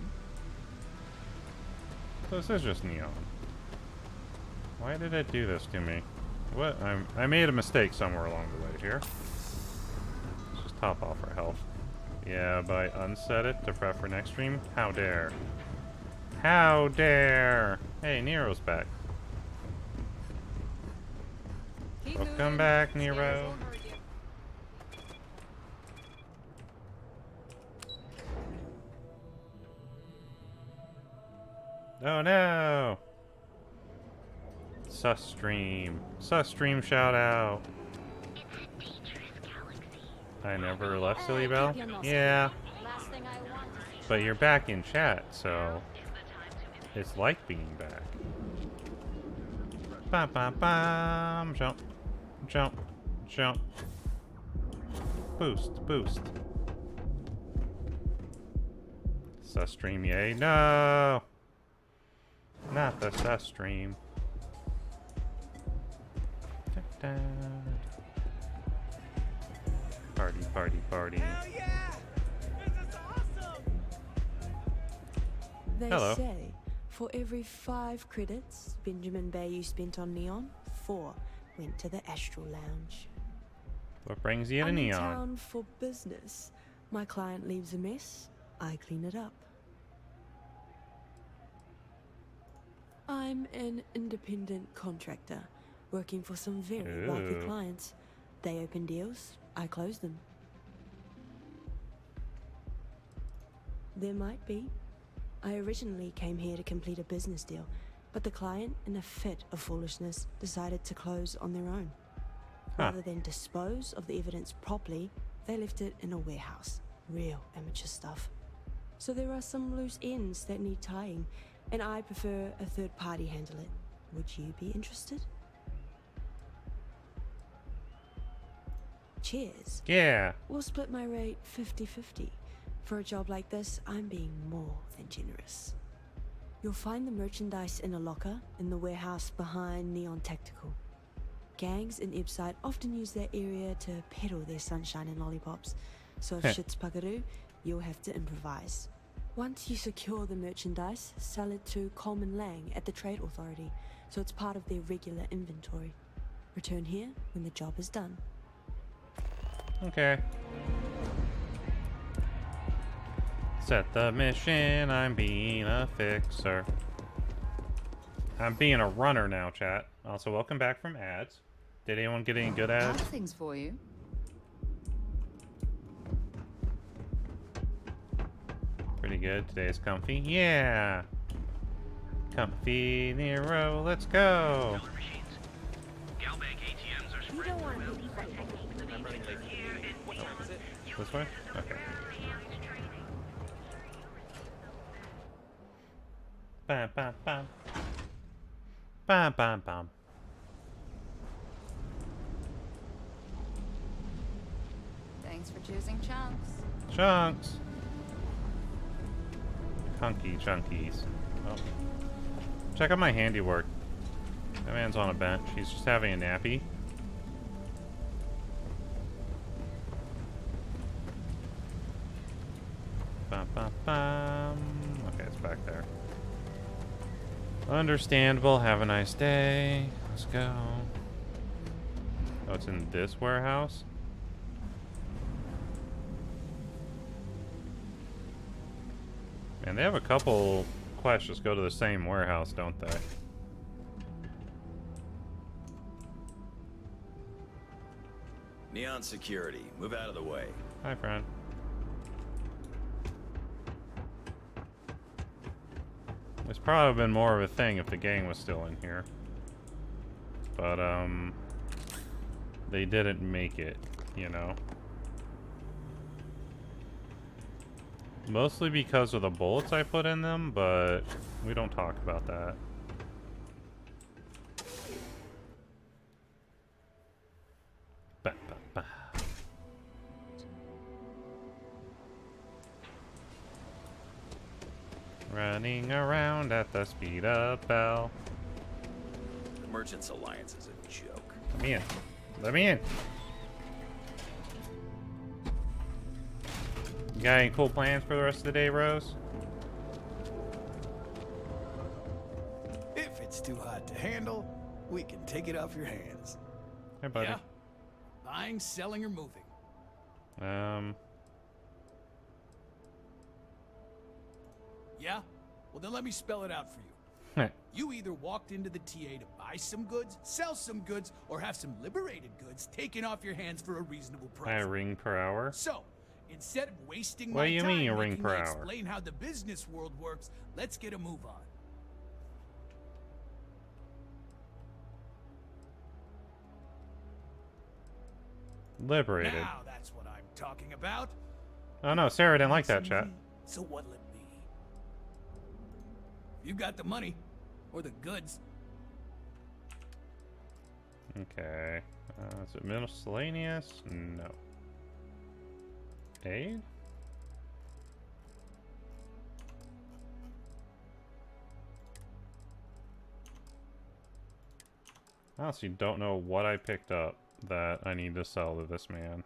This is just neon. Why did it do this to me? What? I made a mistake somewhere along the way here. Let's just top off our health. Yeah, but I unset it to prep for next stream? How dare. How dare! Hey, Nero's back. Welcome back, Nero. Oh no! Sus stream. Sus stream shout out. I never left, Silly Bell? Yeah. But you're back in chat, so it's like being back. Bam bam bam. Jump. Jump. Jump. Boost. Boost. Sus stream, yay. No! Not the sus stream. Party, party, party. Hell yeah! This is awesome! They Hello. say for every 5 credits Benjamin Bayou spent on Neon, 4 went to the Astral Lounge. What brings you to I'm in Neon? town for business. My client leaves a mess, I clean it up. I'm an independent contractor, working for some very wealthy Ooh. clients. They open deals, I close them. There might be. I originally came here to complete a business deal, but the client, in a fit of foolishness, decided to close on their own. Rather than dispose of the evidence properly, they left it in a warehouse. Real amateur stuff. So there are some loose ends that need tying, and I prefer a third party handle it. Would you be interested? Cheers. Yeah. We'll split my rate 50-50. For a job like this, I'm being more than generous. You'll find the merchandise in a locker in the warehouse behind Neon Tactical. Gangs in Ibside often use that area to peddle their sunshine and lollipops. So if shit's buckaroo, you'll have to improvise. Once you secure the merchandise, sell it to Coleman Lang at the Trade Authority, so it's part of their regular inventory. Return here when the job is done. Okay. Set the mission, I'm being a fixer. I'm being a runner now, chat. Also, welcome back from ads. Did anyone get any good ads? Have things for you. Pretty good. Today's comfy. Yeah! Comfy Nero, let's go! You don't want to be This way? Okay. Bam, bam, bam. Bam, bam, bam. Thanks for choosing Chunks. Chunks! Hunky chunkies. Oh. Check out my handiwork. That man's on a bench. He's just having a nappy. Ba-ba-bum. Okay, it's back there. Understandable. Have a nice day. Let's go. Oh, it's in this warehouse? Man, they have a couple quests just go to the same warehouse, don't they? Neon security, move out of the way. Hi, friend. It's probably been more of a thing if the gang was still in here. But, they didn't make it, you know? Mostly because of the bullets I put in them, but we don't talk about that. Ba, ba, ba. Running around at the speed of Bell. The Merchants Alliance is a joke. Let me in. Let me in. You got any cool plans for the rest of the day, Rose? If it's too hot to handle, we can take it off your hands. Hey, buddy. Yeah? Buying, selling, or moving? Yeah? Well, then let me spell it out for you. You either walked into the TA to buy some goods, sell some goods, or have some liberated goods taken off your hands for a reasonable price. A ring per hour? So, instead of wasting What my do you time mean a ring making per me hour? explain how the business world works, let's get a move on. Liberated. Now that's what I'm talking about. Oh no, Sarah didn't like that, chat. So what'll it be? You got the money. Or the goods. Okay. Is it miscellaneous? No. Aid? I honestly don't know what I picked up that I need to sell to this man.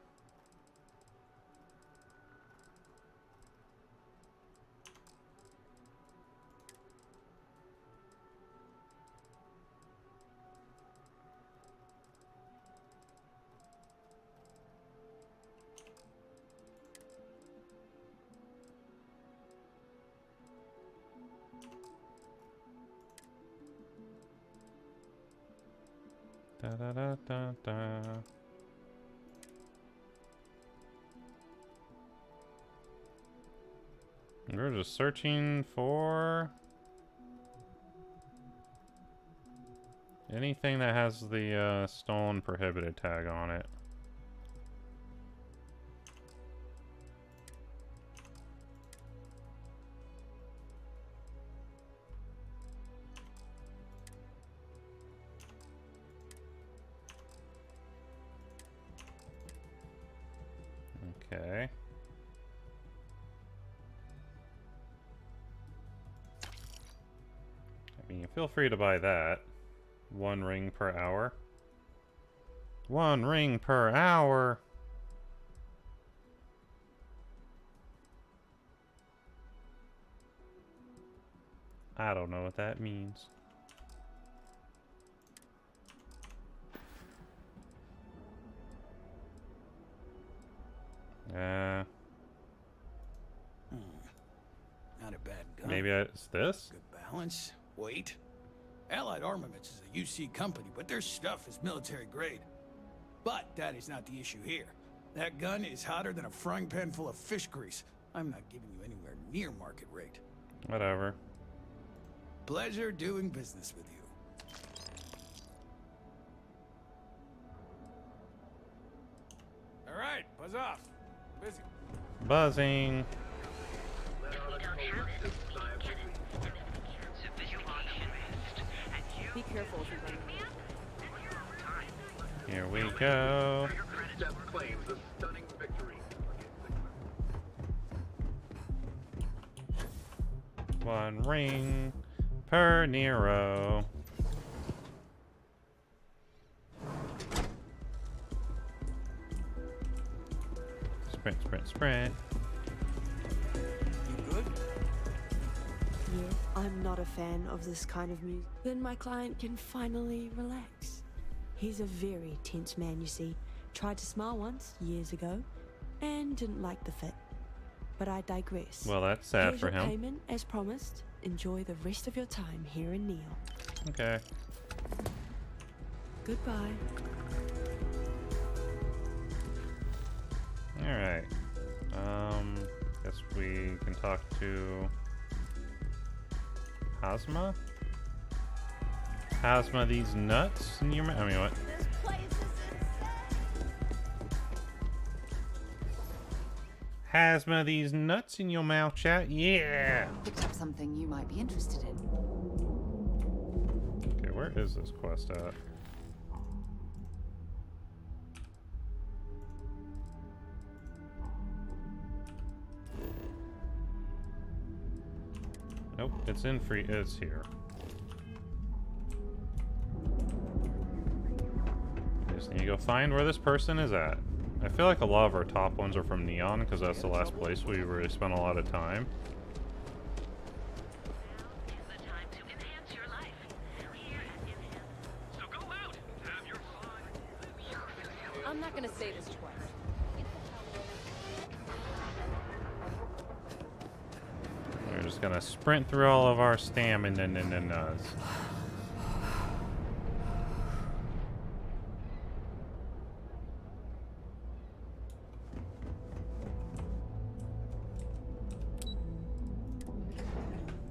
Da da da da da. We're just searching for anything that has the stolen prohibited tag on it. Okay. I mean, feel free to buy that. 1 ring per hour. 1 ring per hour! I don't know what that means. Not a bad gun. Maybe it's this? Good balance, weight. Allied Armaments is a UC company, but their stuff is military grade. But that is not the issue here. That gun is hotter than a frying pan full of fish grease. I'm not giving you anywhere near market rate. Whatever. Pleasure doing business with you. All right, buzz off. Busy. Buzzing. Be careful if you're running. Here we go. 1 ring per Nero. Sprint, sprint, sprint. You hear I'm not a fan of this kind of music, then my client can finally relax. He's a very tense man, you see. Tried to smile once, years ago, and didn't like the fit. But I digress. Well, that's sad Here's for your him. payment, as promised. Enjoy the rest of your time here in Neon. Okay. Goodbye. Alright. Guess we can talk to Hazma? Hazma, these nuts in your mouth? I mean, what? This place is insane. Hazma, these nuts in your mouth, chat? Yeah! Picked up something you might be interested in. Okay, where is this quest at? Nope, it's in free. It's here. Just need to go find where this person is at. I feel like a lot of our top ones are from Neon because that's the last place we really spent a lot of time. I'm not gonna say this twice. We're just gonna sprint through all of our stamina.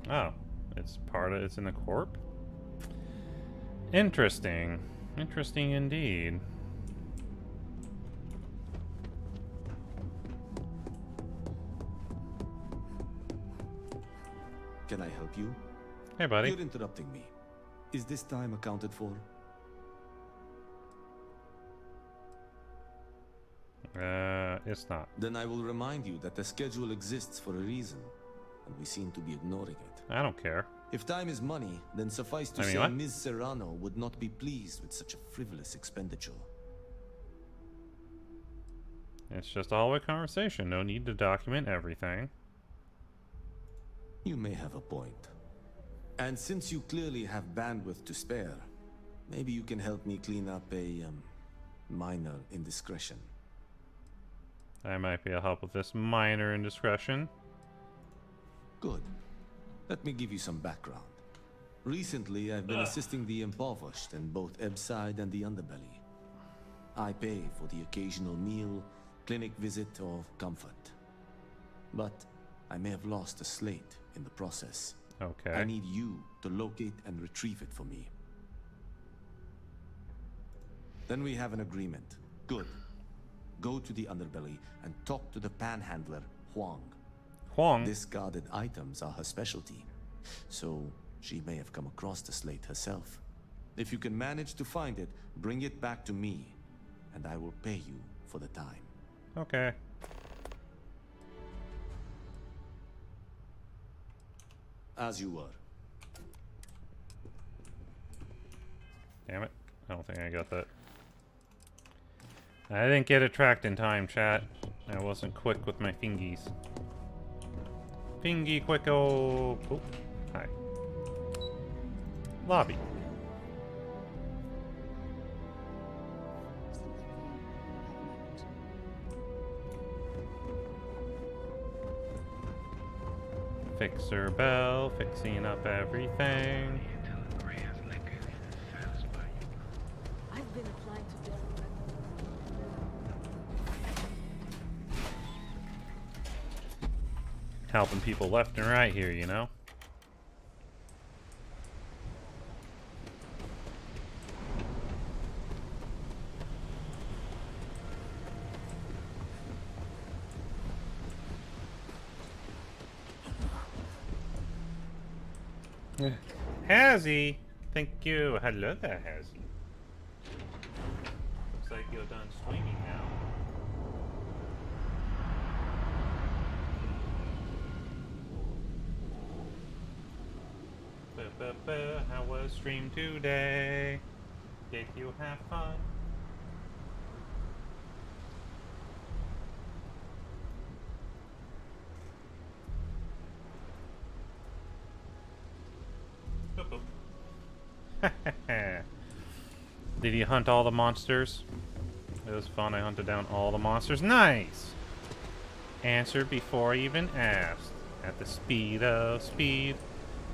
Oh, it's in the corp? Interesting. Interesting indeed. Can I help you? Hey, buddy. You're interrupting me. Is this time accounted for? It's not. Then I will remind you that the schedule exists for a reason, and we seem to be ignoring it. I don't care. If time is money, then suffice to say Ms. Serrano would not be pleased with such a frivolous expenditure. It's just a hallway conversation. No need to document everything. You may have a point. And since you clearly have bandwidth to spare, maybe you can help me clean up a, minor indiscretion. I might be able to help with this minor indiscretion. Good. Let me give you some background. Recently, I've been assisting the impoverished in both Ebbside and the Underbelly. I pay for the occasional meal, clinic visit, or comfort. But I may have lost a slate in the process. Okay. I need you to locate and retrieve it for me. Then we have an agreement. Good. Go to the Underbelly and talk to the panhandler, Huang. Huang? Discarded items are her specialty, so she may have come across the slate herself. If you can manage to find it, bring it back to me, and I will pay you for the time. Okay. As you were. Damn it. I don't think I got that. I didn't get it tracked in time, chat. I wasn't quick with my fingies. Fingy quicko. Oh, hi. Lobby. Fixer Bell, fixing up everything. I've been applying to different. Helping people left and right here, you know? Hazzy! Thank you. Hello there, Hazzy. Looks like you're done swinging now. How was stream today? Did you have fun? Did you hunt all the monsters? It was fun. I hunted down all the monsters. Nice! Answered before I even asked. At the speed of speed.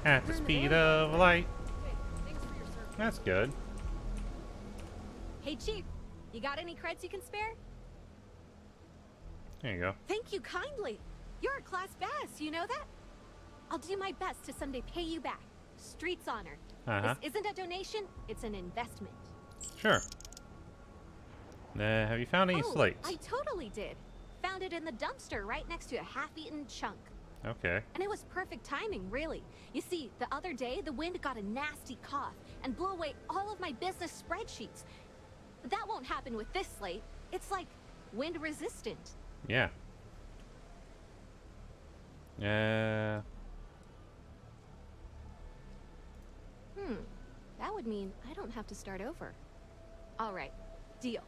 At the speed of light. That's good. Hey, Chief. You got any creds you can spare? There you go. Thank you kindly. You're a class bass, you know that? I'll do my best to someday pay you back. Street's honor. Uh-huh. This isn't a donation, it's an investment. Sure. Have you found any slates? I totally did. Found it in the dumpster right next to a half-eaten chunk. Okay. And it was perfect timing, really. You see, the other day, the wind got a nasty cough and blew away all of my business spreadsheets. But that won't happen with this slate. It's like wind resistant. Yeah. That would mean I don't have to start over. All right, deal.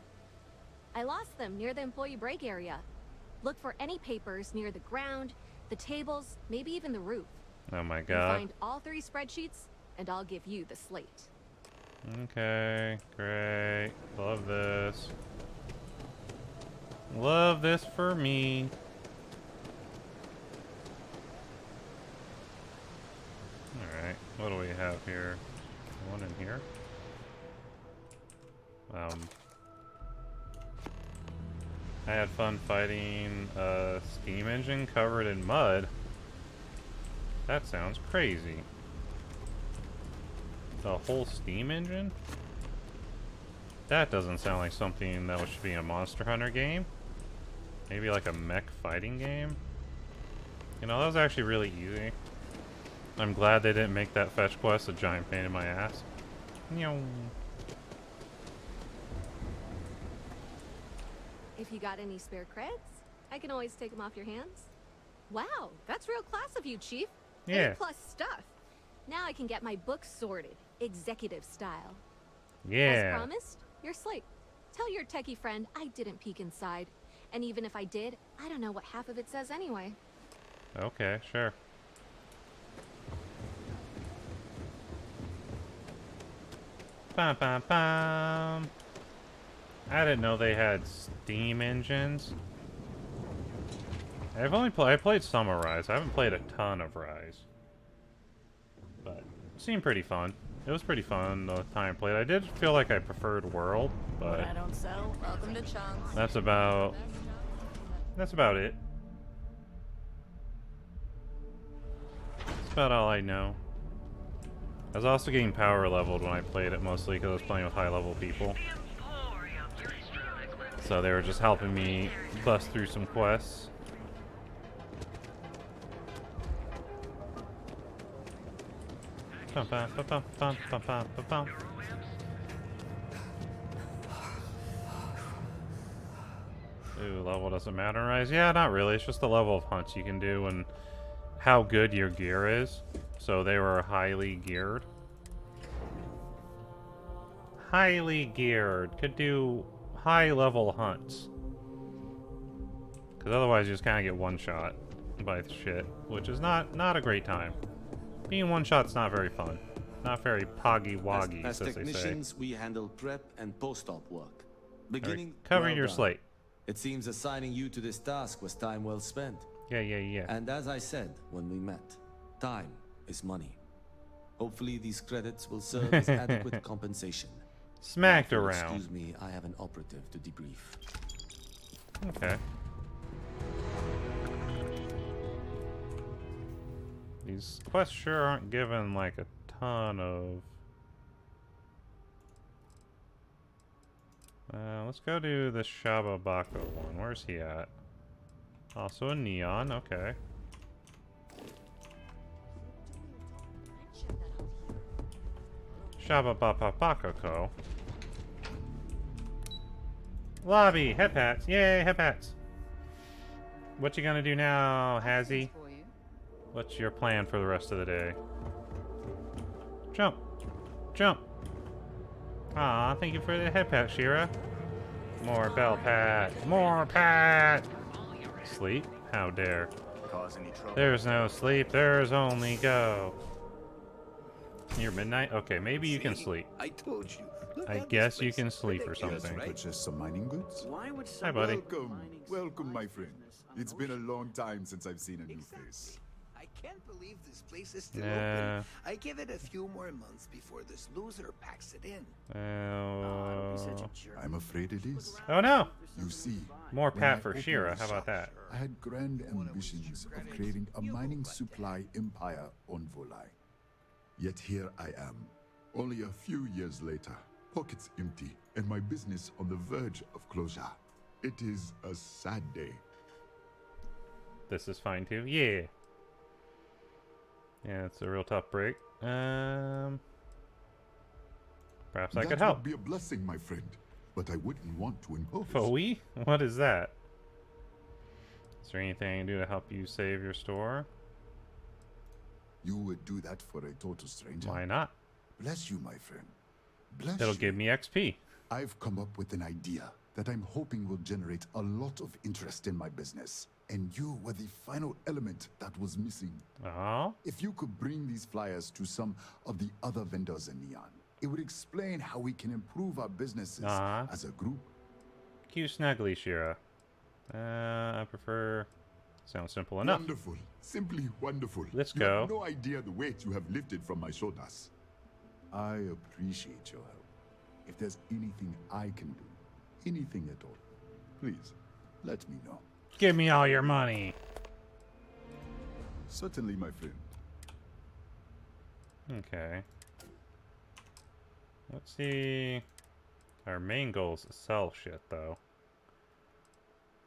I lost them near the employee break area. Look for any papers near the ground, the tables, maybe even the roof. Oh my You god. find all 3 spreadsheets, and I'll give you the slate. Okay, great. Love this. Love this for me. Alright, what do we have here? One in here? I had fun fighting a steam engine covered in mud. That sounds crazy. The whole steam engine? That doesn't sound like something that should be in a Monster Hunter game. Maybe like a mech fighting game? You know, that was actually really easy. I'm glad they didn't make that fetch quest a giant pain in my ass. Meow. If you got any spare creds, I can always take them off your hands. Wow, that's real class of you, Chief. Yeah. A+ stuff. Now I can get my books sorted, executive style. Yeah. As promised, your slate. Tell your techie friend I didn't peek inside. And even if I did, I don't know what half of it says anyway. Okay, sure. Bum, bum, bum. I didn't know they had steam engines. I played some of Rise. I haven't played a ton of Rise. But it seemed pretty fun. It was pretty fun the time I played. I did feel like I preferred World, but I don't sell. Welcome to Chunks. that's about it. That's about all I know. I was also getting power leveled when I played it, mostly because I was playing with high level people. So they were just helping me bust through some quests. Bum, bum, bum, bum, bum, bum, bum, bum, bum. Ooh, level doesn't matter, right? Yeah, not really. It's just the level of hunts you can do and how good your gear is. So they were highly geared. Highly geared. Could do high level hunts. Because otherwise you just kind of get one shot by shit. Which is not a great time. Being one shot's not very fun. Not very poggy-woggy, As as they say. technicians, we handle prep and post-op work. Beginning Cover well your done. slate. It seems assigning you to this task was time well spent. Yeah. And as I said when we met, time is money. Hopefully these credits will serve as adequate compensation. Smacked Now, around. Excuse me, I have an operative to debrief. Okay. These quests sure aren't given like a ton of... let's go do the Shababako one. Where's he at? Also a neon, okay. Shababako. Lobby, hep hats. Yay, hep hats. What you gonna do now, Hazzy? What's your plan for the rest of the day? Jump. Jump. Aw, thank you for the head pat, Shira. More bell pat. More pat. Sleep? How dare. Cause any trouble? There's no sleep, there's only go. Near midnight? Okay, maybe you can sleep. I told you. Look I at guess this you place. can sleep or Ridiculous, something. right? Purchase some mining goods? Why would Hi, buddy. Welcome, my friend. It's been a long time since I've seen a new face. I can't believe this place is still Nah. open. I give it a few more months before this loser packs it in. I'm afraid it is. Oh no! You see, More when Pat I for opened Shira. the How about shop, that? I had grand ambitions of creating a mining supply empire on Volai. Yet here I am, only a few years later, pockets empty, and my business on the verge of closure. It is a sad day. This is fine too. Yeah. Yeah, it's a real tough break. Perhaps I could That help. would be a blessing, my friend, but I wouldn't want to impose. Foe? What is that? Is there anything I can do to help you save your store? You would do that for a total stranger? Why not? Bless you, my friend. Bless It'll you. give me XP. I've come up with an idea that I'm hoping will generate a lot of interest in my business. And you were the final element that was missing. Oh? If you could bring these flyers to some of the other vendors in Neon, it would explain how we can improve our businesses as a group. Cute snuggly, Shira. I prefer... Sounds simple enough. Wonderful. Simply wonderful. Let's You go. have no idea the weight you have lifted from my shoulders. I appreciate your help. If there's anything I can do, anything at all, please, let me know. Give me all your money. Certainly, my friend. Okay. Let's see. Our main goal is to sell shit, though.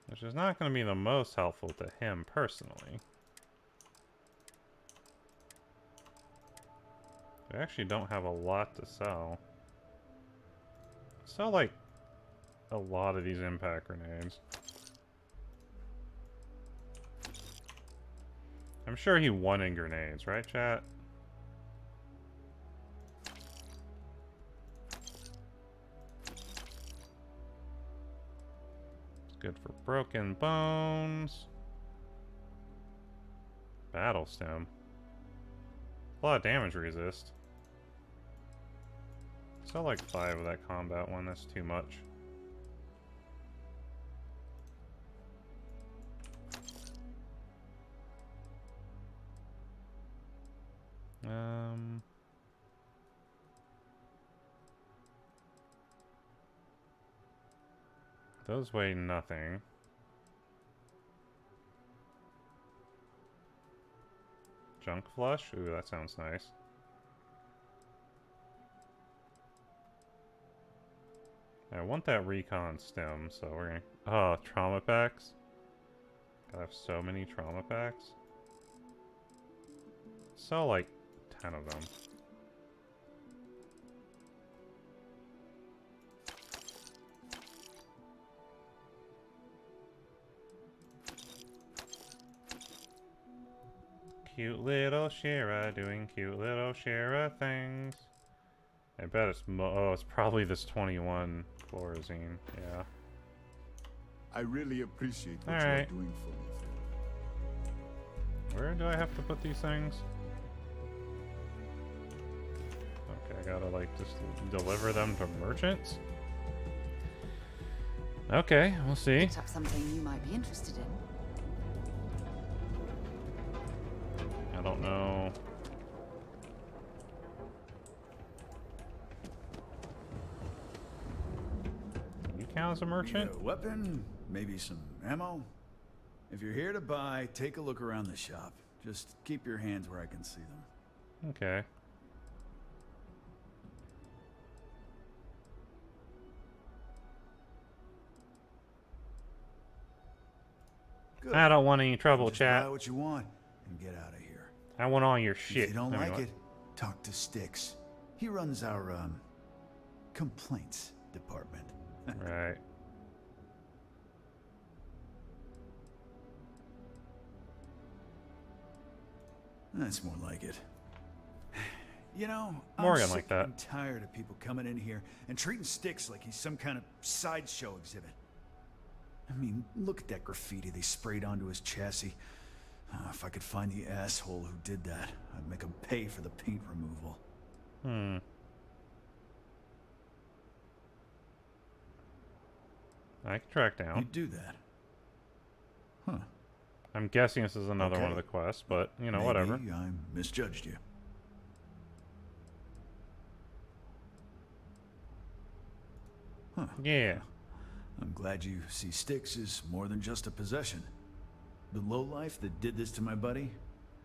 Which is not going to be the most helpful to him personally. We actually don't have a lot to sell. Sell, like, a lot of these impact grenades. I'm sure he won in grenades, right, chat? Good for broken bones. Battle stem. A lot of damage resist. Sell like 5 of that combat one, that's too much. Those weigh nothing. Junk flush? Ooh, that sounds nice. I want that recon stem, so we're gonna... Oh, trauma packs? I have so many trauma packs. Sell like 10 of them. Cute little Shira doing cute little Shira things. I bet it's oh, it's probably this 21 Chlorazine. Yeah. I really appreciate what All you right. are doing for me, friend. Where do I have to put these things? Okay, I gotta like just deliver them to merchants. Okay, we'll see. Picked up something you might be interested in. I don't know. You count as a merchant? Need a weapon? Maybe some ammo? If you're here to buy, take a look around the shop. Just keep your hands where I can see them. Okay. Good. I don't want any trouble, Just chat. buy what you want and get out of here. I want all your shit. If you don't I mean, like what- it, talk to Styx. He runs our complaints department. Right. That's more like it. You know, Morgan I'm like sick that. and tired of people coming in here and treating Styx like he's some kind of sideshow exhibit. I mean, look at that graffiti they sprayed onto his chassis. If I could find the asshole who did that, I'd make him pay for the paint removal. I can track down. You do that. Huh. I'm guessing this is another one of the quests, but, you know, whatever. Maybe I misjudged you. Huh. Yeah. I'm glad you see Styx as more than just a possession. The lowlife that did this to my buddy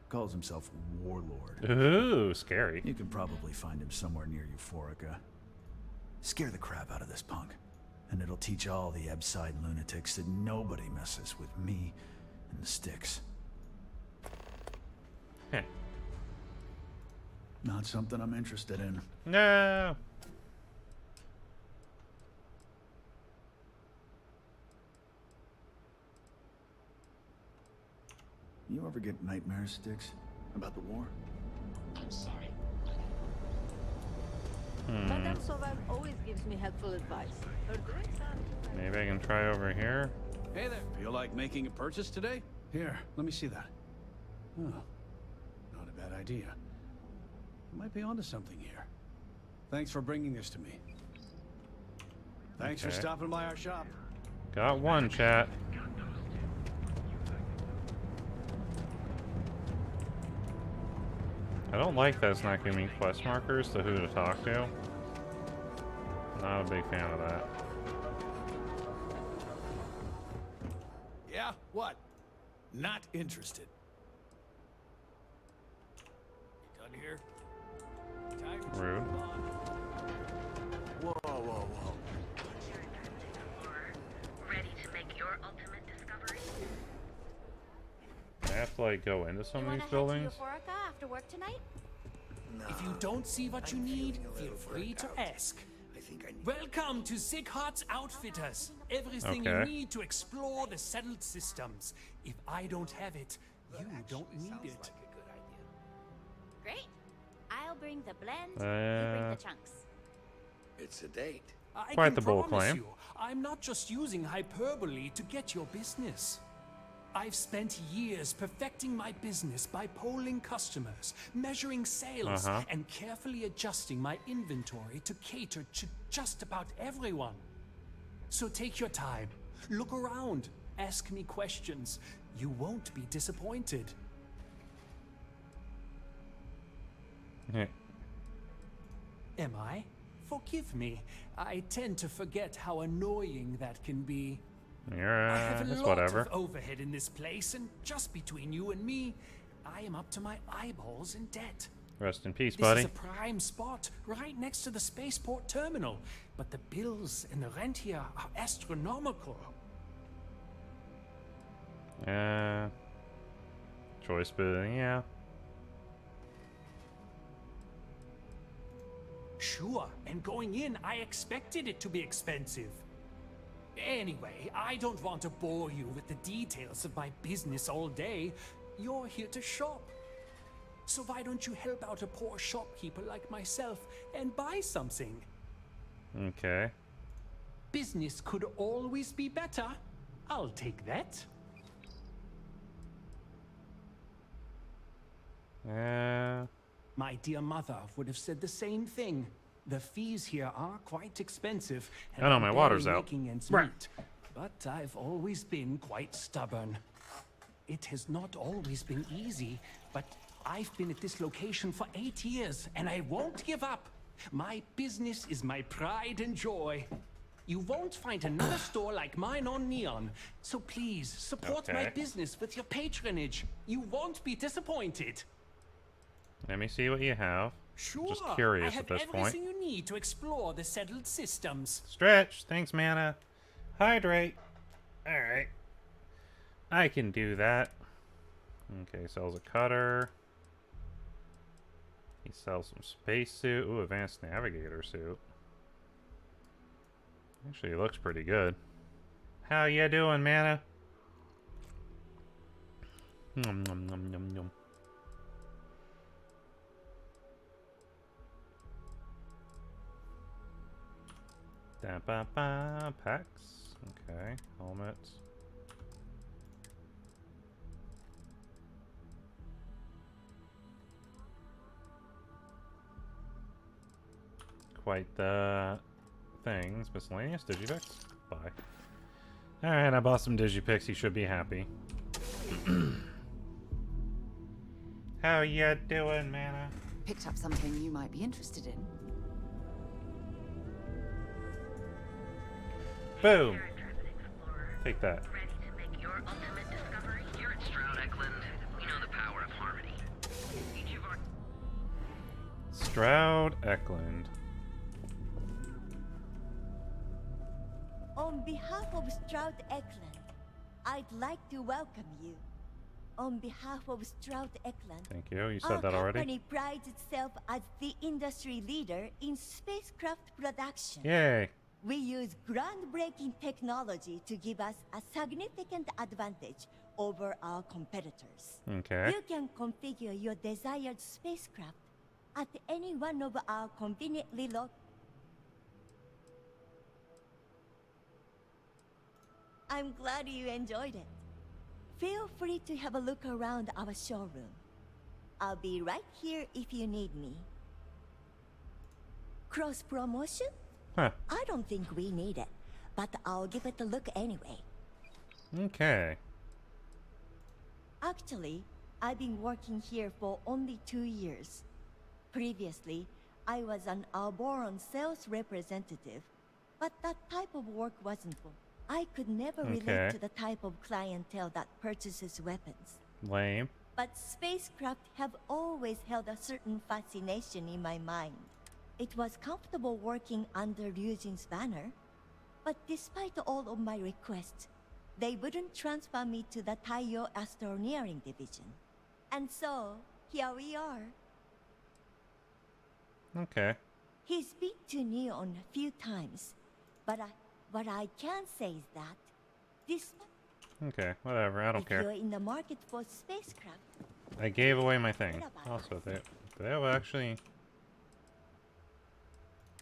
calls himself Warlord. Ooh, scary. You can probably find him somewhere near Euphorica. Scare the crap out of this punk, and it'll teach all the Ebside lunatics that nobody messes with me and the Styx. Heh. Not something I'm interested in. No. You ever get nightmares, Styx? About the war? I'm sorry. Madame Sauvage always gives me helpful advice. Her drinks are... Maybe I can try over here. Hey there. Feel like making a purchase today? Here, let me see that. Oh, not a bad idea. You might be onto something here. Thanks for bringing this to me. Thanks for Okay. stopping by our shop. Got one, chat. I don't like that it's not giving me quest markers to who to talk to. Not a big fan of that. Yeah? What? Not interested. Done here? Time to Rude. move on. Whoa, whoa, whoa. Ready to make your ultimate discovery? I have to like go into some of these buildings. Euphorica after work tonight? If you don't see what you need, feel free to ask. Welcome to Sick Heart's Outfitters. Everything you Okay. need to explore the settled systems. If I don't have it, you don't need it. Great. I'll bring the blend, you bring the chunks. It's a date. I Quite can the bold promise claim. you, I'm not just using hyperbole to get your business. I've spent years perfecting my business by polling customers, measuring sales, and carefully adjusting my inventory to cater to just about everyone. So take your time, look around, ask me questions. You won't be disappointed. Yeah. Am I? Forgive me. I tend to forget how annoying that can be. You're, I have a it's lot whatever. of overhead in this place, and just between you and me, I am up to my eyeballs in debt. Rest in peace, This buddy. is a prime spot, right next to the spaceport terminal, but the bills and the rent here are astronomical. Choice, but yeah. Sure, and going in, I expected it to be expensive. Anyway, I don't want to bore you with the details of my business all day. You're here to shop. So why don't you help out a poor shopkeeper like myself and buy something? Okay. Business could always be better. I'll take that. My dear mother would have said the same thing. The fees here are quite expensive. And I know, I'm my water's barely out. making ends Right. meet. But I've always been quite stubborn. It has not always been easy, but I've been at this location for 8 years, and I won't give up. My business is my pride and joy. You won't find another store like mine on Neon. So please, support my Okay. business with your patronage. You won't be disappointed. Let me see what you have. Sure. Just curious I have at this everything point. you need to explore the settled systems. Stretch. Thanks, mana. Hydrate. Alright. I can do that. Okay, sells a cutter. He sells some spacesuit. Ooh, advanced navigator suit. Actually, it looks pretty good. How you doing, mana? Nom nom nom nom nom. Da ba ba packs. Okay, helmets. quite the things. Miscellaneous Digipix? Bye. Alright, I bought some Digipix. He should be happy. How ya doing, Mana? Picked up something you might be interested in. Boom! Take that. Stroud Eklund. On behalf of Stroud Eklund, I'd like to welcome you. On behalf of Stroud Eklund, Thank you. You said that already. Our company prides itself as the industry leader in spacecraft production. Yay. We use groundbreaking technology to give us a significant advantage over our competitors. Okay. You can configure your desired spacecraft at any one of our conveniently located. I'm glad you enjoyed it. Feel free to have a look around our showroom. I'll be right here if you need me. Cross promotion? Huh. I don't think we need it, but I'll give it a look anyway. Okay. Actually, I've been working here for only 2 years. Previously, I was an Alboron sales representative, but that type of work wasn't for. I could never relate to the type of clientele that purchases weapons. Lame. But spacecraft have always held a certain fascination in my mind. It was comfortable working under Ryujin's banner, but despite all of my requests, they wouldn't transfer me to the Taiyo Astroneering Division. And so, here we are. Okay. He's been to Neon a few times, but what I can say is that this. Okay, whatever. I don't if care. you're in the market for spacecraft, I gave away my thing. Also, they will actually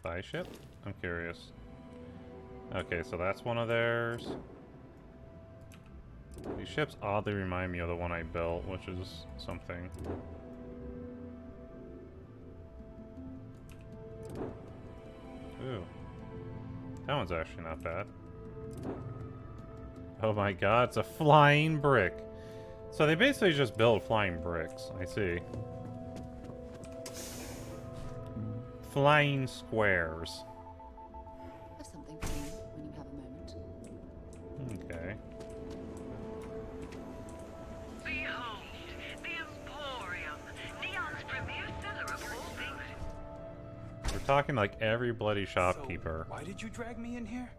buy ship? I'm curious. Okay, so that's one of theirs. These ships oddly remind me of the one I built, which is something. Ooh. That one's actually not bad. Oh my god, it's a flying brick. So they basically just build flying bricks. I see. Flying squares. I have something for you when you have a moment. Okay. Behold, the Emporium, Neon's premier seller of all things. We're talking like every bloody shopkeeper. Why did you drag me in here?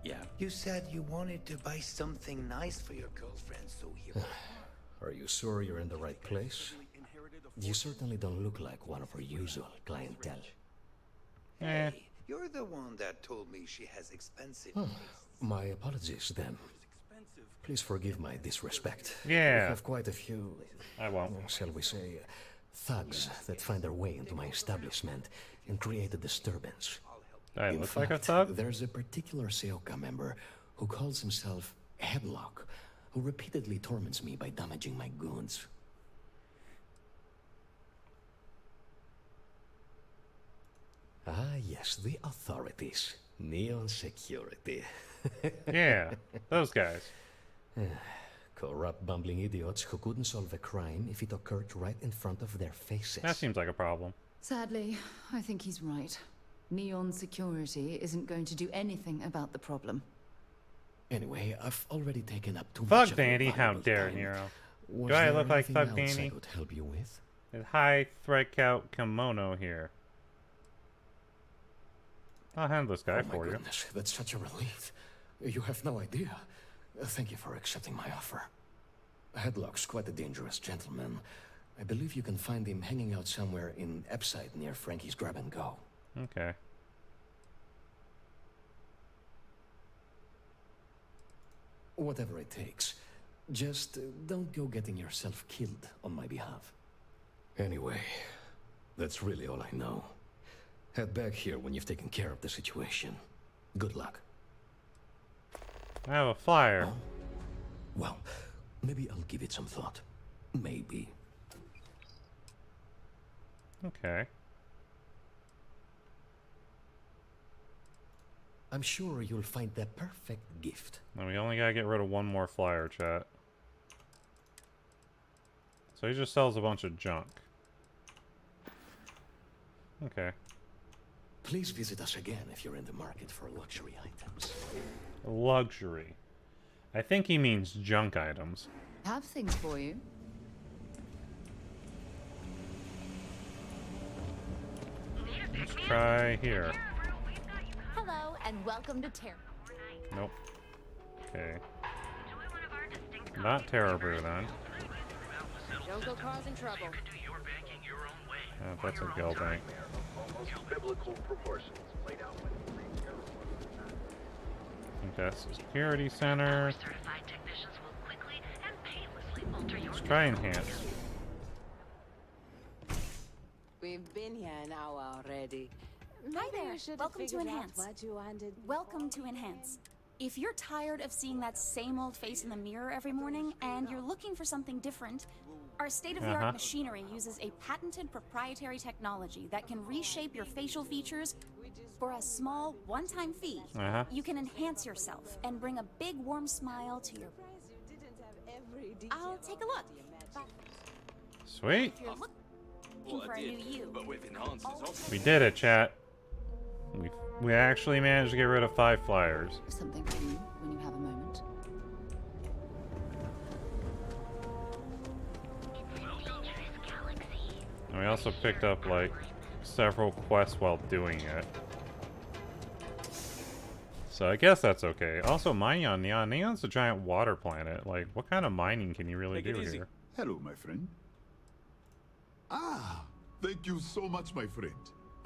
Yeah. You said you wanted to buy something nice for your girlfriend, so here. Are you sure you're in the right place? You certainly don't look like one of our usual clientele. Hey, you're the one that told me she has expensive My apologies, then. Please forgive my disrespect. Yeah. We have quite a few... I won't. Shall we say, thugs that find their way into my establishment and create a disturbance. I In look fact, like a thug? There's a particular Seoka member who calls himself Headlock, who repeatedly torments me by damaging my goons. Ah, yes, the authorities. Neon Security. Yeah, those guys. Corrupt, bumbling idiots who couldn't solve a crime if it occurred right in front of their faces. That seems like a problem. Sadly, I think he's right. Neon Security isn't going to do anything about the problem. Anyway, I've already taken up too Thug much of your Dandy, how valuable dare time. Nero. Was Do I there look like anything Thug else Dandy? I could help you with? With high thread count kimono here. I'll handle this guy Oh my for you. goodness, that's such a relief. You have no idea. Thank you for accepting my offer. Headlock's quite a dangerous gentleman. I believe you can find him hanging out somewhere in Epside near Frankie's Grab and Go. Okay. Whatever it takes. Just don't go getting yourself killed on my behalf. Anyway, that's really all I know. Head back here when you've taken care of the situation. Good luck. I have a flyer. Oh. Well, maybe I'll give it some thought. Maybe. Okay. I'm sure you'll find the perfect gift. And we only gotta get rid of one more flyer, chat. So he just sells a bunch of junk. Okay. Please visit us again if you're in the market for luxury items. Luxury. I think he means junk items. Have things for you. Let's try here. Hello, and welcome to Terra. Nope. Okay. Not Terror Brew then. Don't go causing trouble. That's a Guild Bank. I think that's the Security Center. Let's try Enhance. We've been here an hour already. Hi there. Welcome to Enhance. Welcome to Enhance. If you're tired of seeing that same old face in the mirror every morning and you're looking for something different, our state-of-the-art machinery uses a patented proprietary technology that can reshape your facial features for a small one-time fee. You can enhance yourself and bring a big warm smile to your... I'll take a look. Sweet. If you're looking for a new you. We did it, chat. We actually managed to get rid of 5 flyers. Something for you when you have a moment. And we also picked up like several quests while doing it. So I guess that's okay. Also, mining on Neon. Neon's a giant water planet. Like, what kind of mining can you really do here? Hello, my friend. Ah, thank you so much, my friend.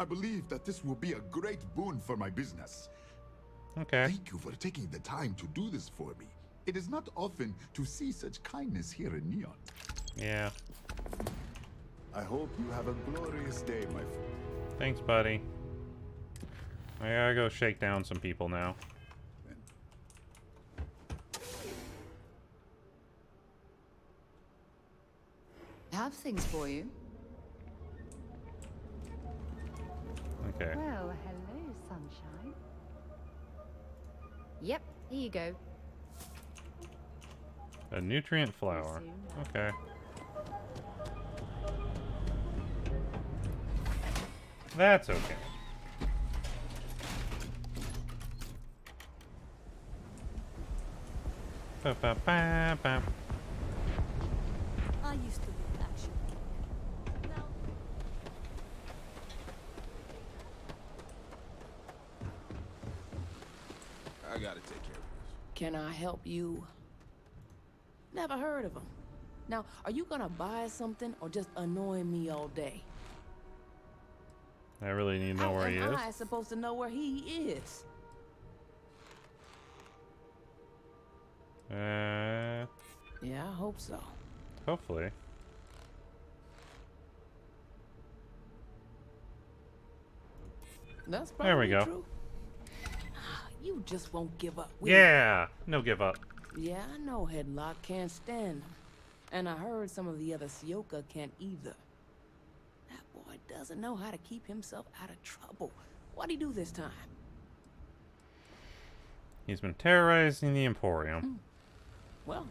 I believe that this will be a great boon for my business. Okay. Thank you for taking the time to do this for me. It is not often to see such kindness here in Neon. Yeah. I hope you have a glorious day, my friend. Thanks, buddy. I gotta go shake down some people now. Have things for you. Okay. Well, hello, sunshine. Yep, here you go. A nutrient flower. Okay. That's okay. Ba, ba, ba, ba. I used to be action. Now, I gotta take care of this. Can I help you? Never heard of him. Now, are you gonna buy something or just annoy me all day? I really need to know where he is. How am I supposed to know where he is? Yeah, I hope so. Hopefully. That's probably There we go. true. You just won't give up. will you? Yeah, no give up. Yeah, I know Headlock can't stand him. And I heard some of the other Sioka can't either. That boy doesn't know how to keep himself out of trouble. What'd he do this time? He's been terrorizing the Emporium. Well,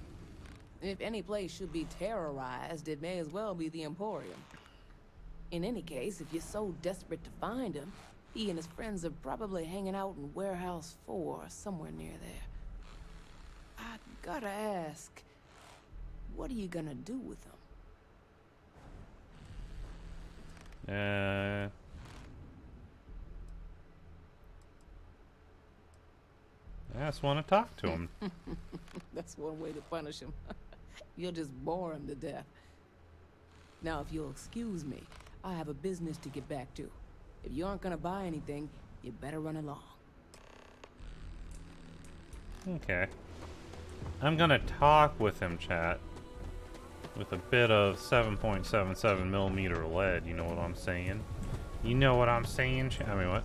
if any place should be terrorized, it may as well be the Emporium. In any case, if you're so desperate to find him, he and his friends are probably hanging out in Warehouse 4 or somewhere near there. I gotta ask, what are you gonna do with him? I just want to talk to him. That's one way to punish him. You'll just bore him to death. Now, if you'll excuse me, I have a business to get back to. If you aren't gonna buy anything, you better run along. Okay. I'm gonna talk with him, chat. With a bit of 7.77 millimeter lead, you know what I'm saying? You know what I'm saying? I mean, what?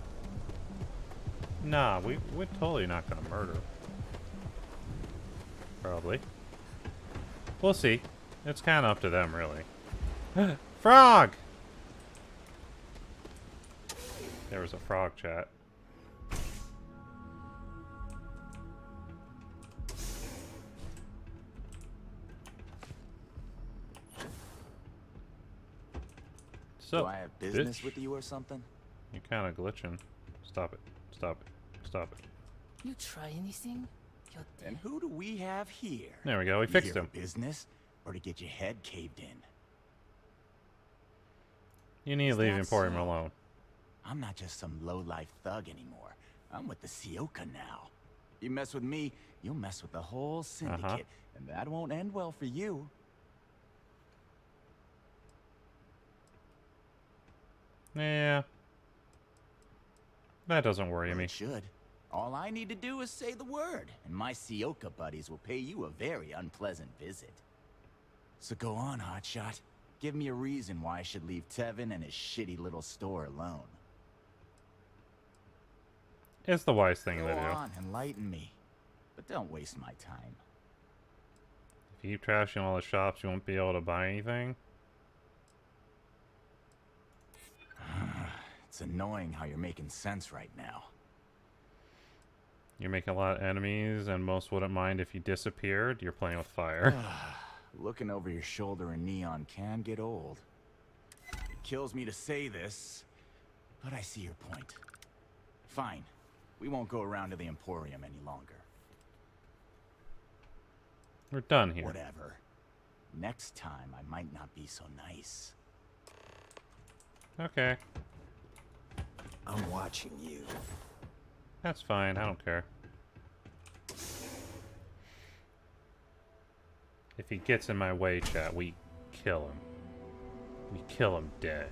Nah, we're totally not gonna murder. Probably. We'll see. It's kind of up to them, really. Frog! There was a frog, chat. So, do I have business bitch? with you or something? You're kind of glitching. Stop it. Stop it. Stop it. You try anything? You're And who do we have here? There we go. We You fixed here him. for business or to get your head caved in? You need to leave Emporium alone. I'm not just some low-life thug anymore. I'm with the Sioka now. You mess with me, you'll mess with the whole syndicate, and that won't end well for you. Yeah. That doesn't worry me. It should. All I need to do is say the word, and my Sioka buddies will pay you a very unpleasant visit. So go on, hotshot. Give me a reason why I should leave Tevin and his shitty little store alone. It's the wise thing to Go do. on, enlighten me. But don't waste my time. If you keep trashing all the shops, you won't be able to buy anything. It's annoying how you're making sense right now. You're making a lot of enemies, and most wouldn't mind if you disappeared. You're playing with fire. Looking over your shoulder in neon can get old. It kills me to say this, but I see your point. Fine. We won't go around to the Emporium any longer. We're done here. Whatever. Next time, I might not be so nice. Okay. I'm watching you. That's fine. I don't care. If he gets in my way, chat, we kill him. We kill him dead.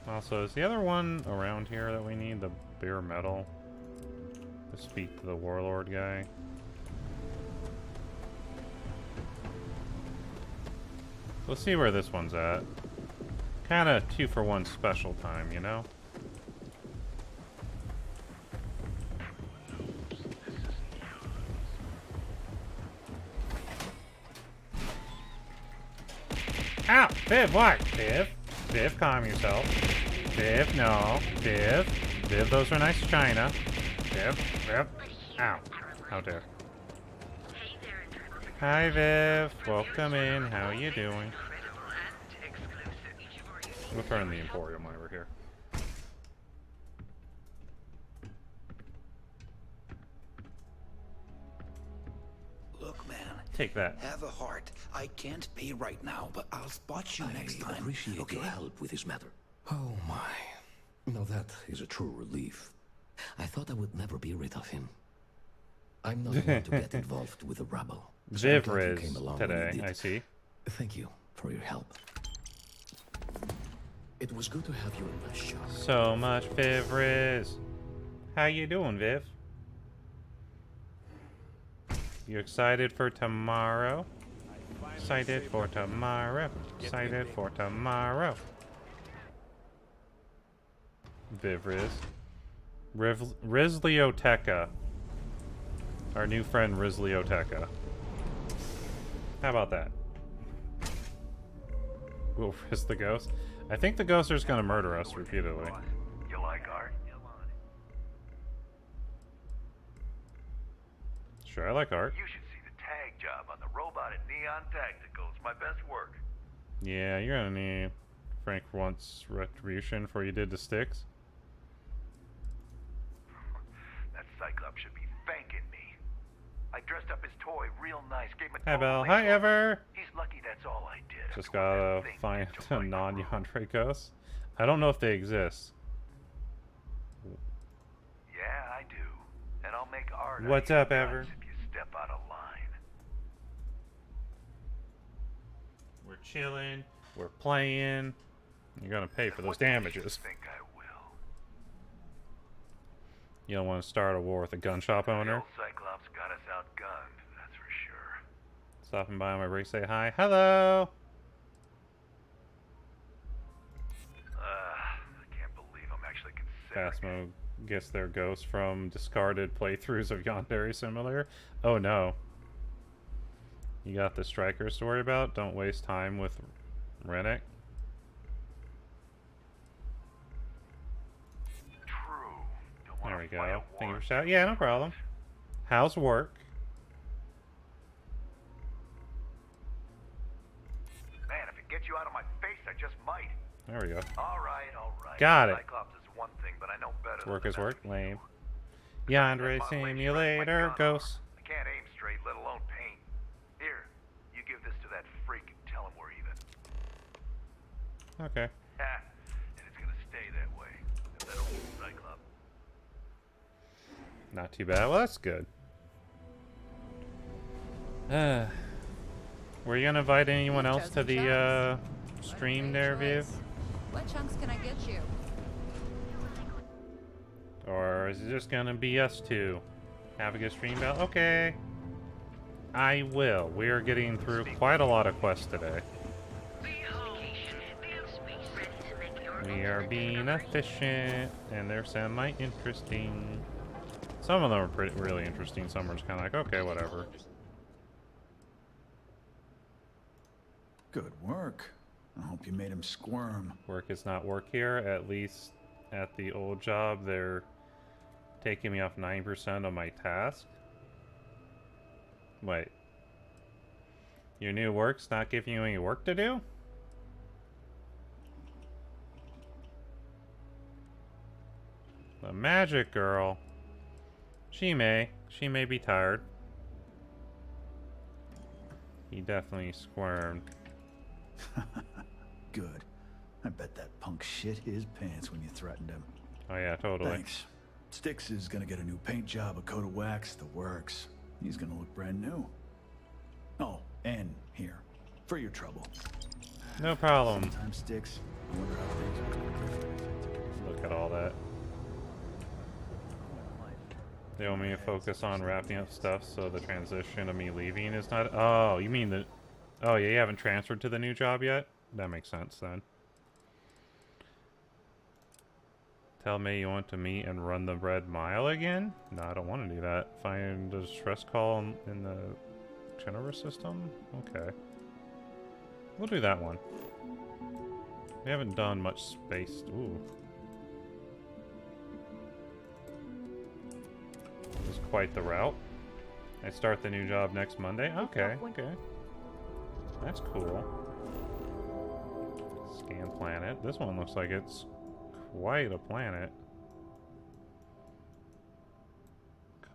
Also, is the other one around here that we need? The bare metal? To speak to the warlord guy? We'll see where this one's at. Kinda 2-for-1 special time, you know? Ow! Viv, what? Viv? Viv, calm yourself. Viv, no. Viv. Viv, those are nice china. Viv. Viv. Ow. How dare. Hi, Viv. Welcome in. How you doing? We'll turn the Emporium over here. Look, man. Take that. Have a heart. I can't pay right now, but I'll spot you next time. I appreciate your help with this matter. Oh my. Now that is a true relief. I thought I would never be rid of him. I'm not one to get involved with the rabble. So I'm glad you came along when you today, did. I see. Thank you for your help. It was good to have you in my shop. So much Viv Riz. How you doing, Viv? You excited for tomorrow? Excited for tomorrow. Excited for tomorrow. Viv Riz. Rizlioteca. Our new friend Rizlioteca. How about that? We'll risk the ghost. I think the ghost is going to murder us repeatedly. You like art? Sure, I like art. You should see the tag job on the robot at Neon Tactical. It's my best work. Yeah, you're going to need Frank wants retribution for you did the sticks. That Cyclops should be thanking me. I dressed up his toy real nice, gave him a Hi, Belle. total Hi, makeover. Ever. He's lucky that's all I did. Just gotta find a non-Yandere ghost. I don't know if they exist. Yeah, I do. And I'll make art. What's up, Ever? If you step out of line. We're chilling. We're playing. You're gonna pay for those damages. I think I will. You don't want to start a war with a gun shop owner. Old Cyclops got us outgunned, that's for sure. Stopping by on my break, say hi. Hello. I can't believe I'm actually considering. Phasmo gets their ghosts from discarded playthroughs of Yandere Simulator. Oh no. You got the Strikers to worry about? Don't waste time with Rennick. There we go. Thank you for shout. Yeah, no problem. How's work? Man, if it gets you out of my I just might. There we go. All right. Got it. Cyclops is one thing, but I know better Work than is the work. best. Lame. Yandere Simulator Ghost. I can't aim straight, let alone paint. Here, you give this to that freak and tell him we're even. Okay. And it's gonna stay that way. If that old Cyclops. Not too bad. Well, that's good. Were you gonna invite anyone else to the stream there, Viv? What chunks can I get you? Or is it just gonna be us two? Have a good stream, Bell? Okay. I will. We are getting through quite a lot of quests today. We are being efficient, and they're semi-interesting. Some of them are really interesting. Some are just kind of like, okay, whatever. Good work. I hope you made him squirm. Work is not work here. At least at the old job, they're taking me off 9% of my task. Wait. Your new work's not giving you any work to do? The magic girl. She may be tired. He definitely squirmed. Good. I bet that punk shit his pants when you threatened him. Oh yeah, totally. Thanks. Styx is gonna get a new paint job, a coat of wax, the works. He's gonna look brand new. Oh, and here, for your trouble. No problem. Sometimes Styx, I wonder how things are. Look at all that. They want me to focus on wrapping up stuff so the transition of me leaving is not... Oh, you mean the... Oh, yeah, you haven't transferred to the new job yet? That makes sense, then. Tell me you want to meet and run the red mile again? No, I don't want to do that. Find a stress call in the Universe system? Okay. We'll do that one. We haven't done much space... Ooh. This is quite the route. I start the new job next Monday. Okay, okay. That's cool. Scan planet. This one looks like it's quite a planet.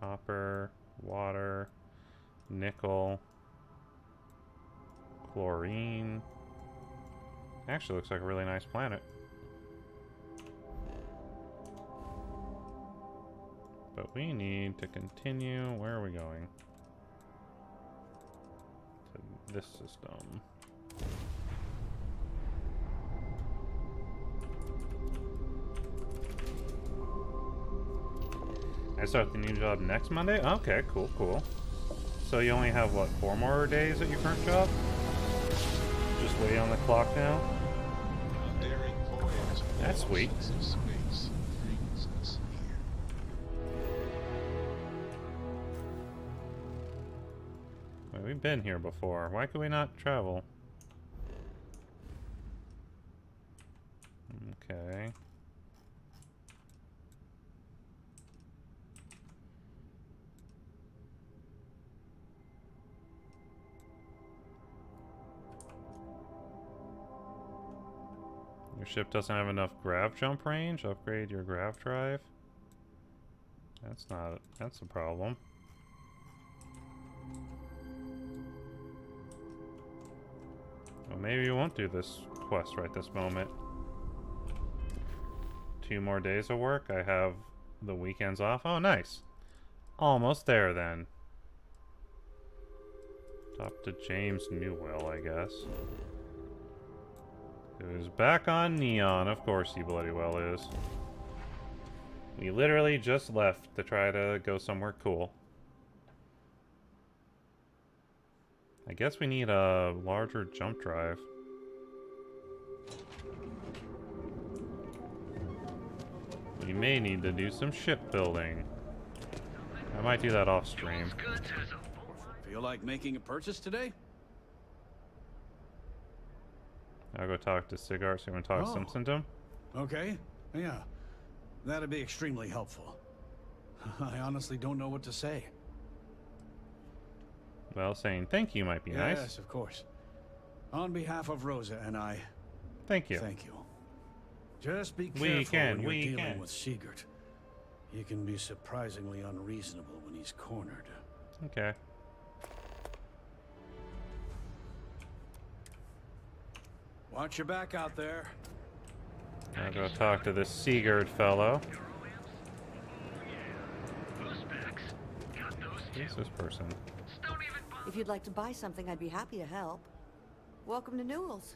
Copper, water, nickel, chlorine. Actually looks like a really nice planet. But we need to continue. Where are we going? To this system. I start the new job next Monday? Okay, cool, cool. So you only have, what, 4 more days at your current job? Just waiting on the clock now? That's sweet. Wait, we've been here before. Why could we not travel? Okay. Your ship doesn't have enough grav jump range? Upgrade your grav drive? That's a problem. Well, maybe we won't do this quest right this moment. 2 more days of work. I have the weekends off. Oh, nice. Almost there, then. Talk to James Newell, I guess. Who's back on Neon. Of course he bloody well is. We literally just left to try to go somewhere cool. I guess we need a larger jump drive. We may need to do some shipbuilding. I might do that off stream. Feel like making a purchase today? I'll go talk to Cigar, so you want to talk Simpson to him? Okay, yeah. That'd be extremely helpful. I honestly don't know what to say. Well, saying thank you might be nice. Yes, of course. On behalf of Rosa and I... Thank you. Thank you. Just be careful when you're dealing with Sigurd. He can be surprisingly unreasonable when he's cornered. Okay. Watch your back out there. I'll go talk to this Sigurd fellow. Who's this person? If you'd like to buy something, I'd be happy to help. Welcome to Newell's.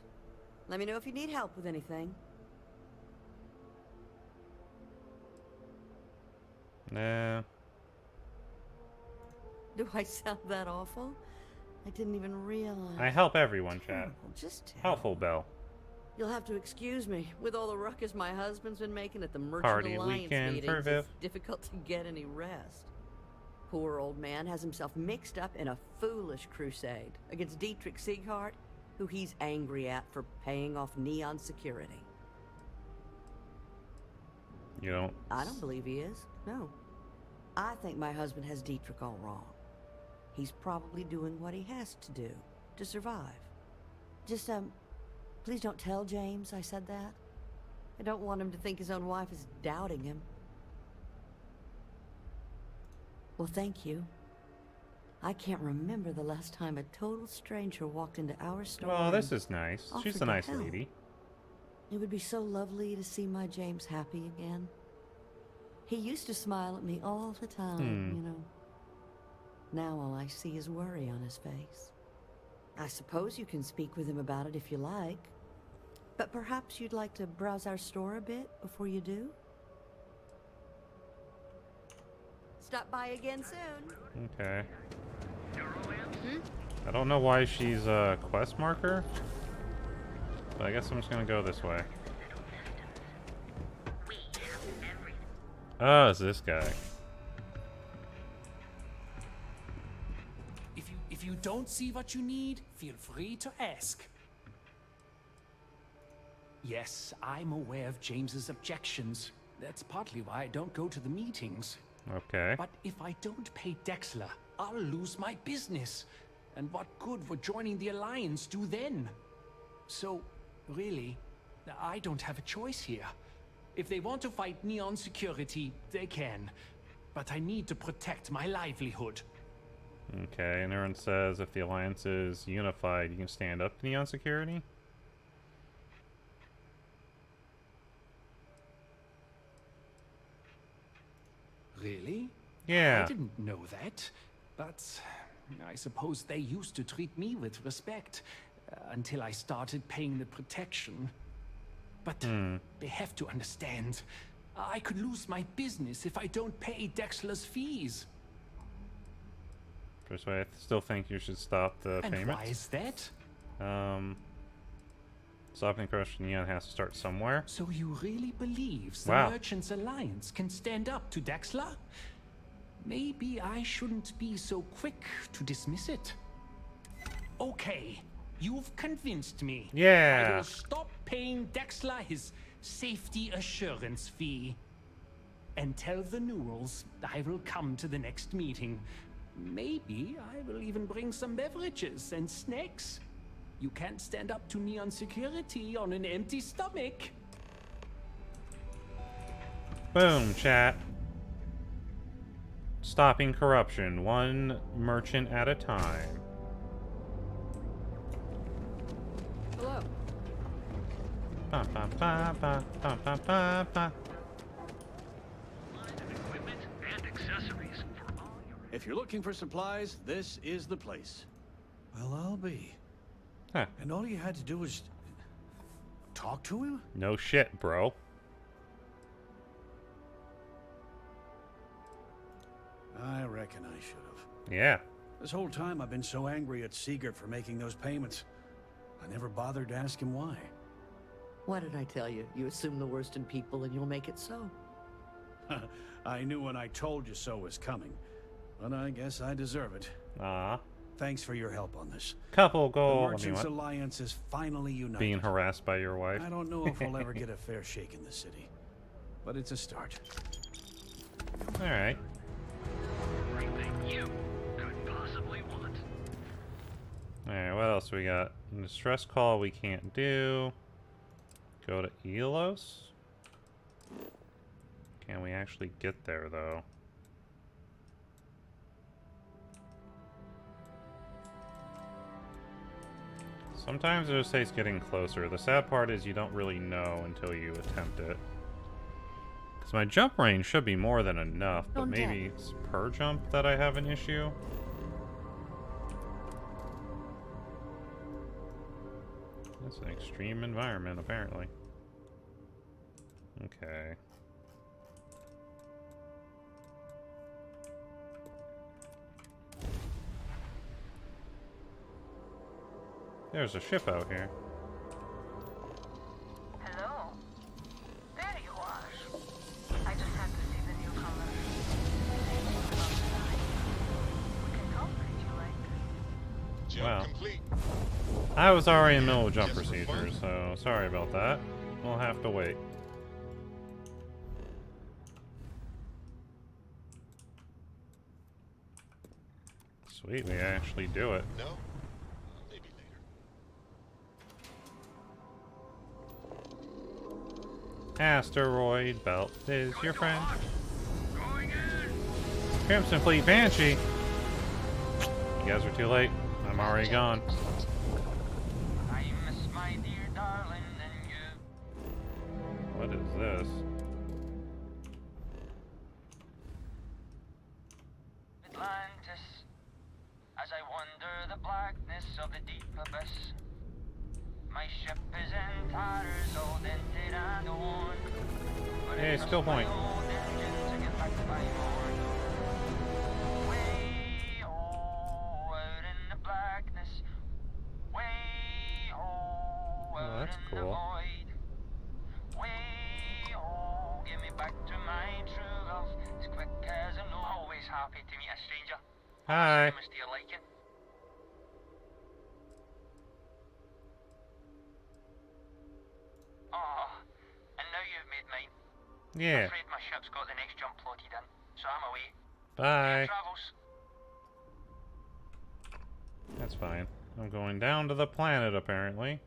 Let me know if you need help with anything. Nah. Do I sound that awful? I didn't even realize. I help everyone, chat. Just Helpful Bell. You'll have to excuse me. With all the ruckus my husband's been making at the Merchant Party Alliance weekend meetings, for Viv. it's difficult to get any rest. Poor old man has himself mixed up in a foolish crusade against Dietrich Sieghart, who he's angry at for paying off Neon security. You don't? I don't believe he is. No. I think my husband has Dietrich all wrong. He's probably doing what he has to do to survive. Just, please don't tell James I said that. I don't want him to think his own wife is doubting him. Well, thank you. I can't remember the last time a total stranger walked into our store. Oh, this is nice. She's a nice help. lady. It would be so lovely to see my James happy again. He used to smile at me all the time, you know. Now all I see is worry on his face. I suppose you can speak with him about it if you like. But perhaps you'd like to browse our store a bit before you do? Stop by again soon. Okay. I don't know why she's a quest marker, but I guess I'm just gonna go this way. Oh, it's this guy. If you don't see what you need, feel free to ask. Yes, I'm aware of James's objections. That's partly why I don't go to the meetings. Okay. But if I don't pay Dexler, I'll lose my business. And what good would joining the Alliance do then? So, really, I don't have a choice here. If they want to fight Neon security, they can. But I need to protect my livelihood. Okay, and everyone says if the Alliance is unified, you can stand up to Neon security? Really? Yeah. I didn't know that. But I suppose they used to treat me with respect until I started paying the protection. But they have to understand. I could lose my business if I don't pay Dexler's fees. First way, I still think you should stop the And payment. why is that? Stopping crush Neon has to start somewhere. So you really believe the Wow. Merchants Alliance can stand up to Dexler? Maybe I shouldn't be so quick to dismiss it. Okay, you've convinced me. Yeah. I will stop paying Dexler his safety assurance fee. And tell the Newells I will come to the next meeting. Maybe I will even bring some beverages and snacks. You can't stand up to Neon security on an empty stomach. Boom, chat. Stopping corruption, one merchant at a time. Hello. Ba, ba, ba, ba, ba, ba, ba, ba. If you're looking for supplies, this is the place. Well, I'll be. Huh. And all you had to do was talk to him? No shit, bro. I reckon I should have. Yeah. This whole time I've been so angry at Sigurd for making those payments. I never bothered to ask him why. What did I tell you? You assume the worst in people and you'll make it so. I knew when I told you so was coming. But I guess I deserve it. Ah. Thanks for your help on this. Couple goal. The Merchants Alliance is finally united. Being harassed by your wife. I don't know if we'll ever get a fair shake in the city. But it's a start. Alright. Everything you could possibly want. Alright, what else we got? Distress call we can't do. Go to Elos? Can we actually get there, though? Sometimes it just says getting closer. The sad part is you don't really know until you attempt it. Because my jump range should be more than enough, but maybe it's per jump that I have an issue. That's an extreme environment, apparently. Okay. There's a ship out here. Hello. There you are. I just had to see the newcomer. We can talk if you like. Wow. I was already in the middle of jump procedure, so sorry about that. We'll have to wait. Sweet, we actually do it. No? Maybe later. Asteroid belt is your friend. Crimson Fleet Banshee. You guys are too late. I'm already gone. I miss my dear darling and you. What is this? Atlantis, as I wander the blackness of the deep abyss. My ship is in tatters, all dented and worn. Hey, skill point. Oh, that's cool. Give me back to my true love, as quick as I know. Always happy to meet a stranger. Hi. Must you like it? Oh, and now you've made mine. Yeah. I'm afraid my ship's got the next jump plotted in, so I'm away. Bye. Travels. That's fine. I'm going down to the planet, apparently.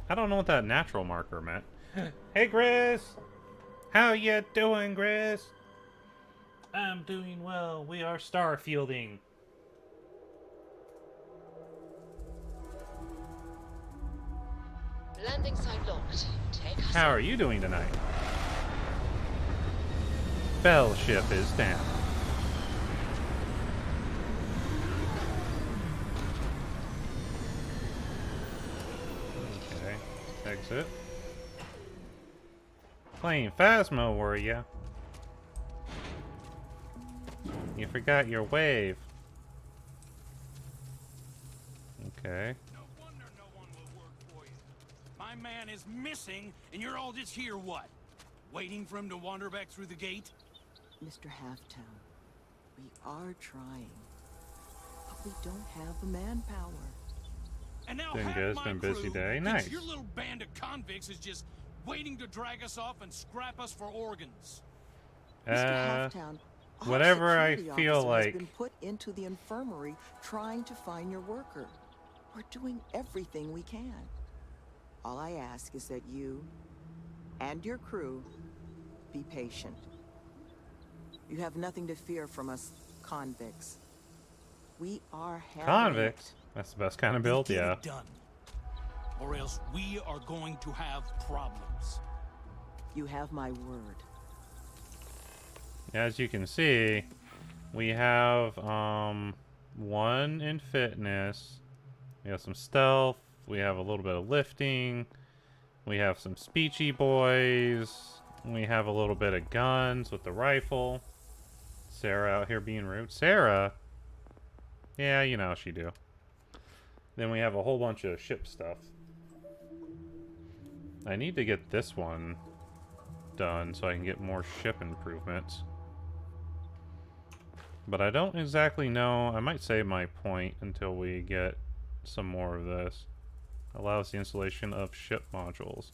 I don't know what that natural marker meant. Hey, Grizz! How you doing, Grizz? I'm doing well. We are starfielding. Landing site locked. Take us. How are you doing tonight? Bell ship is down. Okay, exit. Playing Phasmo, were ya? You forgot your wave. Okay. My man is missing, and you're all just here, what? Waiting for him to wander back through the gate? Mr. Halftown, we are trying, but we don't have the manpower. And now Been half good, it's my been a busy crew day. thinks Nice. Your little band of convicts is just waiting to drag us off and scrap us for organs. Mr. Halftown, our whatever I security feel officer like. has been put into the infirmary trying to find your worker. We're doing everything we can. All I ask is that you and your crew be patient. You have nothing to fear from us convicts. We are Convicts? That's the best kind of build, Get yeah. it done, or else we are going to have problems. You have my word. As you can see, we have 1 in fitness. We have some stealth. We have a little bit of lifting. We have some speechy boys. We have a little bit of guns with the rifle. Sarah out here being rude. Sarah? Yeah, you know how she do. Then we have a whole bunch of ship stuff. I need to get this one done so I can get more ship improvements. But I don't exactly know. I might save my point until we get some more of this. Allows the installation of ship modules.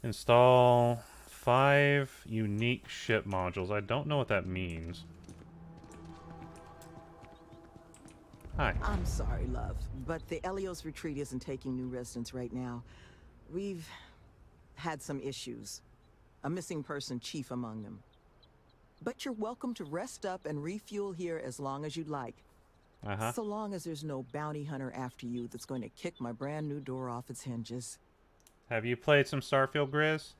Install 5 unique ship modules. I don't know what that means. Hi. I'm sorry, love, but the Elios retreat isn't taking new residents right now. We've had some issues. A missing person chief among them. But you're welcome to rest up and refuel here as long as you'd like. So long as there's no bounty hunter after you that's going to kick my brand new door off its hinges. Have you played some Starfield, Grizz?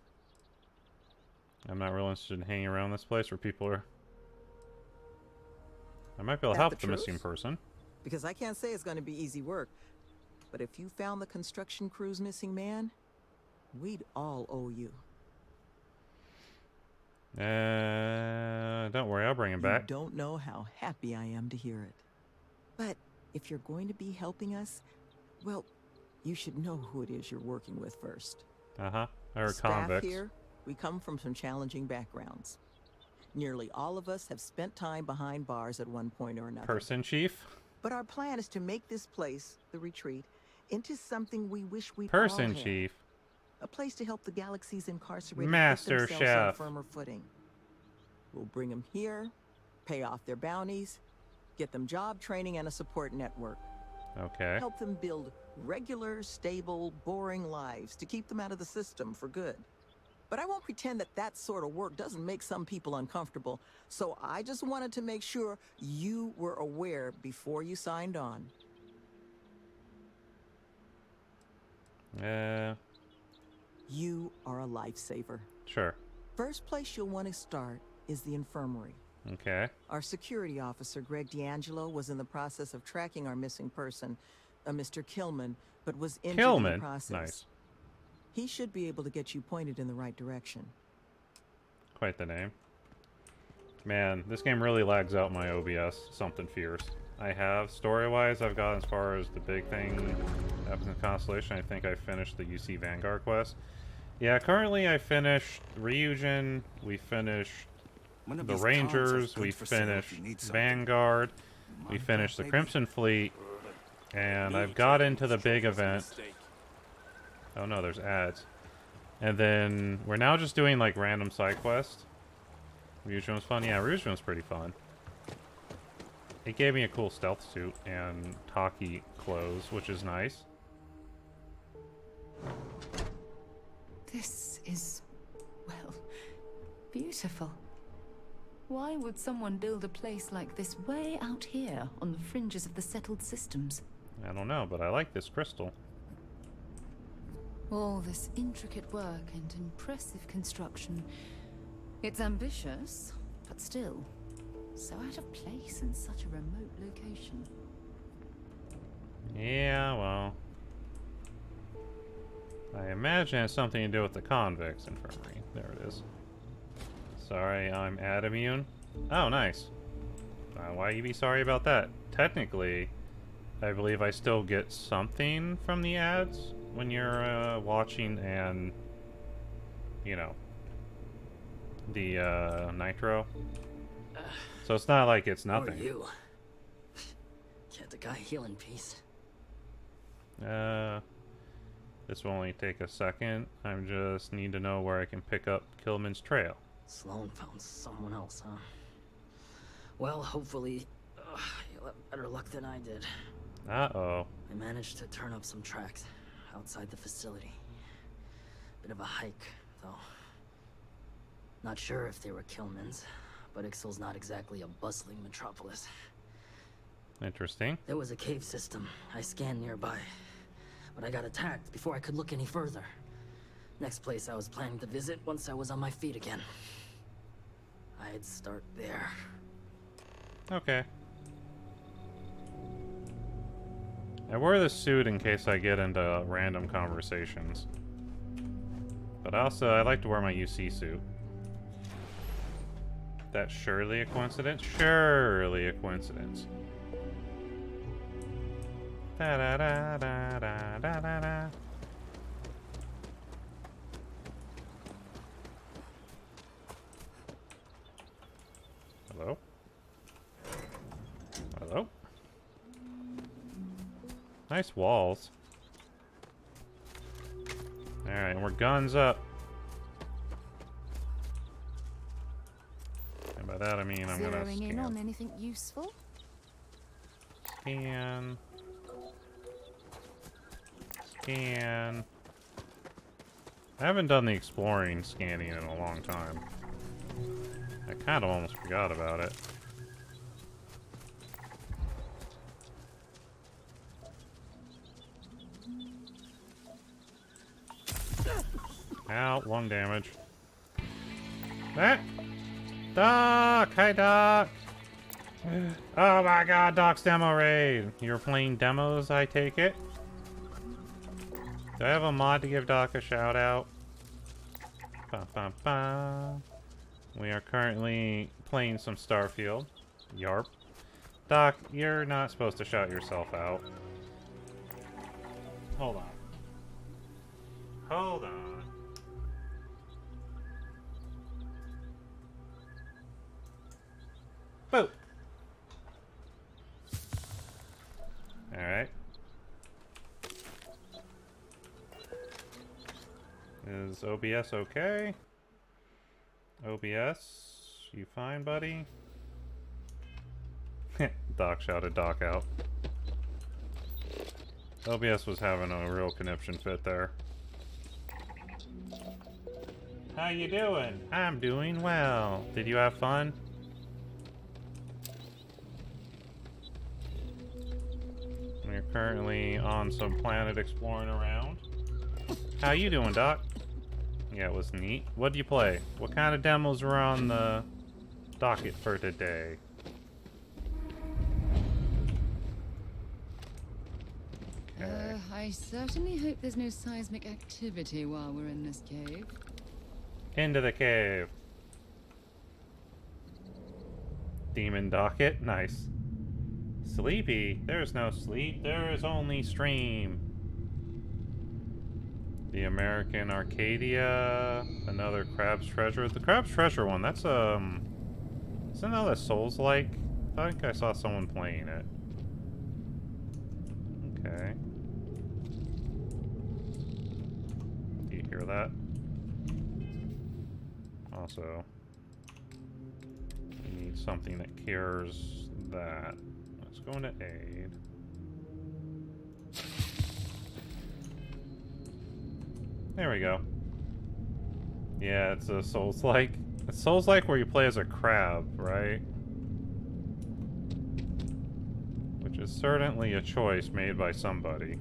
I'm not real interested in hanging around this place where people are... I might be able to help the missing person. Because I can't say it's going to be easy work. But if you found the construction crew's missing man, we'd all owe you. Don't worry, I'll bring him back. You don't know how happy I am to hear it. But if you're going to be helping us, well, you should know who it is you're working with first. I heard Staff convicts. here, we come from some challenging backgrounds. Nearly all of us have spent time behind bars at one point or another. Person chief? But our plan is to make this place, the retreat, into something we wish we'd Person all had. chief. A place to help the galaxy's incarcerated Master get themselves on chef. firmer footing. We'll bring them here, pay off their bounties, get them job training and a support network. Okay. Help them build regular, stable, boring lives to keep them out of the system for good. But I won't pretend that that sort of work doesn't make some people uncomfortable. So I just wanted to make sure you were aware before you signed on. You are a lifesaver. Sure. First place you'll want to start is the infirmary. Okay. Our security officer, Greg D'Angelo, was in the process of tracking our missing person, Mr. Killman, but was injured in the process. Nice. He should be able to get you pointed in the right direction. Quite the name. Man, this game really lags out my OBS. Something fierce. I have, story-wise, I've gotten as far as the big thing up in the Constellation. I think I finished the UC Vanguard quest. Yeah, currently I finished Ryujin, we finished the Rangers, we finished Vanguard, we finished the Crimson Fleet, and I've got into the big event. Oh no, there's ads. And then we're now just doing like random side quests. Ryujin was fun. Yeah, Ryujin was pretty fun. It gave me a cool stealth suit and Taki clothes, which is nice. This is, well, beautiful. Why would someone build a place like this way out here on the fringes of the settled systems? I don't know, but I like this crystal. All this intricate work and impressive construction. It's ambitious, but still, so out of place in such a remote location. Yeah, well, I imagine it's something to do with the convicts infirmary. There it is. Sorry, I'm ad immune. Oh, nice. Why you be sorry about that? Technically, I believe I still get something from the ads when you're watching and, you know, the Nitro. So it's not like it's nothing. Who are you? Can't the guy heal in peace? This will only take a second. I just need to know where I can pick up Killman's trail. Sloan found someone else, huh? Well, hopefully, you'll have better luck than I did. Uh-oh. I managed to turn up some tracks outside the facility. Bit of a hike, though. Not sure if they were Killman's, but Ixal's not exactly a bustling metropolis. Interesting. There was a cave system I scanned nearby, but I got attacked before I could look any further. Next place I was planning to visit once I was on my feet again. I'd start there. Okay. I wear this suit in case I get into random conversations. But also, I like to wear my UC suit. That's surely a coincidence? Surely a coincidence. Da da da da da da da da. Hello? Hello? Nice walls. Alright, and we're guns up. And by that I mean I'm gonna Zeroing in scan. on anything useful? Scan. Scan. I haven't done the exploring scanning in a long time. I kind of almost forgot about it. Ow, 1 damage. That Doc! Hi, Doc! Oh my god, Doc's demo raid! You're playing demos, I take it? Do I have a mod to give Doc a shout out? Ba, ba, ba. We are currently playing some Starfield. Yarp. Doc, you're not supposed to shout yourself out. Hold on. Hold on. Boop! Alright. Is OBS okay? OBS, you fine, buddy? Doc shouted Doc out. OBS was having a real conniption fit there. How you doing? I'm doing well. Did you have fun? We're currently on some planet exploring around. How you doing, Doc? Yeah, it was neat. What did you play? What kind of demos were on the docket for today? Okay. I certainly hope there's no seismic activity while we're in this cave. Into the cave. Demon docket. Nice. Sleepy. There's no sleep. There is only stream. The American Arcadia. Another Crab's Treasure. The Crab's Treasure one. That's isn't that a Souls-like? I think I saw someone playing it. Okay. Do you hear that? Also, we need something that cures that. Let's go into aid. There we go. Yeah, it's a Souls-like. It's Souls-like where you play as a crab, right? Which is certainly a choice made by somebody.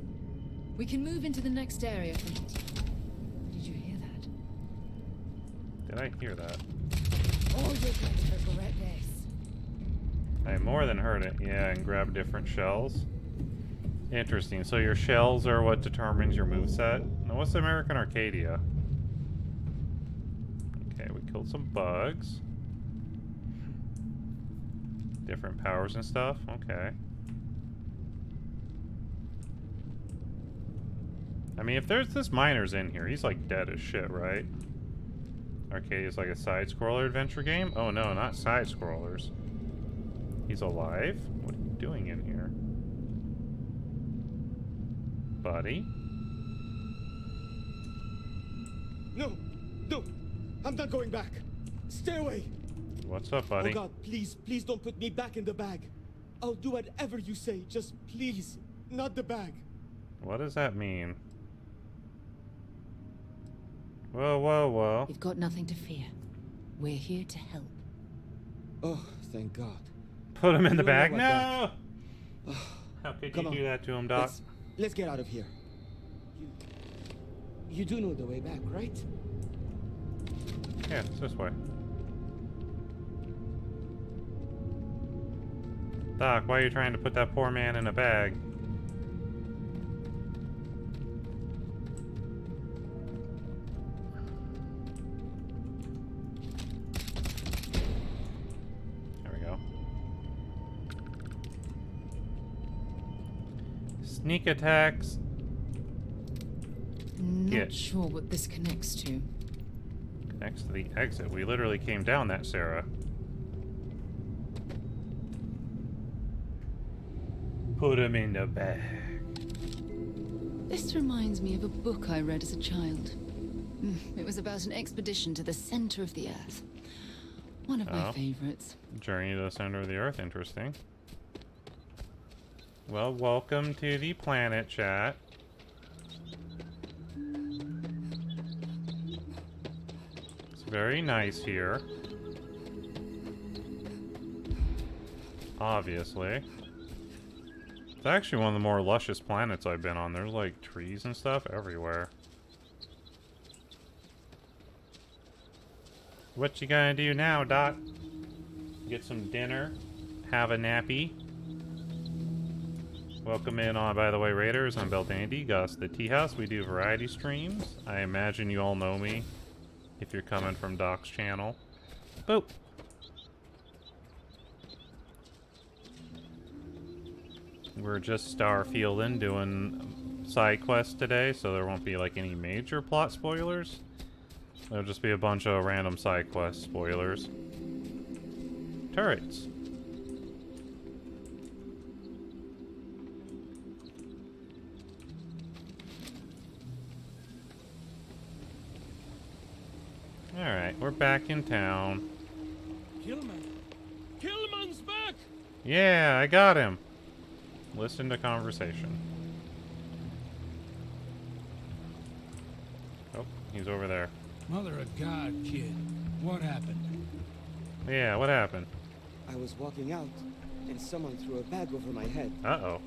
We can move into the next area from... Did you hear that? Did I hear that? Oh, you're going to regret this. I more than heard it. Yeah, and grab different shells. Interesting. So your shells are what determines your moveset. Now, what's the American Arcadia? Okay, we killed some bugs. Different powers and stuff. Okay. I mean, if there's this miner's in here, he's like dead as shit, right? Arcadia's like a side-scroller adventure game? Oh no, not side-scrollers. He's alive? What are you doing in here? Buddy? No! No! I'm not going back! Stay away! What's up, buddy? Oh god, please, please don't put me back in the bag. I'll do whatever you say, just please, not the bag. What does that mean? Whoa, whoa, whoa. You've got nothing to fear. We're here to help. Oh, thank God. Put him in the bag? Like No! How could you do that to him, Doc? Let's get out of here. You do know the way back, right? Yeah, it's this way. Doc, why are you trying to put that poor man in a bag? There we go. Sneak attacks. Not sure what this connects to. Connects to the exit. We literally came down that, Sarah. Put him in the bag. This reminds me of a book I read as a child. It was about an expedition to the center of the Earth. One of my favorites. Journey to the center of the Earth. Interesting. Well, welcome to the planet, chat. It's very nice here. Obviously. It's actually one of the more luscious planets I've been on. There's like trees and stuff everywhere. What you gonna do now, Doc? Get some dinner? Have a nappy? Welcome in on, by the way, Raiders. I'm Pandanndy, Gus the Tea House. We do variety streams. I imagine you all know me if you're coming from Doc's channel. Boop. We're just Starfielding, doing side quests today, so there won't be like any major plot spoilers. There'll just be a bunch of random side quest spoilers. Turrets. Alright, we're back in town. Killman! Killman's back! Yeah, I got him. Listen to conversation. Oh, he's over there. Mother of God, kid. What happened? Yeah, what happened? I was walking out, and someone threw a bag over my head. Uh-oh.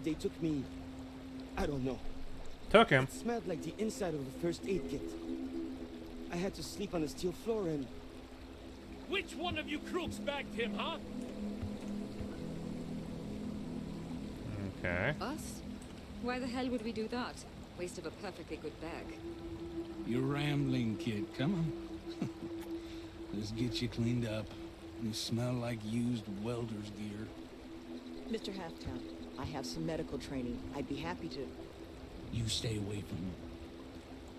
They took me... I don't know. Took him? It smelled like the inside of the first aid kit. I had to sleep on a steel floor and... Which one of you crooks bagged him, huh? Okay. Us? Why the hell would we do that? Waste of a perfectly good bag. You're rambling, kid. Come on. Let's get you cleaned up. You smell like used welder's gear. Mr. Halftown, I have some medical training. I'd be happy to... You stay away from him.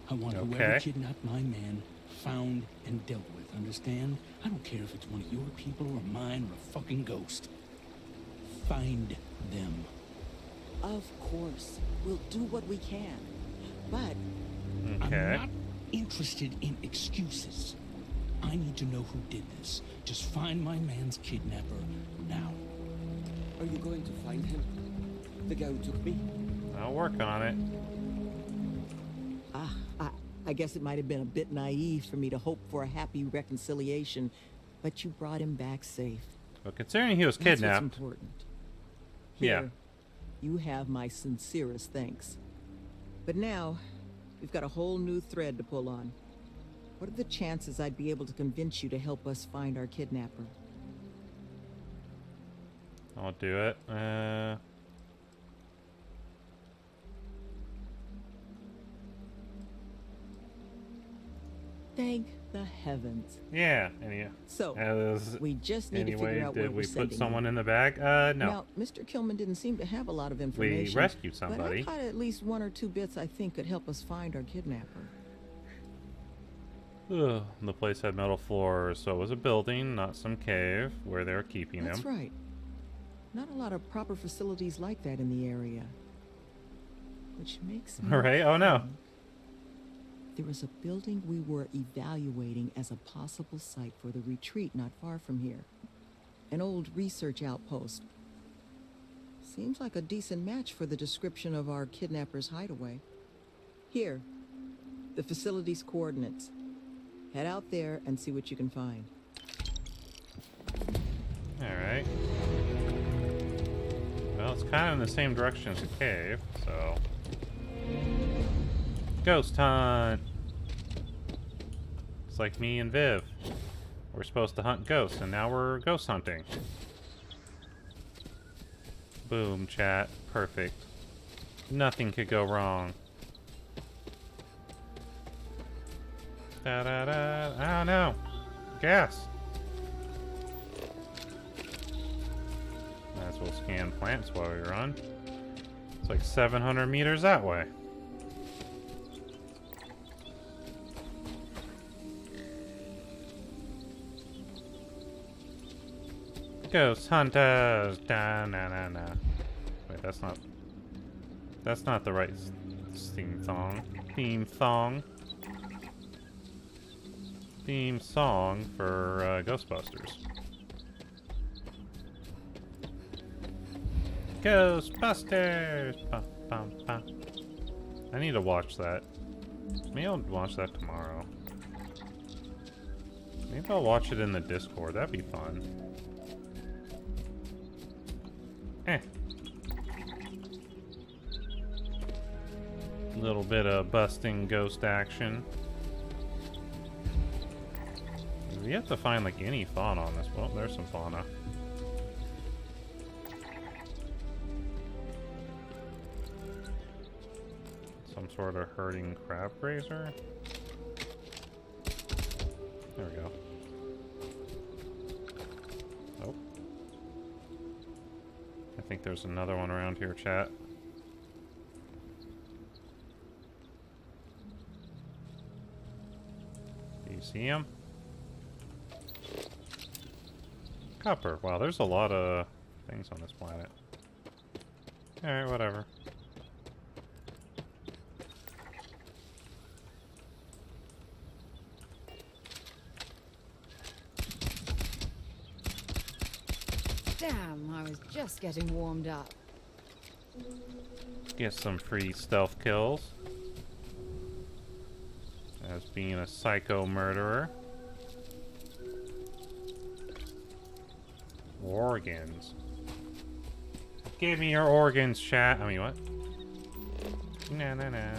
I want whoever kidnapped my man found and dealt with, understand? I don't care if it's one of your people or mine or a fucking ghost. Find them. Of course. We'll do what we can. But... I'm not interested in excuses. I need to know who did this. Just find my man's kidnapper now. Are you going to find him? The guy who took me? I'll work on it. I guess it might have been a bit naive for me to hope for a happy reconciliation, but you brought him back safe. Well, considering he was That's kidnapped. what's important. Yeah. Here, you have my sincerest thanks. But now, we've got a whole new thread to pull on. What are the chances I'd be able to convince you to help us find our kidnapper? I'll do it. Thank the heavens. Yeah. So, we just need to figure out where did we we're put sending someone him. in the bag? No. Now, Mr. Killman didn't seem to have a lot of information. We rescued somebody. But I caught at least one or two bits I think could help us find our kidnapper. Ugh, the place had metal floors, so it was a building, not some cave where they were keeping him. That's right. Not a lot of proper facilities like that in the area. Which makes me... Right? Oh no. There was a building we were evaluating as a possible site for the retreat not far from here. An old research outpost. Seems like a decent match for the description of our kidnapper's hideaway. Here, the facility's coordinates. Head out there and see what you can find. Alright. Well, it's kind of in the same direction as the cave, so... Ghost hunt! It's like me and Viv. We're supposed to hunt ghosts, and now we're ghost hunting. Boom, chat. Perfect. Nothing could go wrong. Da-da-da. I don't know. Gas. Might as well scan plants while we run. It's like 700 meters that way. Ghost hunters. Da-na-na-na. Wait, that's not the right theme song. Theme song for Ghostbusters. Ghostbusters! Bum, bum, bum. I need to watch that. Maybe I'll watch that tomorrow. Maybe I'll watch it in the Discord. That'd be fun. Eh. Little bit of busting ghost action. We have to find like any fauna on this. Well, there's some fauna. Some sort of herding crab grazer. There we go. Oh. I think there's another one around here, chat. Do you see him? Copper. Wow, there's a lot of things on this planet. Alright, whatever. Damn, I was just getting warmed up. Get some free stealth kills. As being a psycho murderer. Organs. Give me your organs, chat. I mean, what? No, no, no.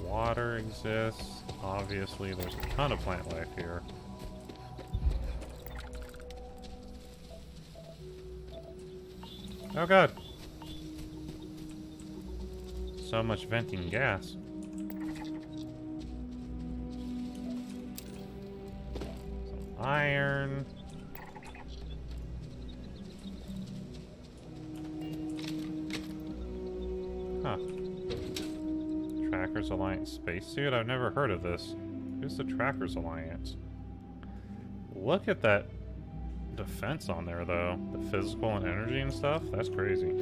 Water exists. Obviously, there's a ton of plant life here. Oh god. So much venting gas. Some iron. Huh. Trackers Alliance spacesuit? I've never heard of this. Who's the Trackers Alliance? Look at that defense on there, though. The physical and energy and stuff? That's crazy.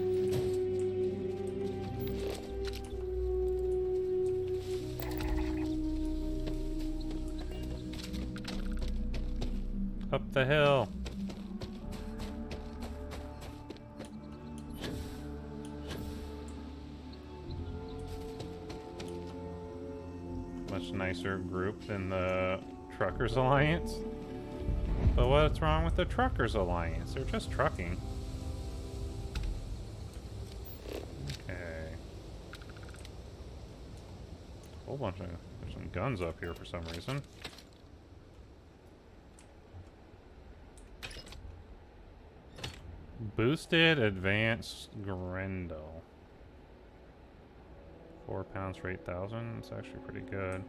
Up the hill. Much nicer group than the Truckers Alliance. But what's wrong with the Truckers Alliance? They're just trucking. Okay. Whole bunch of... There's some guns up here for some reason. Boosted Advanced Grendel. 4 pounds for 8,000. It's actually pretty good.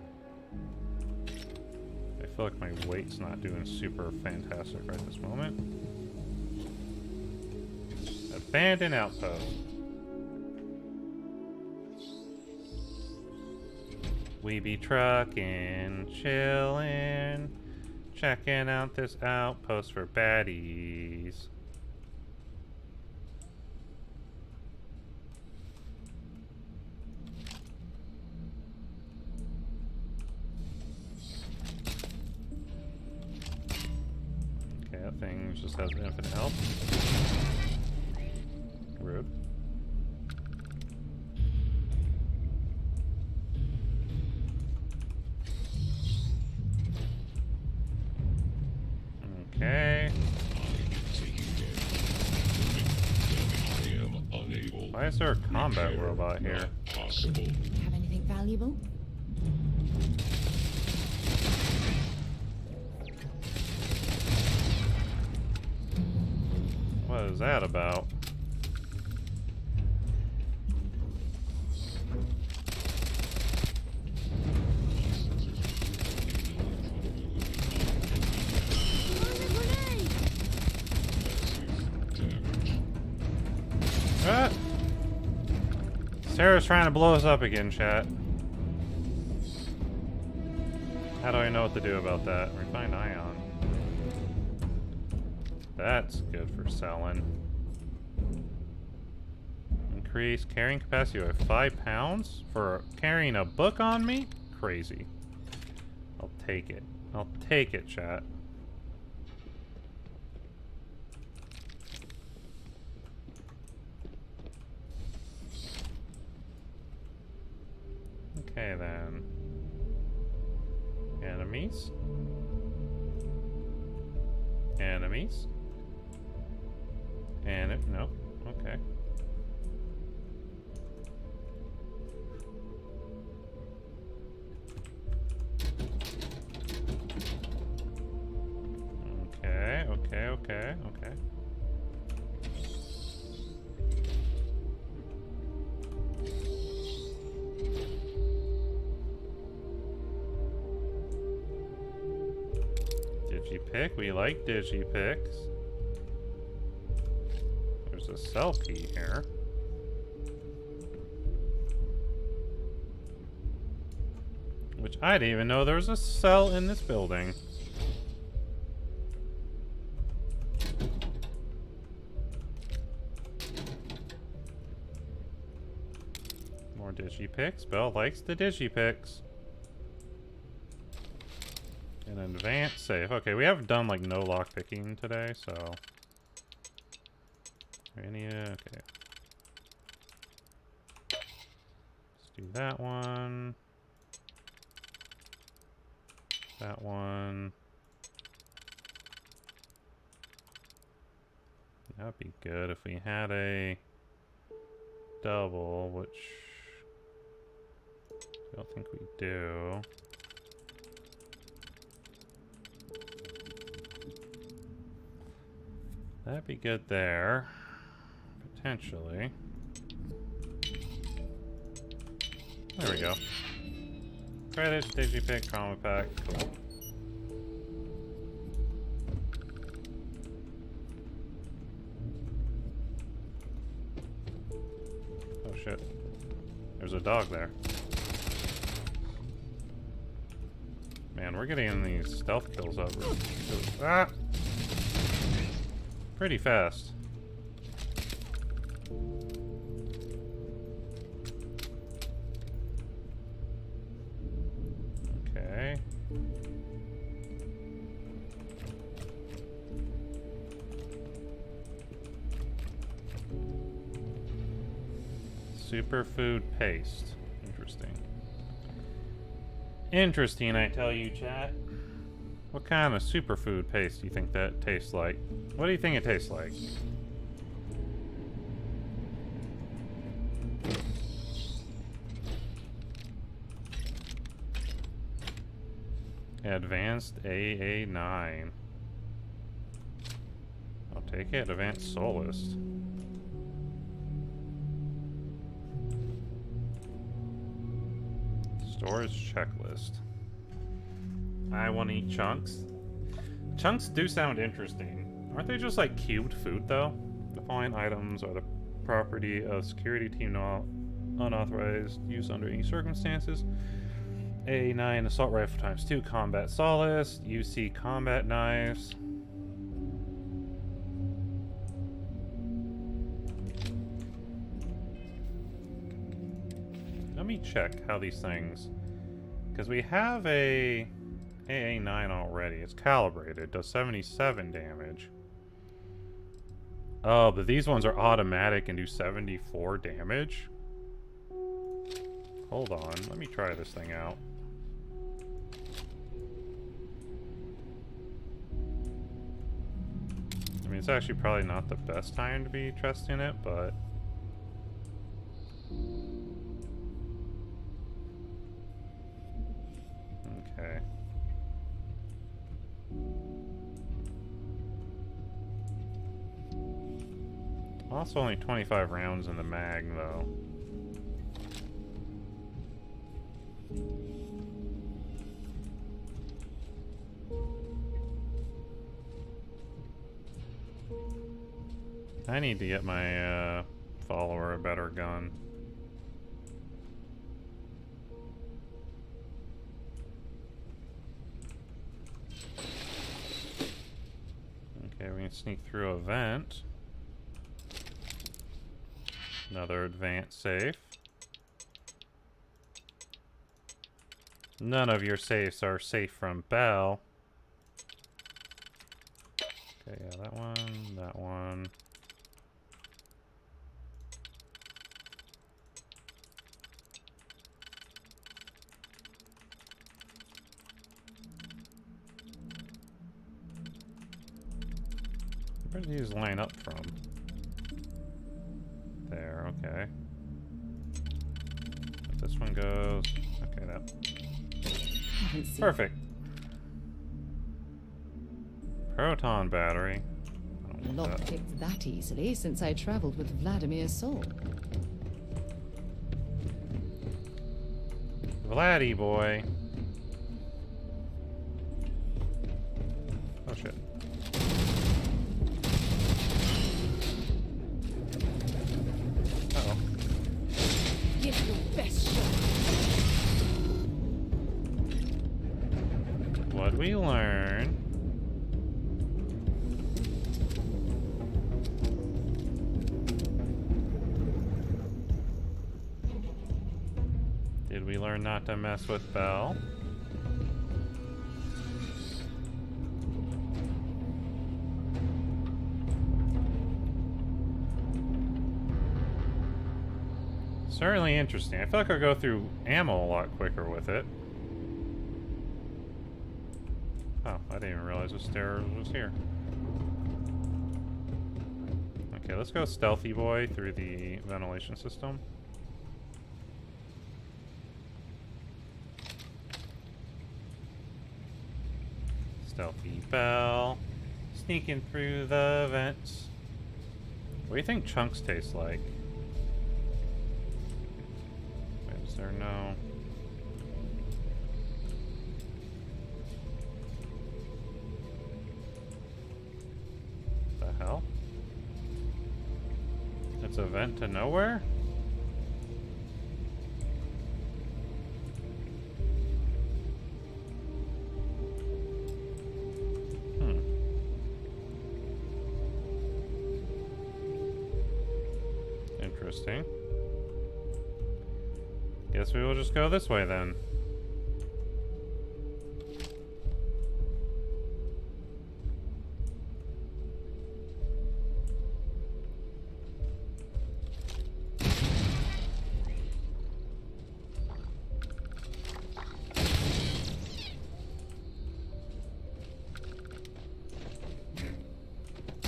I feel like my weight's not doing super fantastic right this moment. Abandoned outpost. We be trucking, chillin', checking out this outpost for baddies. Thing just has infinite health. Rude. Okay. Why is there a combat robot here? Have anything valuable? What is that about? Ah! Sarah's trying to blow us up again, chat. How do I know what to do about that? Refined ion. That's good for selling. Increase carrying capacity by 5 pounds for carrying a book on me? Crazy. I'll take it. I'll take it, chat. Okay then. Enemies? Enemies? No. Okay. Okay. Digipick, we like digipicks. There's a cell key here. Which I didn't even know there was a cell in this building. More digipicks. Belle likes the digipicks. An advanced safe. Okay, we haven't done like no lockpicking today, so. Okay. Let's do that one. That one. That'd be good if we had a double, which I don't think we do. That'd be good there. Potentially. There we go. Credits, digipick, trauma pack, cool. Oh shit. There's a dog there. Man, we're getting these stealth kills up pretty fast. Okay. Superfood paste. Interesting. Interesting, I tell you, chat. What kind of superfood paste do you think that tastes like? What do you think it tastes like? Advanced AA9. I'll take it. Advanced Solist. Storage checklist. I want to eat chunks. Chunks do sound interesting. Aren't they just like cubed food though? The following items are the property of security team unauthorized use under any circumstances. A9 assault rifle ×2 combat solace, UC combat knives. Let me check how these things, because we have a AA9 already. It's calibrated, does 77 damage. Oh, but these ones are automatic and do 74 damage. Hold on, let me try this thing out. I mean, it's actually probably not the best time to be testing it, but... Okay. Also only 25 rounds in the mag, though. I need to get my follower a better gun. Okay, we can sneak through a vent. Another advanced safe. None of your safes are safe from Bell. Okay, yeah, that one, that one. Where do these line up from? There, okay. But this one goes. Okay, that. Perfect. Proton battery. Lockpicked that easily since I traveled with Vladimir's soul. Vladdy boy. Oh shit. Uh-oh. Give your best shot. What'd we learn? Did we learn not to mess with Bell? Certainly interesting. I feel like I'll go through ammo a lot quicker with it. Oh, I didn't even realize the stairs was here. Okay, let's go stealthy boy through the ventilation system. Stealthy Bell. Sneaking through the vents. What do you think chunks taste like? Is there no... The hell? It's a vent to nowhere? Interesting. Guess we will just go this way then.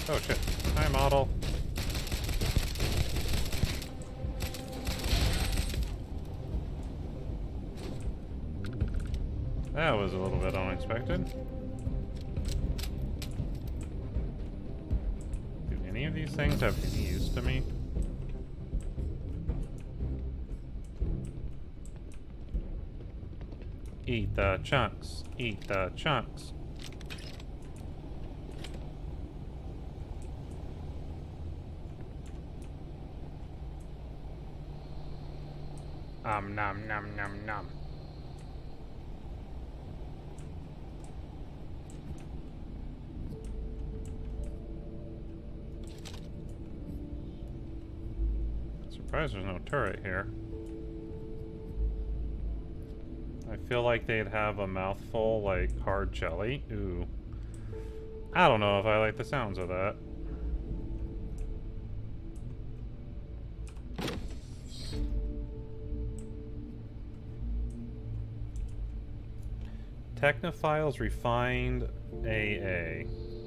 Oh shit. Hi, model. That was a little bit unexpected. Do any of these things have any use to me? Eat the chunks. Eat the chunks. Nom nom nom nom. Surprised there's no turret here. I feel like they'd have a mouthful like hard jelly. Ooh. I don't know if I like the sounds of that. Technophiles refined AA.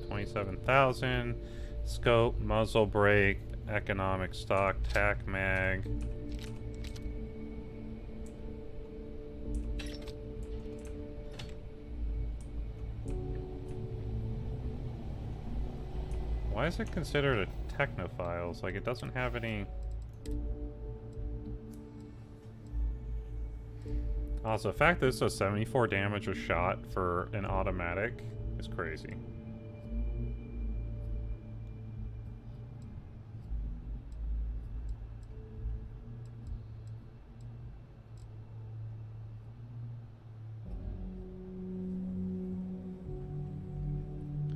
27,000. Scope, muzzle brake, economic stock, tac mag. Why is it considered a technophiles? Like, it doesn't have any... Also, the fact that this does 74 damage a shot for an automatic is crazy.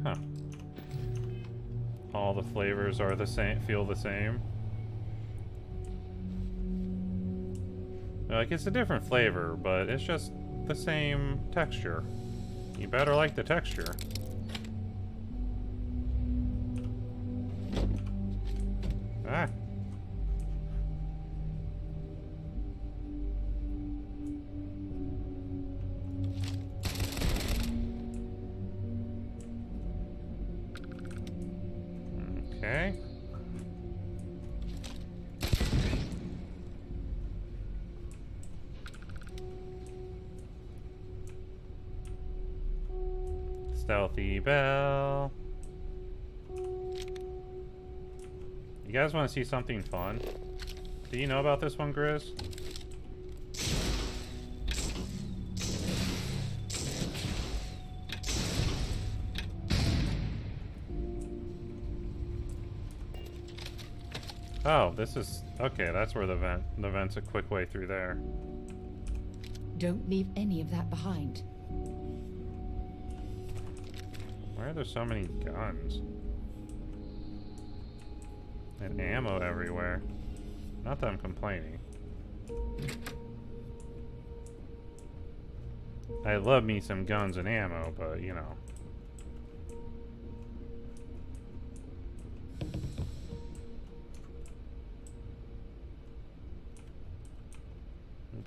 Huh. All the flavors are the same, feel the same. Like, it's a different flavor, but it's just the same texture. You better like the texture. Ah. Okay. Stealthy bell. You guys want to see something fun? Do you know about this one, Grizz? Oh, this is... Okay, that's where the vent's a quick way through there. Don't leave any of that behind. Why are there so many guns? And ammo everywhere. Not that I'm complaining. I love me some guns and ammo, but you know.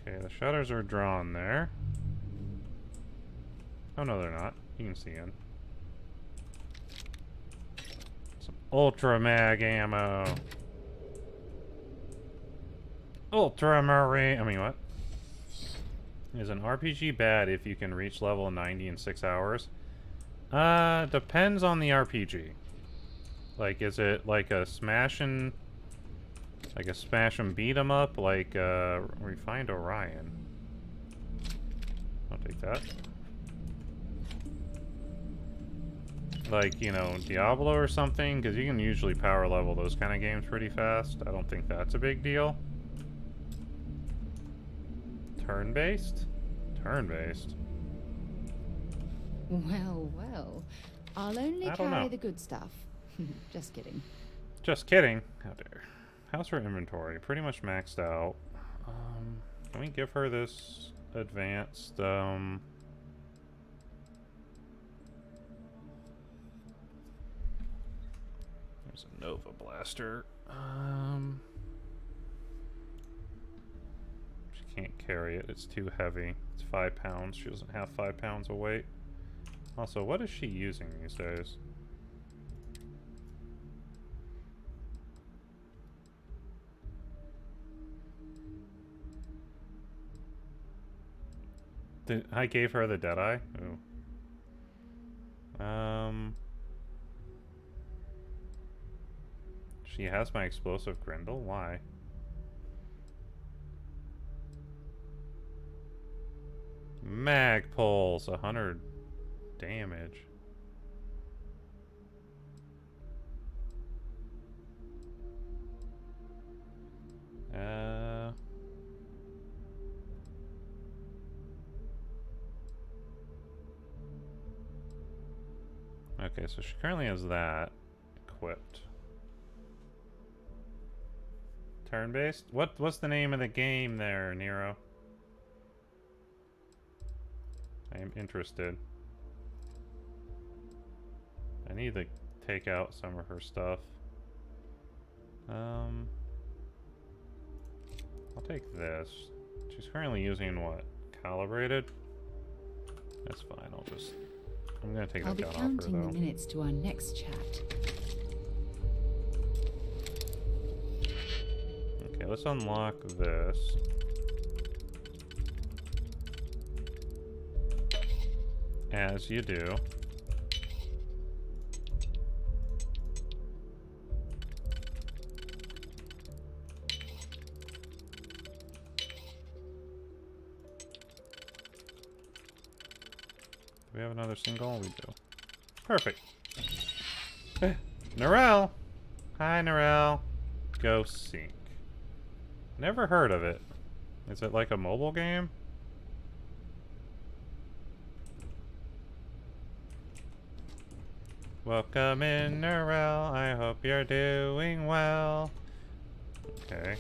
Okay, the shutters are drawn there. Oh no, they're not. You can see in. Some Ultra Mag ammo. Ultramarine. I mean, what? Is an RPG bad if you can reach level 90 in 6 hours? Depends on the RPG. Like, is it like a smash and beat 'em up, like Refined Orion? I'll take that. Like, you know, Diablo or something, because you can usually power level those kind of games pretty fast. I don't think that's a big deal. Turn-based? Turn-based. Well, well. I'll only carry the good stuff. Just kidding. Just kidding. How dare. How's her inventory? Pretty much maxed out. Can we give her this advanced, there's a Nova Blaster. She can't carry it. It's too heavy. It's 5 pounds. She doesn't have 5 pounds of weight. Also, what is she using these days? I gave her the Deadeye? Ooh. She has my explosive Grendel? Why? Mag pulse, 100 damage. Okay, so she currently has that equipped. Turn-based? What's the name of the game there, Nero? I am interested. I need to take out some of her stuff. I'll take this. She's currently using what? Calibrated? That's fine, I'm gonna take that gun off her, though. I'll be counting the minutes to our next chat. Okay, let's unlock this. As you do. Do we have another single? We do. Perfect. Narelle! Hi, Narelle. Go Sync. Never heard of it. Is it like a mobile game? Welcome in, Narelle. I hope you're doing well. Okay.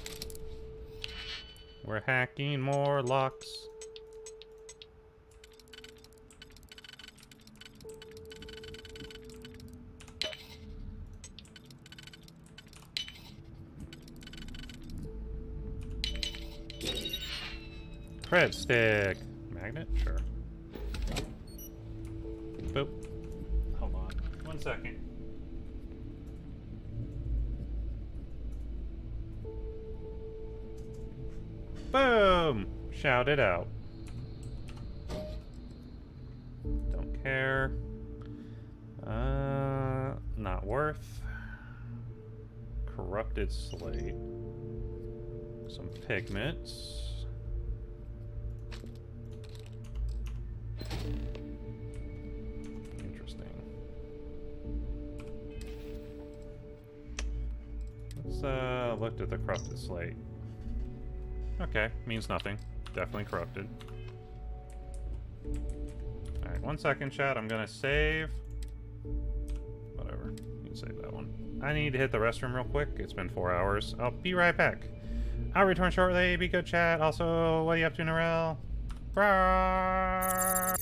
We're hacking more locks. Cred stick. Magnet? Sure. Boop. Hold on. 1 second. Boom! Shout it out. Don't care. Not worth. Corrupted slate. Some pigments. Interesting. Let's look at the corrupted slate. Okay, means nothing. Definitely corrupted. Alright, 1 second, chat. I'm gonna save. Whatever. You can save that one. I need to hit the restroom real quick. It's been 4 hours. I'll be right back. I'll return shortly. Be good, chat. Also, what are you up to, Narelle? Bye.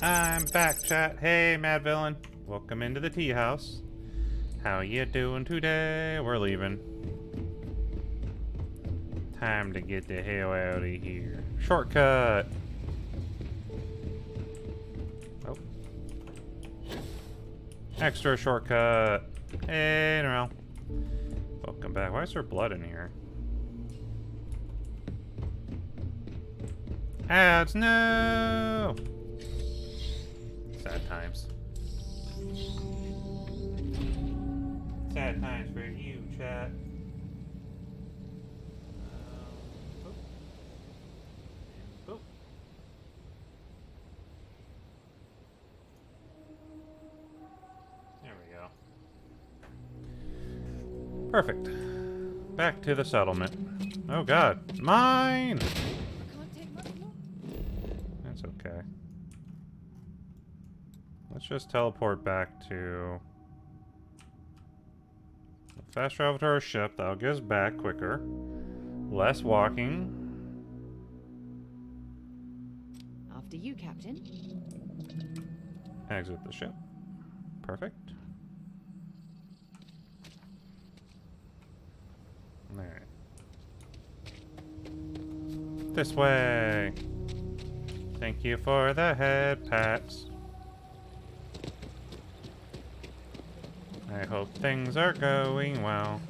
I'm back, chat. Hey, Mad Villain. Welcome into the tea house. How you doing today? We're leaving. Time to get the hell out of here. Shortcut. Oh. Extra shortcut. Hey, no. Welcome back. Why is there blood in here? Ads, no! Sad times. Sad times for you, chat. Boop. Boop. There we go. Perfect. Back to the settlement. Oh god. Mine! That's okay. Let's just teleport back to... fast travel to our ship. That'll get us back quicker. Less walking. After you, Captain. Exit the ship. Perfect. Alright. This way. Thank you for the head pats. I hope things are going well.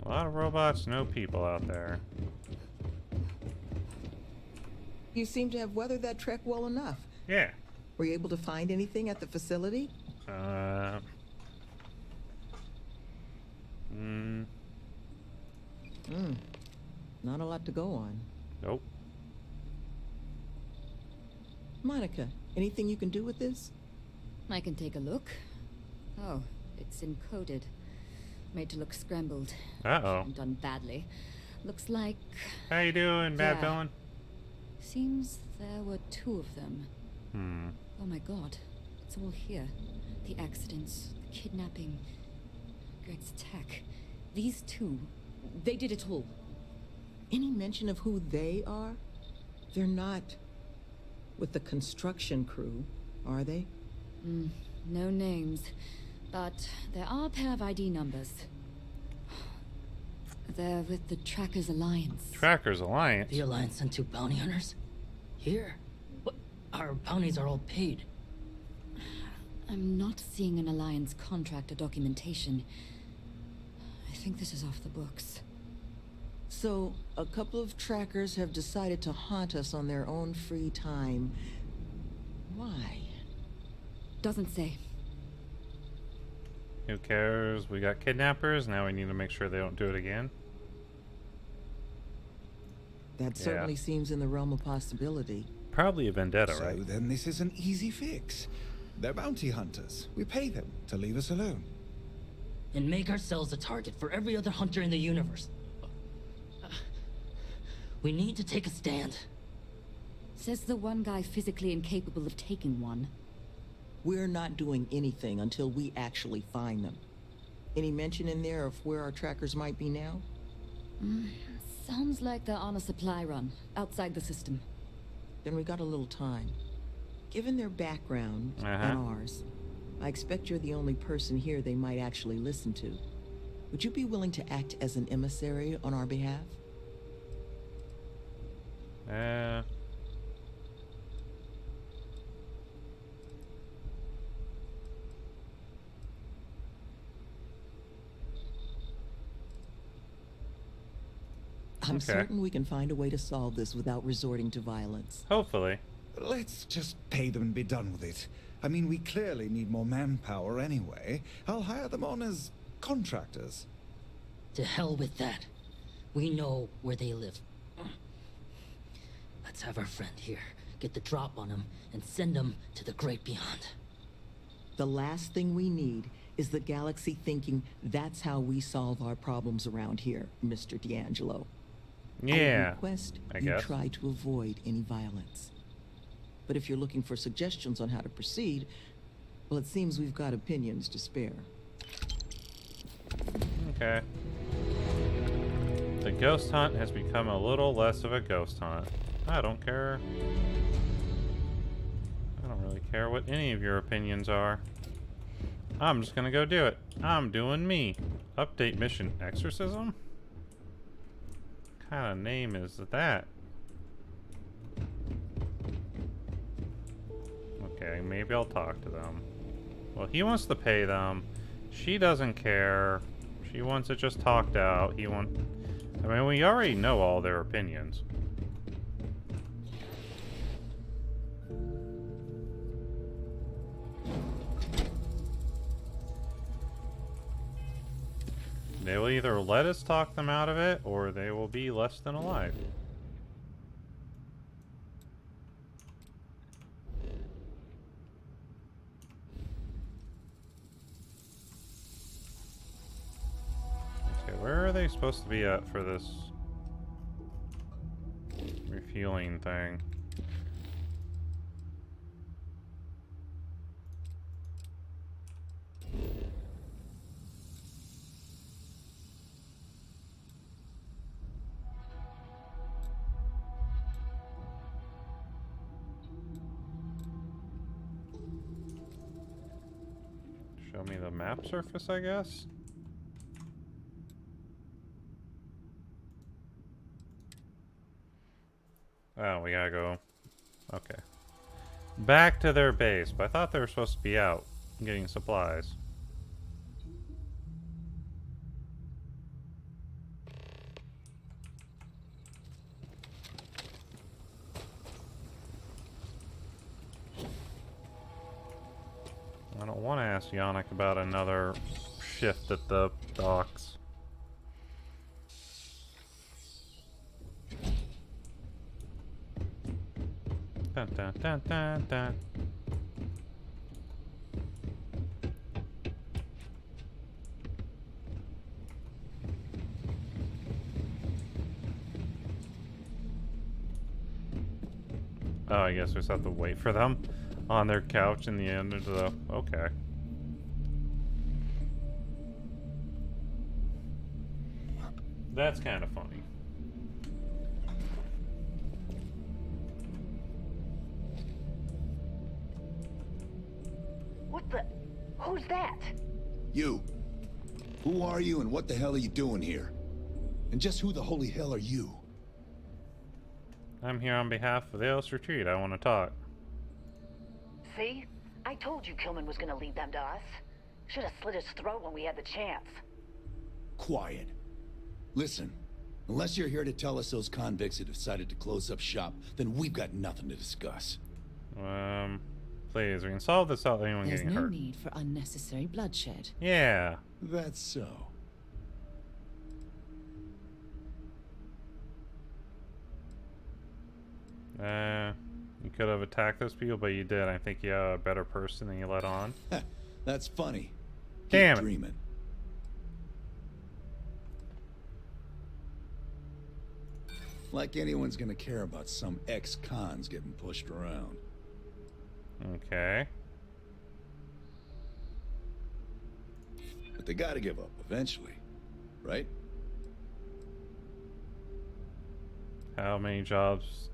A lot of robots, no people out there. You seem to have weathered that trek well enough. Yeah. Were you able to find anything at the facility? Not a lot to go on. Nope. Monica, anything you can do with this? I can take a look. Oh, it's encoded. Made to look scrambled. Uh-oh. Done badly. Looks like... How you doing, Bad Villain? Seems there were 2 of them. Hmm. Oh my god. It's all here. The accidents, the kidnapping, Greg's tech. These 2, they did it all. Any mention of who they are? They're not with the construction crew, are they? No names. But there are a pair of ID numbers. They're with the Trackers Alliance. Trackers Alliance? The Alliance sent 2 bounty hunters? Here? What? Our bounties are all paid. I'm not seeing an Alliance contract or documentation. I think this is off the books. So, a couple of trackers have decided to haunt us on their own free time. Why? Doesn't say. Who cares? We got kidnappers, now we need to make sure they don't do it again. That certainly seems in the realm of possibility. Probably a vendetta, so right? Then this is an easy fix. They're bounty hunters. We pay them to leave us alone. And make ourselves a target for every other hunter in the universe. We need to take a stand. Says the one guy physically incapable of taking one. We're not doing anything until we actually find them. Any mention in there of where our trackers might be now? Sounds like they're on a supply run, outside the system. Then we got a little time. Given their background and ours, I expect you're the only person here they might actually listen to. Would you be willing to act as an emissary on our behalf? I'm certain we can find a way to solve this without resorting to violence. Hopefully. Let's just pay them and be done with it. I mean, we clearly need more manpower anyway. I'll hire them on as contractors. To hell with that. We know where they live. Let's have our friend here get the drop on them and send them to the great beyond. The last thing we need is the galaxy thinking that's how we solve our problems around here, Mr. D'Angelo. Yeah, I request I you guess. try to avoid any violence. But if you're looking for suggestions on how to proceed, well, it seems we've got opinions to spare. Okay. The ghost hunt has become a little less of a ghost hunt. I don't care. I don't really care what any of your opinions are. I'm just gonna go do it. I'm doing me. Update mission exorcism? What kind of name is that? Okay, maybe I'll talk to them. Well, he wants to pay them. She doesn't care. She wants it just talked out. I mean, we already know all their opinions. They will either let us talk them out of it, or they will be less than alive. Okay, where are they supposed to be at for this refueling thing? Show me the map surface, I guess? Oh, we gotta go. Okay. Back to their base, but I thought they were supposed to be out getting supplies. I don't want to ask Yannick about another shift at the docks. Dun, dun, dun, dun, dun. Oh, I guess we just have to wait for them on their couch in the end of the... Okay. That's kind of funny. What the... Who's that? You. Who are you and what the hell are you doing here? And just who the holy hell are you? I'm here on behalf of the Ellis Retreat. I want to talk. See? I told you Kilman was gonna lead them to us. Should have slit his throat when we had the chance. Quiet. Listen, unless you're here to tell us those convicts have decided to close up shop, then we've got nothing to discuss. Please, we can solve this without anyone There's getting no hurt. need for unnecessary bloodshed. Yeah. That's so. You could have attacked those people, but you did. I think you're a better person than you let on. That's funny. Damn Keep it. dreaming. Like anyone's gonna care about some ex-cons getting pushed around. Okay. But they gotta give up eventually, right? How many jobs?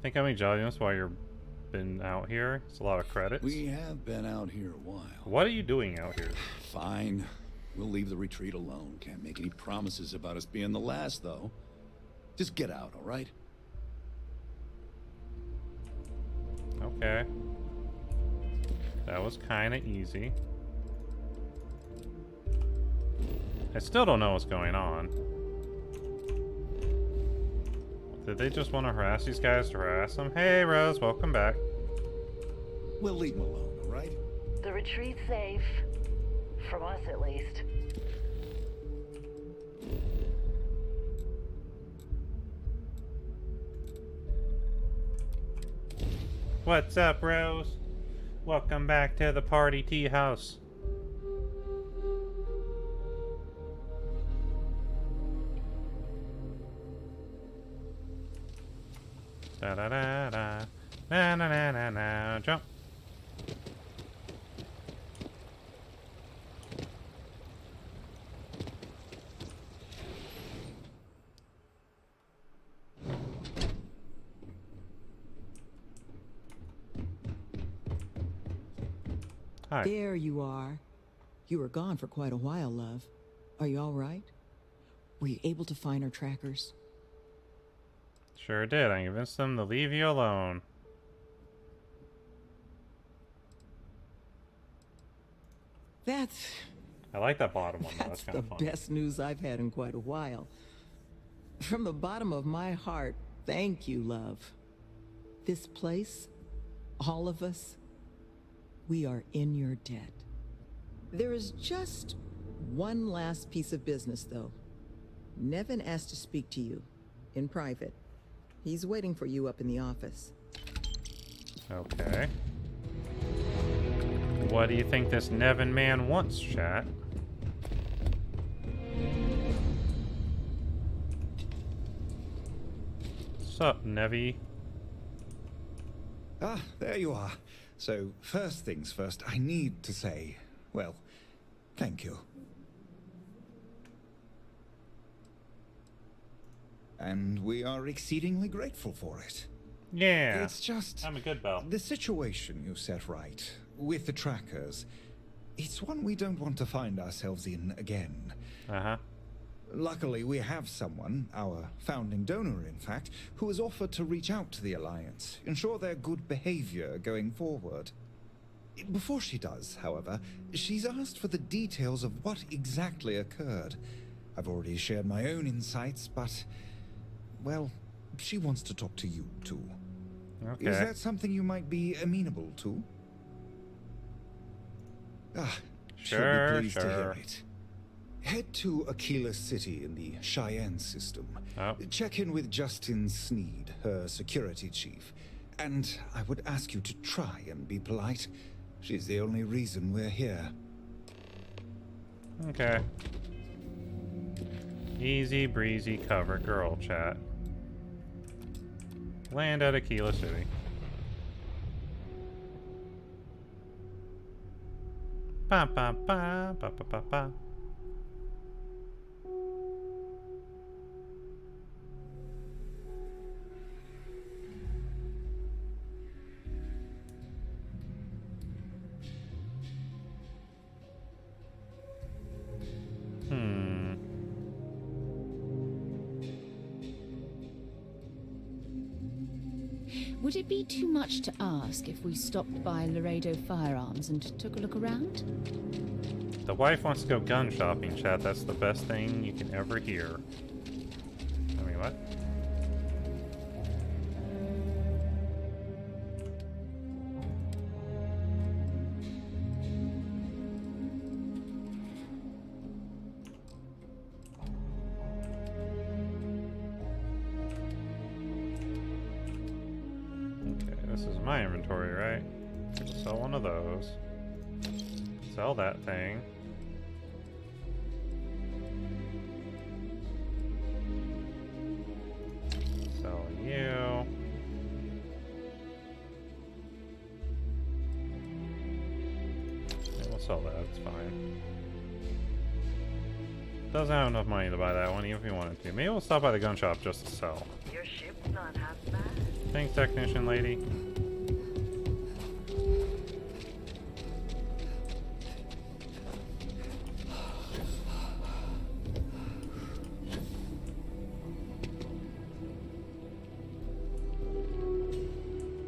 Think how many jobs while you've been out here? It's a lot of credits. We have been out here a while. What are you doing out here? Fine. We'll leave the retreat alone. Can't make any promises about us being the last, though. Just get out, all right? Okay. That was kind of easy. I still don't know what's going on. Did they just want to harass these guys to harass them? Hey, Rose, welcome back. We'll leave them alone, all right? The retreat's safe. From us, at least. What's up, Rose? Welcome back to the party tea house. Da da da da. Na na na na na. Jump. Hi. There you are. You were gone for quite a while, love. Are you all right? Were you able to find our trackers? Sure did. I convinced them to leave you alone. I like that bottom one, though. That's kind of fun. That's the best news I've had in quite a while. From the bottom of my heart, thank you, love. This place, all of us, we are in your debt. There is just one last piece of business, though. Nevin asked to speak to you, in private. He's waiting for you up in the office. Okay. What do you think this Nevin man wants, chat? Sup, Nevi? Ah, there you are. So, first things first, I need to say, well, thank you. And we are exceedingly grateful for it. Yeah. It's just... I'm a good bell. The situation you set right, with the trackers, it's one we don't want to find ourselves in again. Uh-huh. Luckily, we have someone, our founding donor in fact, who has offered to reach out to the Alliance, ensure their good behavior going forward. Before she does, however, she's asked for the details of what exactly occurred. I've already shared my own insights, but, well, she wants to talk to you, too. Okay. Is that something you might be amenable to? Ah, she'll be pleased to hear it. Head to Aquila City in the Cheyenne system. Oh. Check in with Justin Sneed, her security chief. And I would ask you to try and be polite. She's the only reason we're here. Okay. Easy breezy cover girl, chat. Land at Aquila City. Ba ba ba ba ba ba ba. Would it be too much to ask if we stopped by Laredo Firearms and took a look around? The wife wants to go gun shopping, chat. That's the best thing you can ever hear. I mean, what? This is my inventory, right? We'll sell one of those. Sell that thing. Sell you. Yeah, we'll sell that, it's fine. Doesn't have enough money to buy that one, even if we wanted to. Maybe we'll stop by the gun shop just to sell. Your ship's not half bad. Thanks, technician lady.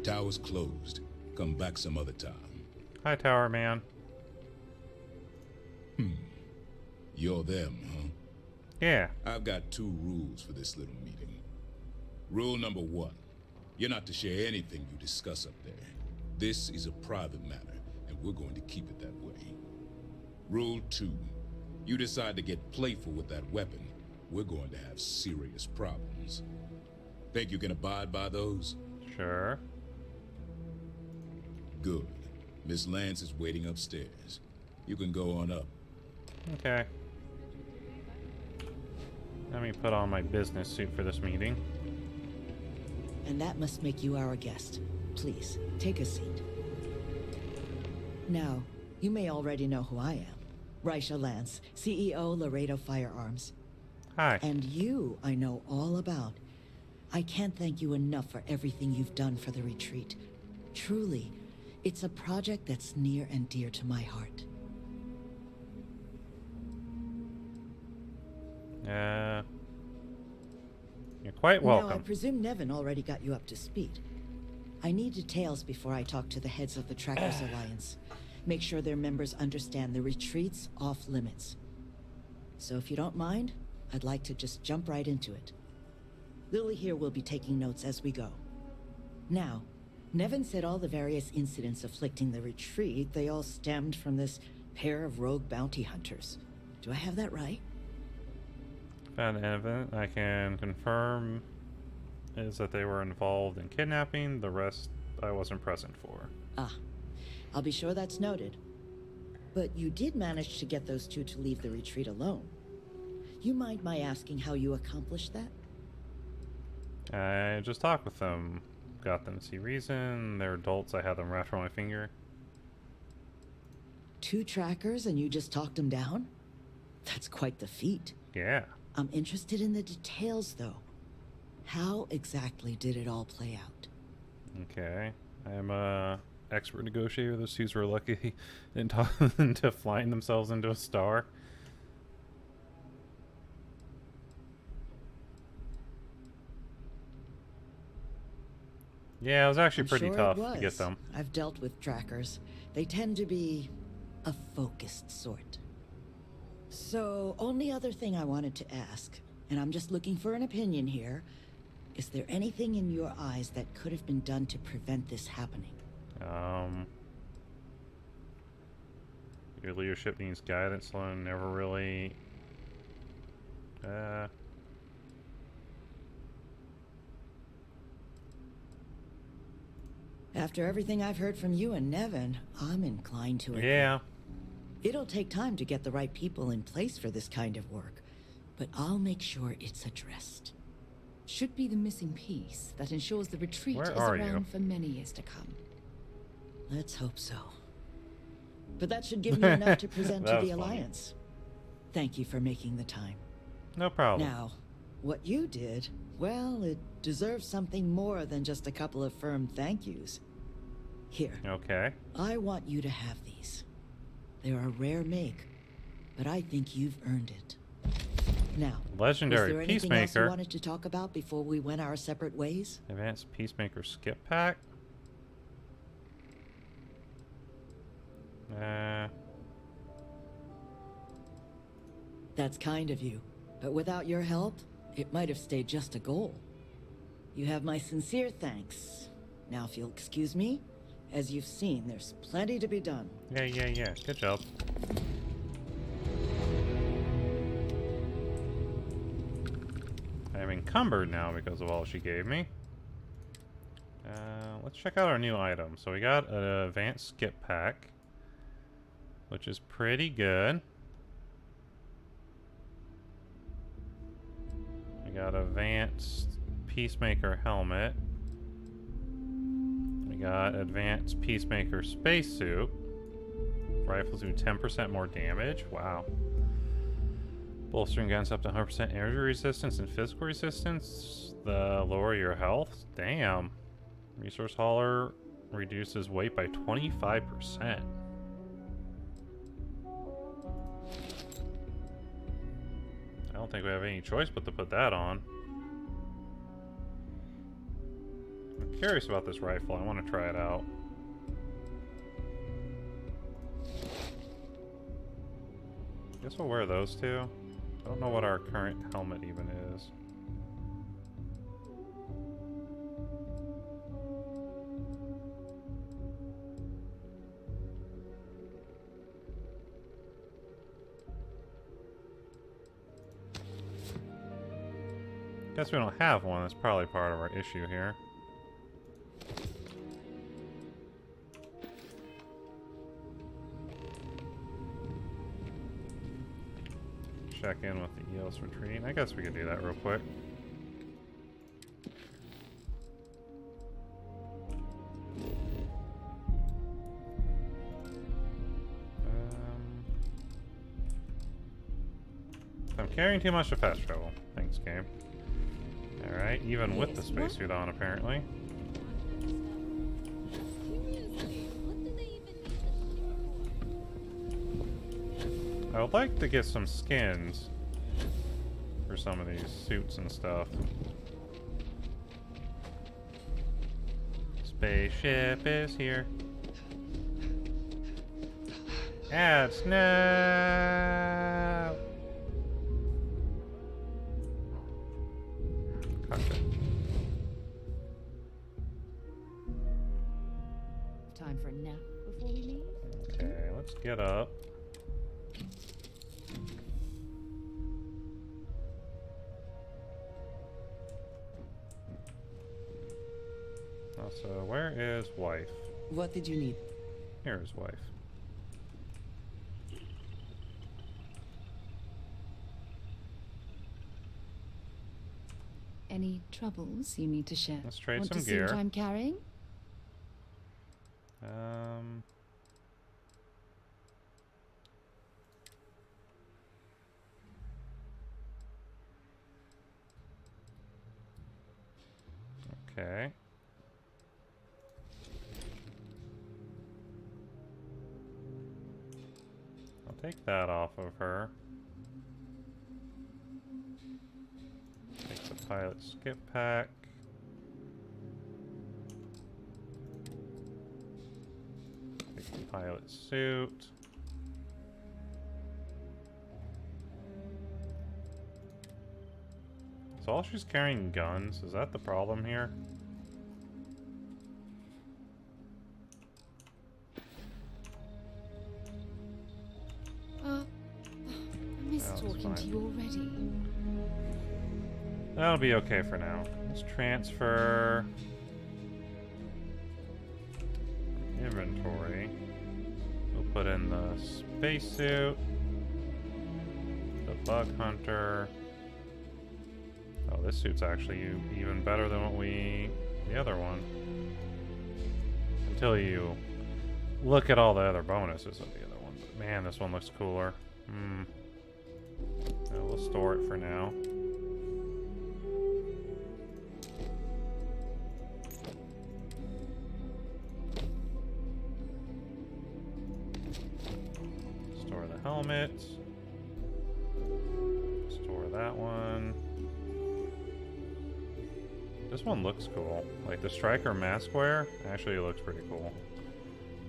Tower's closed. Come back some other time. Hi, Tower Man. You're them, huh? Yeah. I've got 2 rules for this little meeting. Rule number 1. You're not to share anything you discuss up there. This is a private matter, and we're going to keep it that way. Rule 2. You decide to get playful with that weapon, we're going to have serious problems. Think you can abide by those? Sure. Good. Miss Lance is waiting upstairs. You can go on up. Okay. Let me put on my business suit for this meeting. And that must make you our guest. Please, take a seat. Now, you may already know who I am. Raisha Lance, CEO Laredo Firearms. Hi. And you, I know all about. I can't thank you enough for everything you've done for the retreat. Truly, It's a project that's near and dear to my heart. You're quite welcome. Now, I presume Nevin already got you up to speed. I need details before I talk to the heads of the Trackers Alliance. Make sure their members understand the retreat's off limits. So if you don't mind, I'd like to just jump right into it. Lily here will be taking notes as we go. Now, Nevin said all the various incidents afflicting the retreat, they all stemmed from this pair of rogue bounty hunters. Do I have that right? Found evidence I can confirm is that they were involved in kidnapping. The rest I wasn't present for. Ah, I'll be sure that's noted. But you did manage to get those two to leave the retreat alone. You mind my asking how you accomplished that? I just talked with them. Got them to see reason. They're adults. I had them wrapped around my finger. 2 trackers and you just talked them down? That's quite the feat. Yeah. I'm interested in the details, though. How exactly did it all play out? Okay. I'm a expert negotiator. Those twos were lucky into flying themselves into a star. Yeah, it was actually pretty tough to get them. I've dealt with trackers. They tend to be a focused sort. So, only other thing I wanted to ask, and I'm just looking for an opinion here, is there anything in your eyes that could have been done to prevent this happening? Your leadership needs guidance, Sloan. Never really... After everything I've heard from you and Nevin, I'm inclined to agree. Yeah. It'll take time to get the right people in place for this kind of work, but I'll make sure it's addressed. Should be the missing piece that ensures the retreat is around for many years to come. Let's hope so. But that should give me enough to present to the Alliance. Thank you for making the time. No problem. Now, what you did, well, it deserves something more than just a couple of firm thank yous. Here. Okay. I want you to have these. They're a rare make, but I think you've earned it. Now, Legendary is there anything else Peacemaker. you wanted to talk about before we went our separate ways? Advanced Peacemaker skip pack. That's kind of you, but without your help, it might have stayed just a goal. You have my sincere thanks. Now, if you'll excuse me, as you've seen, there's plenty to be done. Yeah. Good job. I'm encumbered now because of all she gave me. Let's check out our new item. So we got an advanced skip pack, which is pretty good. We got advanced Peacemaker helmet. We got advanced Peacemaker spacesuit. Rifles do 10% more damage. Wow. Bolstering guns up to 100% energy resistance and physical resistance. The lower your health. Damn. Resource hauler reduces weight by 25%. I don't think we have any choice but to put that on. I'm curious about this rifle. I want to try it out. Guess we'll wear those two. I don't know what our current helmet even is. Guess we don't have one. That's probably part of our issue here. Check in with the EOS retreat. I guess we could do that real quick. I'm carrying too much to fast travel. Thanks, game. Alright, even with the spacesuit on, apparently. Seriously, what I would like to get some skins for some of these suits and stuff. Spaceship is here. Ads, no! Gotcha. Time for a nap before we leave? Okay, let's get up. So where is wife? What did you need? Here is wife. Any troubles you need to share? Let's trade Want some to see gear. what I'm carrying? Okay. I'll take that off of her. Take the pilot skip pack. Take the pilot suit. So all she's carrying guns, is that the problem here? I missed talking to you already. That'll be okay for now. Let's transfer inventory. We'll put in the spacesuit, the bug hunter. Oh, this suit's actually even better than the other one. Until you look at all the other bonuses of the other one. But man, this one looks cooler. We'll store it for now. Store the helmet. Store that one. This one looks cool. Like the striker mask wear actually looks pretty cool.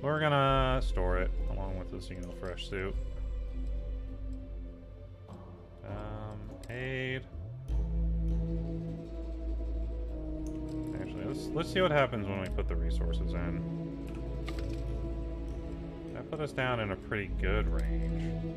We're gonna store it along with this, fresh suit. Aid. Actually, let's see what happens when we put the resources in. That put us down in a pretty good range.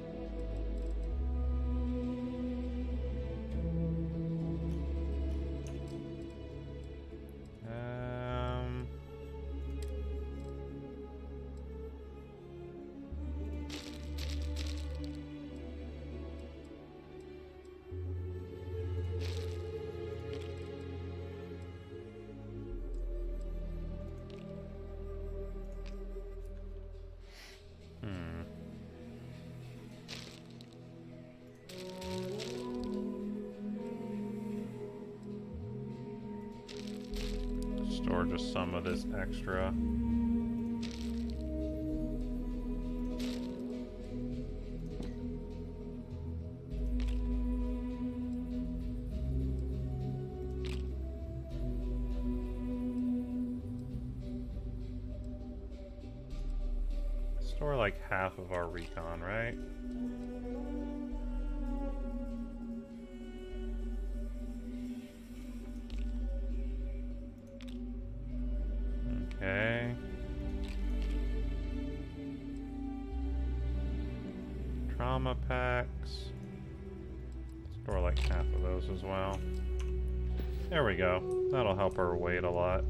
Store just some of this extra. Store like half of our recon, right? Okay. Trauma packs. Store like half of those as well. There we go. That'll help her wait a lot.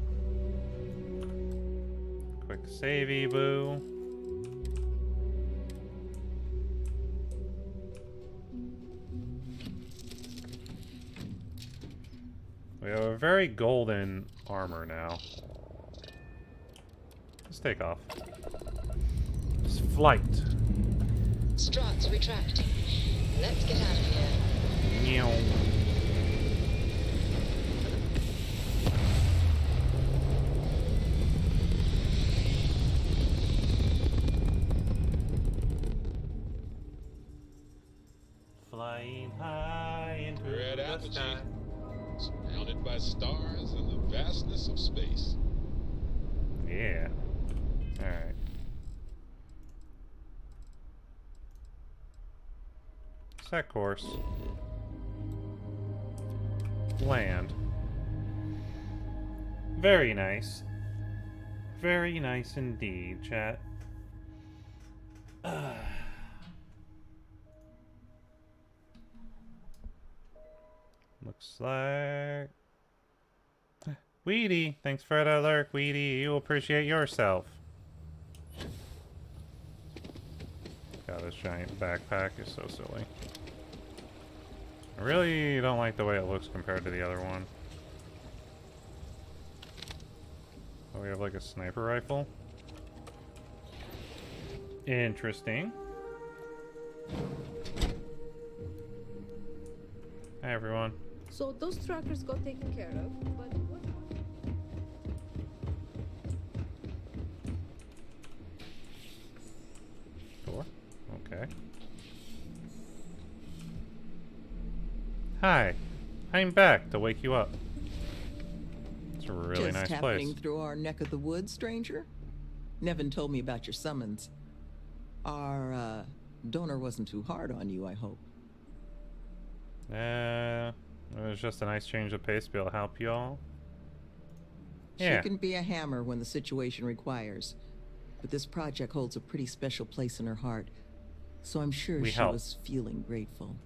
Quick savey boo. We have a very golden armor now. Let's take off. It's flight. Struts retracting. Let's get out of here. Meow. Flying high into We're at the apogee, sky. surrounded by stars and the vastness of space. Yeah. Alright. Set course. Land. Very nice. Very nice indeed, chat. Looks like... Weedy, thanks for the alert, Weedy. You appreciate yourself. God, this giant backpack is so silly. I really don't like the way it looks compared to the other one. Oh, we have like a sniper rifle. Interesting. Hi, everyone. So those trackers got taken care of, but what? Door? Okay. Hi. I'm back to wake you up. It's a really nice Just place. happening through our neck of the woods, stranger? Nevin told me about your summons. Our, donor wasn't too hard on you, I hope. It was just a nice change of pace to be able to help y'all. She can be a hammer when the situation requires, but this project holds a pretty special place in her heart, so I'm sure she was feeling grateful.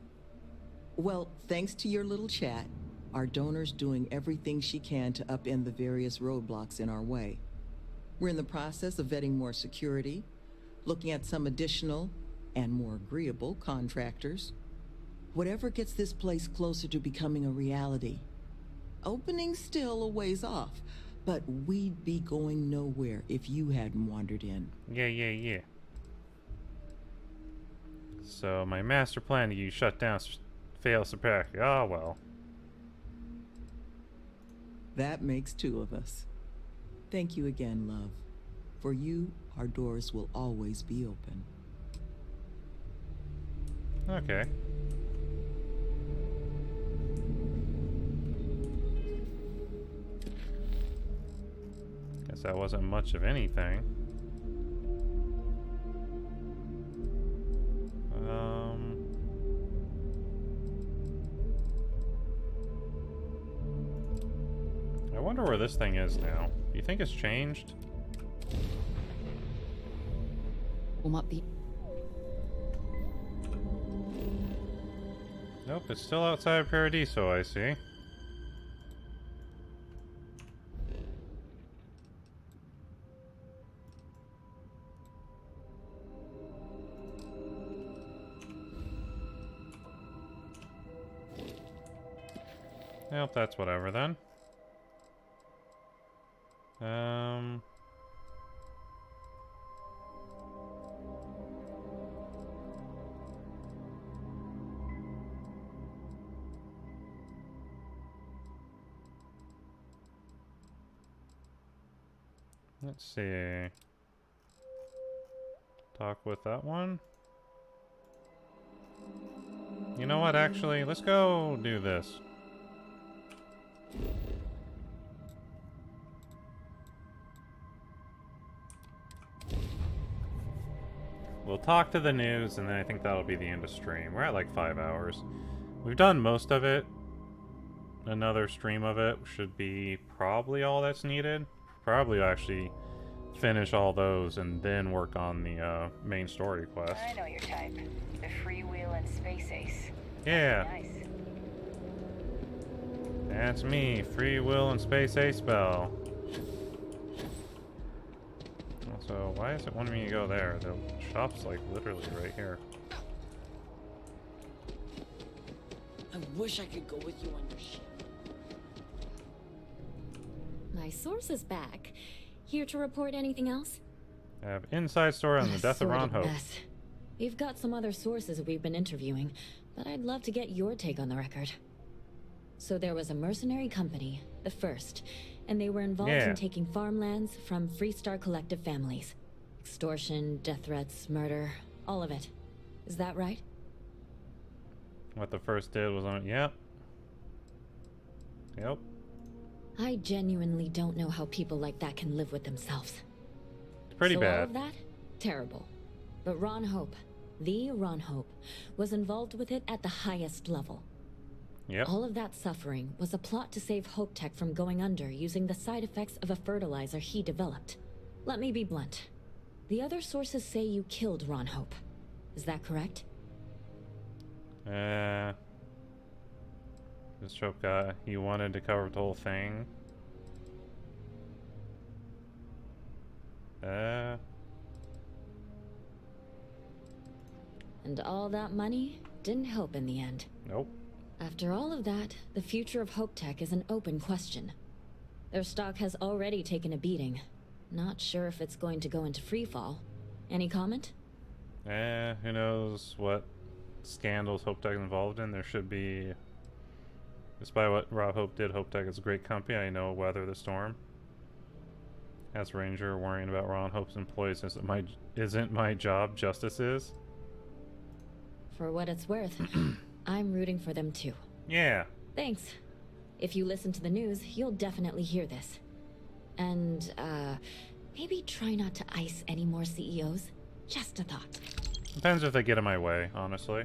Well, thanks to your little chat, our donor's doing everything she can to upend the various roadblocks in our way. We're in the process of vetting more security, looking at some additional and more agreeable contractors. Whatever gets this place closer to becoming a reality. Opening's still a ways off, but we'd be going nowhere if you hadn't wandered in. Yeah. So my master plan to use shutdown fails to practice. Oh well. That makes two of us. Thank you again, love. For you, our doors will always be open. Okay. Guess that wasn't much of anything. I wonder where this thing is now. Do you think it's changed? Warm up the... Nope, it's still outside Paradiso, I see. Nope, that's whatever then. Let's see. Talk with that one. You know what, actually, let's go do this. We'll talk to the news, and then I think that'll be the end of stream. We're at like 5 hours. We've done most of it. Another stream of it should be probably all that's needed. Probably actually finish all those and then work on the main story quest. I know your type. The freewheel and space ace. Yeah. Nice. That's me, Free Will and Space Ace Bell. Also, why is it wanting me to go there? The shop's like literally right here. I wish I could go with you on your ship. My source is back. Here to report anything else? I have inside story on the death of Ron Hope. We've got some other sources we've been interviewing, but I'd love to get your take on the record. So there was a mercenary company, the First, and they were involved in taking farmlands from Freestar Collective families. Extortion, death threats, murder, all of it. Is that right? What the first did was on. Yep. Yep. I genuinely don't know how people like that can live with themselves. It's pretty bad. All of that? Terrible. But Ron Hope, the Ron Hope, was involved with it at the highest level. Yep. All of that suffering was a plot to save Hope Tech from going under using the side effects of a fertilizer he developed. Let me be blunt. The other sources say you killed Ron Hope. Is that correct? This Hope guy, he wanted to cover the whole thing. And all that money didn't help in the end. Nope. After all of that, the future of Hope Tech is an open question. Their stock has already taken a beating. Not sure if it's going to go into freefall. Any comment? Who knows what scandals Hope Tech is involved in. There should be... Despite what Rob Hope did, Hope Tech is a great company. I know weather the storm. As Ranger, worrying about Ron Hope's employees isn't my job, justice is. For what it's worth, I'm rooting for them too. Yeah. Thanks. If you listen to the news, you'll definitely hear this. And, maybe try not to ice any more CEOs. Just a thought. Depends if they get in my way, honestly.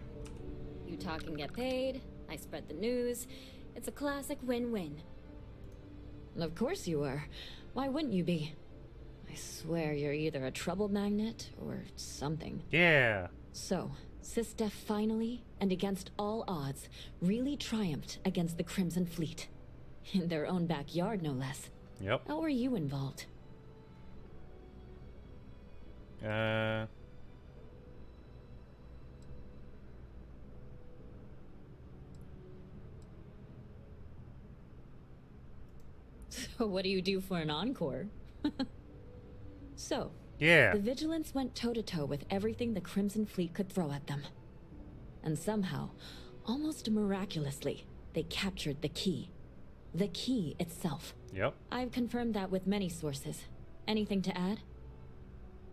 You talk and get paid, I spread the news. It's a classic win-win. Of course you are. Why wouldn't you be? I swear you're either a trouble magnet or something. Yeah. So, SysDef finally, and against all odds, really triumphed against the Crimson Fleet. In their own backyard, no less. Yep. How are you involved? So what do you do for an encore? So, yeah. The Vigilance went toe-to-toe with everything the Crimson Fleet could throw at them. And somehow, almost miraculously, they captured the key. The key itself. Yep. I've confirmed that with many sources. Anything to add?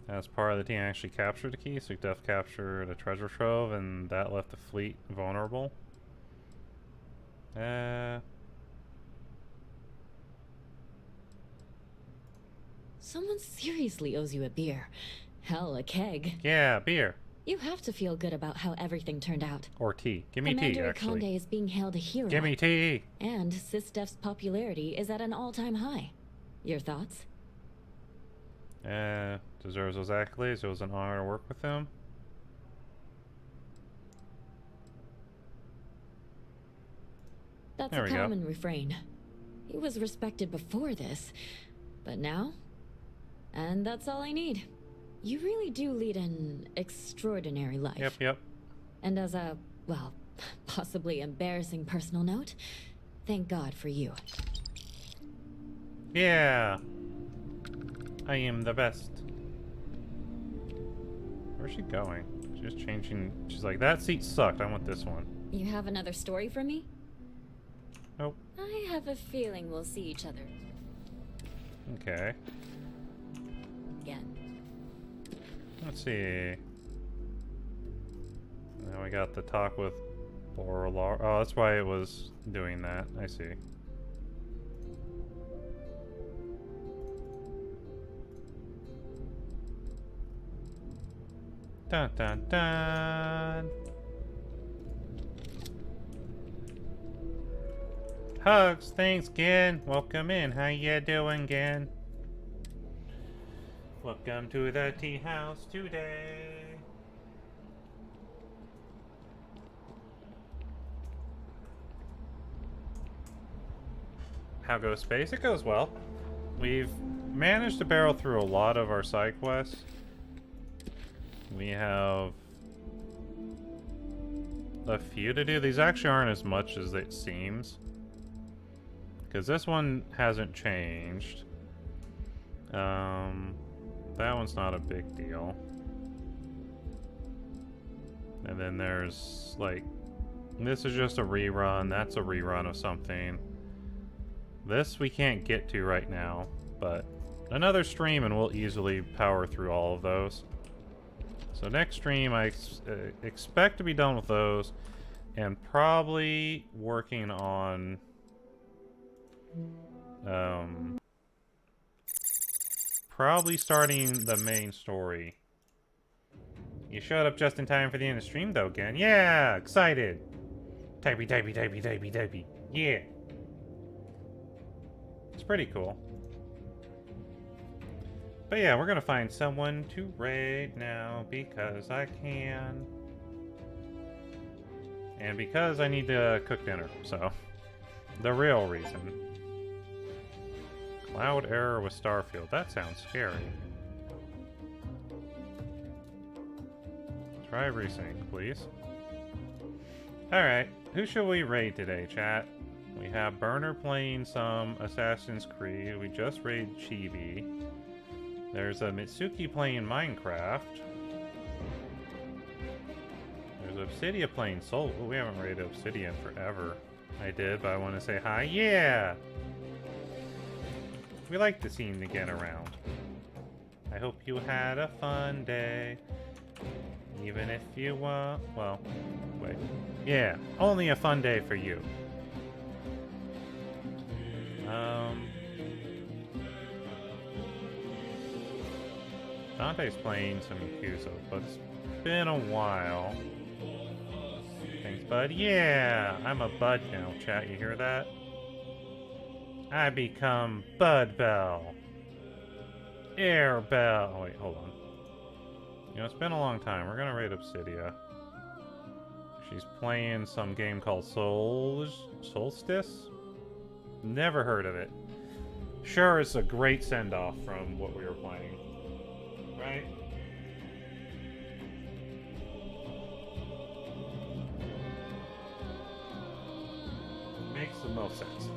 As part of the team actually captured the key, SysDef captured a treasure trove, and that left the fleet vulnerable. Someone seriously owes you a beer. Hell, a keg. Yeah, beer. You have to feel good about how everything turned out. Or tea. Give me Commander tea, actually. Conde is being hailed a hero. Give me tea. And SysDef's popularity is at an all-time high. Your thoughts? Deserves those accolades. It was an honor to work with him. That's there a common refrain. He was respected before this, but now? And that's all I need. You really do lead an extraordinary life. Yep, yep. And as a, well, possibly embarrassing personal note, thank God for you. Yeah. I am the best. Where's she going? She's just changing. She's like, that seat sucked. I want this one. You have another story for me? Nope. I have a feeling we'll see each other. Okay. Again. Let's see. Now we got the talk with Borolar. Oh, that's why it was doing that. I see. Dun dun dun. Hugs, thanks, Gen. Welcome in. How you doing, Gen? Welcome to the tea house today. How goes space? It goes well. We've managed to barrel through a lot of our side quests. We have a few to do. These actually aren't as much as it seems, because this one hasn't changed. That one's not a big deal. And then there's, like, this is just a rerun. That's a rerun of something. This we can't get to right now, but another stream and we'll easily power through all of those. So next stream I expect to be done with those. And probably working on probably starting the main story. You showed up just in time for the end of stream though, again. Yeah, excited. Typey, typey, typey, typey, typey. Yeah. It's pretty cool. But yeah, we're gonna find someone to raid now because I can. And because I need to cook dinner, so. The real reason. Cloud error with Starfield. That sounds scary. Try resync, please. Alright, who should we raid today, chat? We have Burner playing some Assassin's Creed. We just raided Chibi. There's a Mitsuki playing Minecraft. There's Obsidia playing Soul. Ooh, we haven't raided Obsidia in forever. I did, but I want to say hi. Yeah! We like to see him again around. I hope you had a fun day. Even if you want... Well, wait. Yeah, only a fun day for you. Dante's playing some Yakuza, but it's been a while. Thanks, bud. Yeah, I'm a bud now, chat. You hear that? I become Bud Bell. Air Bell. Oh, wait, hold on. You know, it's been a long time. We're gonna raid Obsidia. She's playing some game called Solstice? Never heard of it. Sure, it's a great send-off from what we were playing. Right? Makes the most sense.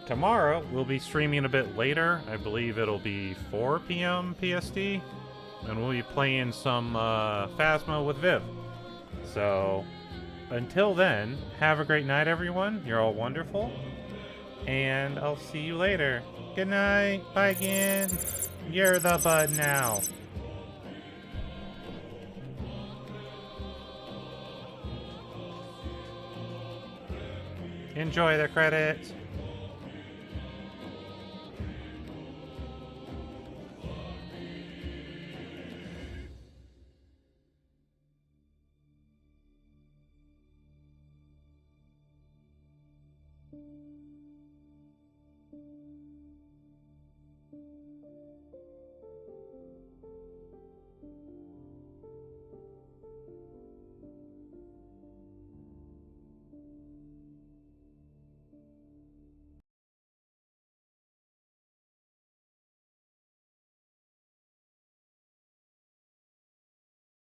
Tomorrow, we'll be streaming a bit later. I believe it'll be 4 p.m. PST. And we'll be playing some Phasma with Viv. So, until then, have a great night, everyone. You're all wonderful. And I'll see you later. Good night. Bye again. You're the bud now. Enjoy the credits.